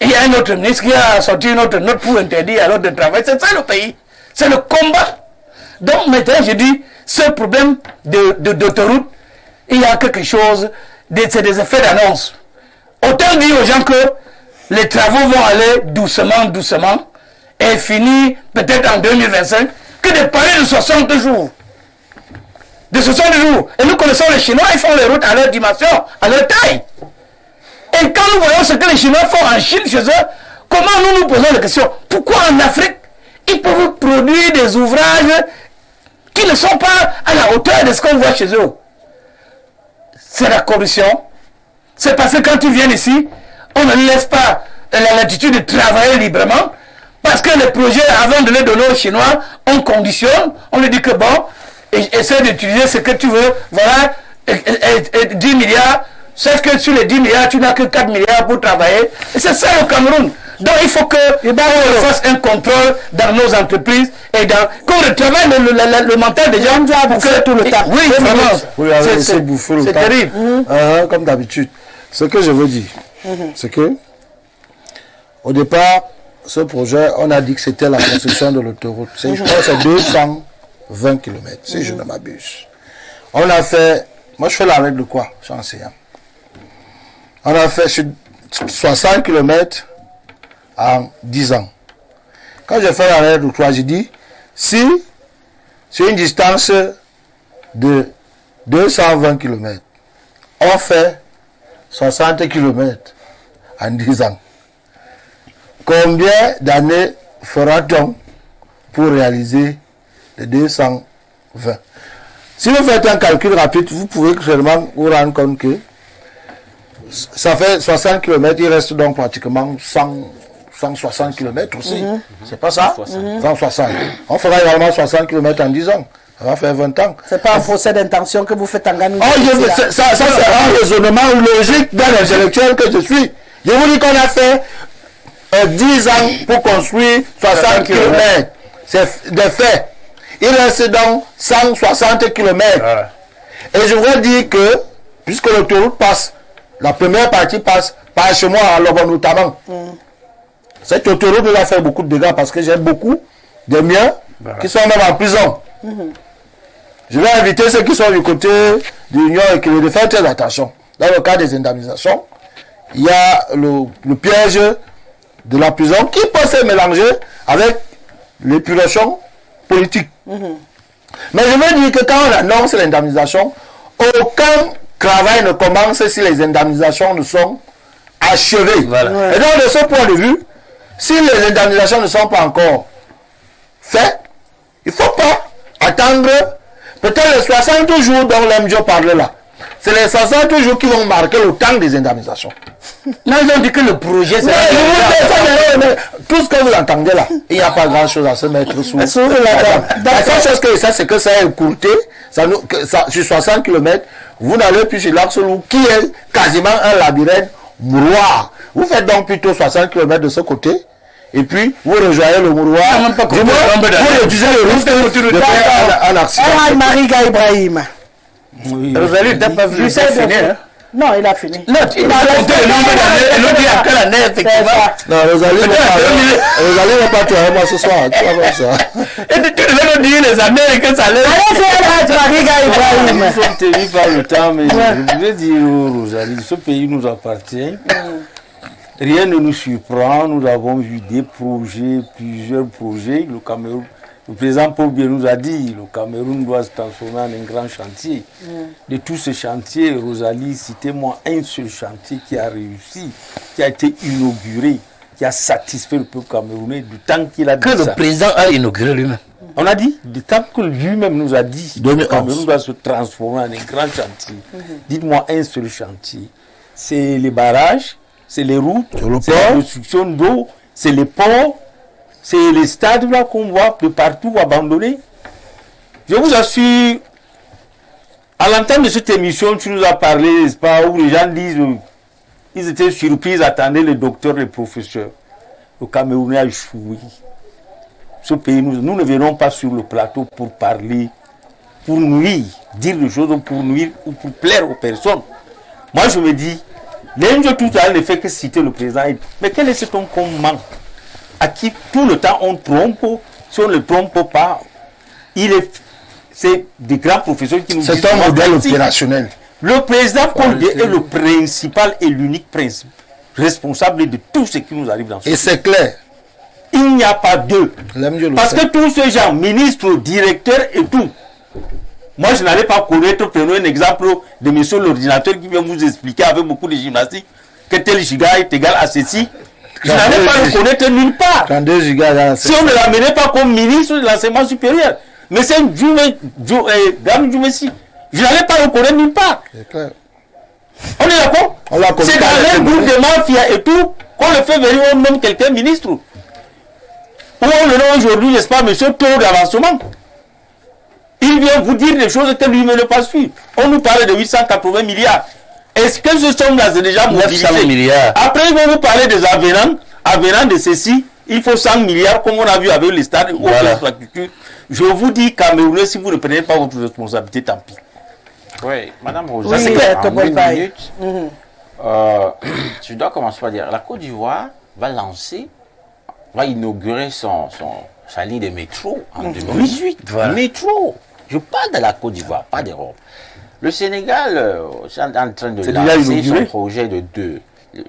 Et il y a un autre ministre qui a sorti une autre note pour interdire à l'autre de travail. C'est ça le pays. C'est le combat. Donc maintenant, je dis, ce problème d'autoroute, il y a quelque chose, c'est des effets d'annonce. Autant dire aux gens que les travaux vont aller doucement, doucement, et finir peut-être en 2025, que de parler de 60 jours. De 60 jours. Et nous connaissons les Chinois, ils font les routes à leur dimension, à leur taille. Et quand nous voyons ce que les Chinois font en Chine chez eux, comment nous posons la question? Pourquoi en Afrique, ils peuvent produire des ouvrages qui ne sont pas à la hauteur de ce qu'on voit chez eux? C'est la corruption. C'est parce que quand ils viennent ici, on ne laisse pas la latitude de travailler librement. Parce que les projets, avant de les donner aux Chinois, on conditionne, on lui dit que bon, essaie d'utiliser ce que tu veux, voilà, 10 milliards, sauf que sur les 10 milliards, tu n'as que 4 milliards pour travailler. Et c'est ça au Cameroun. Donc il faut que on fasse un contrôle dans nos entreprises et qu'on retravaille le mental des gens pour que tout le temps. Oui, vraiment. C'est terrible. Comme d'habitude. Ce que je veux dire, c'est que au départ, ce projet, on a dit que c'était la construction de l'autoroute. Je crois que c'est 220 km, si je ne m'abuse. On a fait, moi je fais la règle de quoi? Je suis enseignant. On a fait 60 km en 10 ans. Quand j'ai fait la règle de quoi, j'ai dit, si sur une distance de 220 km, on fait 60 km en 10 ans, combien d'années fera-t-on pour réaliser les 220? Si vous faites un calcul rapide, vous pouvez seulement vous rendre compte que ça fait 60 km, il reste donc pratiquement 160 km aussi. C'est pas ça? 160. On fera également 60 km en 10 ans. Ça va faire 20 ans. C'est pas un procès d'intention que vous faites en gagnant. Ça c'est un raisonnement logique dans l'intellectuel que je suis. Je vous dis qu'on a fait 10 ans pour construire 60 km. C'est de fait. Il reste donc 160 km. Et je voudrais dire que, puisque l'autoroute passe, la première partie passe par chez moi à Lobon notamment. Cette autoroute nous a fait beaucoup de dégâts parce que j'ai beaucoup de miens qui sont même en prison. Je vais inviter ceux qui sont du côté de l'Union et qui veulent faire très attention. Dans le cas des indemnisations, il y a le piège de la prison qui peut se mélanger avec l'épuration politique. Mais je veux dire que quand on annonce l'indemnisation, aucun travail ne commence si les indemnisations ne sont achevées. Et donc de ce point de vue, si les indemnisations ne sont pas encore faites, il ne faut pas attendre peut-être les 60 jours dont l'MJO parlait là. C'est les 60 jours qui vont marquer le temps des indemnisations. Non, ils ont dit que le projet, c'est... Tout ce que vous entendez là, il n'y a pas grand chose à se mettre sous. La seule chose que ça, c'est que ça a écourté, sur 60 km, vous n'allez plus sur l'Axe Loup, qui est quasiment un labyrinthe mouroir. Vous faites donc plutôt 60 km de ce côté, et puis vous rejoignez le mouroir. Vous réduisez le risque de faire un accident. Mariga Ibrahim. Oui. Rosalie, t'as pas vu, c'est fini, hein? Non, il a fini. Non, il a compté le nombre d'années, l'autre dit à quelle année, effectivement. Non, Rosalie va pas tuer moi ce soir, tu vas voir ça. Et tu devais nous dire les années que ça allait. Allez, Mariga Ibrahim. Nous sommes tenus par le temps, mais je voulais dire, Rosalie, ce pays nous appartient. Rien ne nous surprend. Nous avons vu des projets, plusieurs projets. Le Cameroun, le président Paul Biya nous a dit, le Cameroun doit se transformer en un grand chantier. De tous ces chantiers, Rosalie, citez-moi un seul chantier qui a réussi, qui a été inauguré, qui a satisfait le peuple camerounais du temps qu'il a dit Que ça. le président a inauguré lui-même. On a dit, du temps que lui-même nous a dit, le Cameroun doit se transformer en un grand chantier. Dites-moi un seul chantier. C'est les barrages, c'est les routes, c'est la construction d'eau, c'est les ports, c'est les stades là qu'on voit de partout abandonnés. Je vous assure, à l'entente de cette émission, tu nous as parlé, n'est-ce pas, où les gens disent, ils étaient surpris, ils attendaient les docteurs, les professeurs. Le Camerounais a échoué. Ce pays, nous ne venons pas sur le plateau pour parler, pour nuire, dire des choses pour nuire ou pour plaire aux personnes. Moi, je me dis, l'enjeu tout à l'heure ne fait que citer le président. Mais quel est cet homme qu'on manque, à qui tout le temps on trompe, si on ne le trompe pas, c'est des grands professeurs qui nous disent... C'est un modèle opérationnel. Le président Paul Biya est le principal et l'unique responsable de tout ce qui nous arrive dans ce pays. Et c'est clair. Il n'y a pas d'eux. Parce que tous ces gens, ministres, directeurs et tout, moi je n'allais pas connaître, prenons un exemple de monsieur l'ordinateur qui vient vous expliquer avec beaucoup de gymnastique que tel giga est égal à ceci. Je n'allais pas le connaître nulle part. 32 gigas, si on ne l'amenait pas comme ministre de l'enseignement supérieur. Mais c'est Dame Djoumessi. Je n'allais pas le connaître nulle part. C'est clair. On est d'accord? C'est dans un groupe de mafia et tout qu'on le fait venir, on nomme quelqu'un ministre. Ou on le nomme aujourd'hui, n'est-ce pas, monsieur taux d'avancement. Il vient vous dire des choses que lui ne peut pas suivre. On nous parle de 880 milliards. Est-ce que ce somme-là, c'est déjà mobilisé? Après, ils vont vous parler des avenants de ceci. Il faut 100 milliards, comme on a vu avec les stades ou l'infrastructure. Je vous dis, Camerounais, si vous ne prenez pas votre responsabilité, tant pis. Oui, Madame Rosa, c'est en une minute. Je dois commencer par dire, la Côte d'Ivoire va inaugurer sa ligne de métro en 2018. Métro. Je parle de la Côte d'Ivoire, pas d'Europe. Le Sénégal est en train de lancer son projet de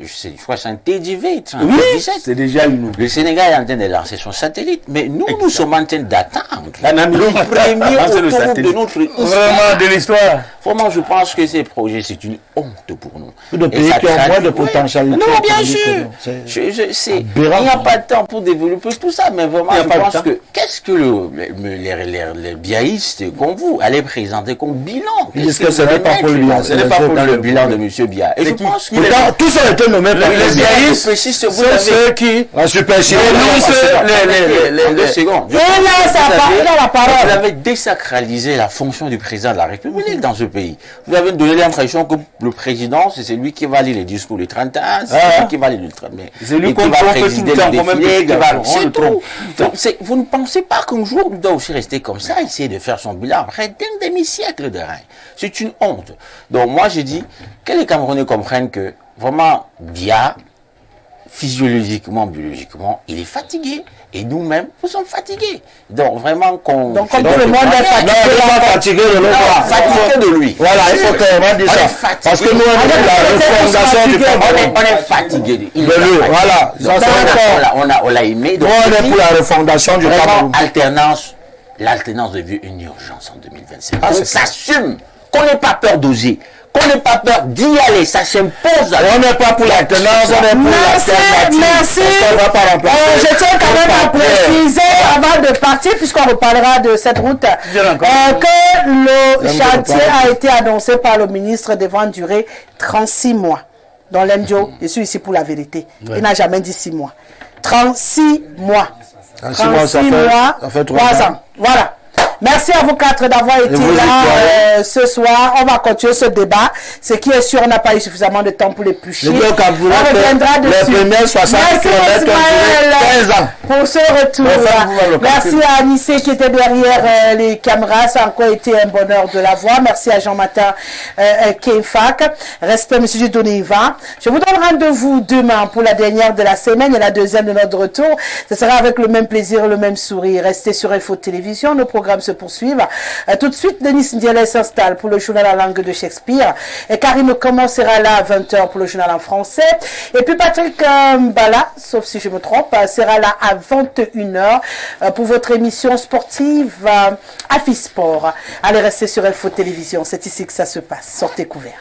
je crois que c'est un TGV. Oui, c'est déjà inauguré. Le Sénégal est en train de lancer son satellite, mais nous sommes en train d'attendre le premier autour de notre vraiment de l'histoire. Vraiment, je pense que ces projets, c'est une honte pour nous. De pays qui ont moins de potentialité. Non, bien sûr. Il n'y a pas de temps pour développer tout ça, mais vraiment, je pense que qu'est-ce que les biaïstes comme vous allez présenter comme bilan? Est-ce que ce n'est pas pour lui? Ce n'est pas pour le bilan de M. Biya. Et je pense qu'il tout ça a été nommé par les biaïstes, c'est ceux qui... La super Vous avez désacralisé la fonction du président de la République dans ce pays. Vous avez donné l'impression que le président, c'est celui qui va lire les discours du 31, c'est lui qui va lire le 31. C'est lui qui va présider le défilé, c'est tout. Donc, vous ne pensez pas qu'un jour, il doit aussi rester comme ça, essayer de faire son bilan après d'un demi-siècle de règne. C'est une honte. Donc, moi, je dis que les Camerounais comprennent que vraiment, Biya, physiologiquement, biologiquement, il est fatigué. Et nous-mêmes, nous sommes fatigués. Donc, vraiment, Donc, comme tout le monde est fatigué. Fatigué de lui. Voilà, il faut clairement dire ça. Parce que nous, on est la refondation du Cameroun. On est fatigué de lui. Voilà. On l'a aimé. Nous, on est pour la refondation du Cameroun. L'alternance devient une urgence en 2025. On s'assume qu'on n'ait pas peur d'oser, qu'on n'ait pas peur d'y aller, ça s'impose. On n'est pas pour la tenance, on est pour l'alternative. Merci. Je tiens quand même à préciser, avant de partir, puisqu'on reparlera de cette route, que le chantier a été annoncé par le ministre devant durer 36 mois. Donc l'Emjo, je suis ici pour la vérité. Il n'a jamais dit 6 mois. 36 mois. 36 mois, ça fait 3 ans. Voilà. Merci à vous 4 d'avoir été là ce soir. On va continuer ce débat. Ce qui est sûr, on n'a pas eu suffisamment de temps pour l'éplucher. On reviendra dessus. Les premiers 60 km 15 ans. Pour ce retour. Merci à Anissé qui était derrière les caméras. Ça a encore été un bonheur de la voir. Merci à Jean-Martin Kefak. Respect, M. Didoniva. Je vous donne rendez-vous demain pour la dernière de la semaine et la deuxième de notre retour. Ce sera avec le même plaisir, le même sourire. Restez sur Info Télévision. Nos programmes se poursuivent. Tout de suite, Denis Ndiaye s'installe pour le journal en langue de Shakespeare. Et Karine Comment sera là à 20h pour le journal en français. Et puis Patrick Mbala, sauf si je me trompe, sera là à 21h pour votre émission sportive Afisport. Allez rester sur Info Télévision. C'est ici que ça se passe. Sortez couverts.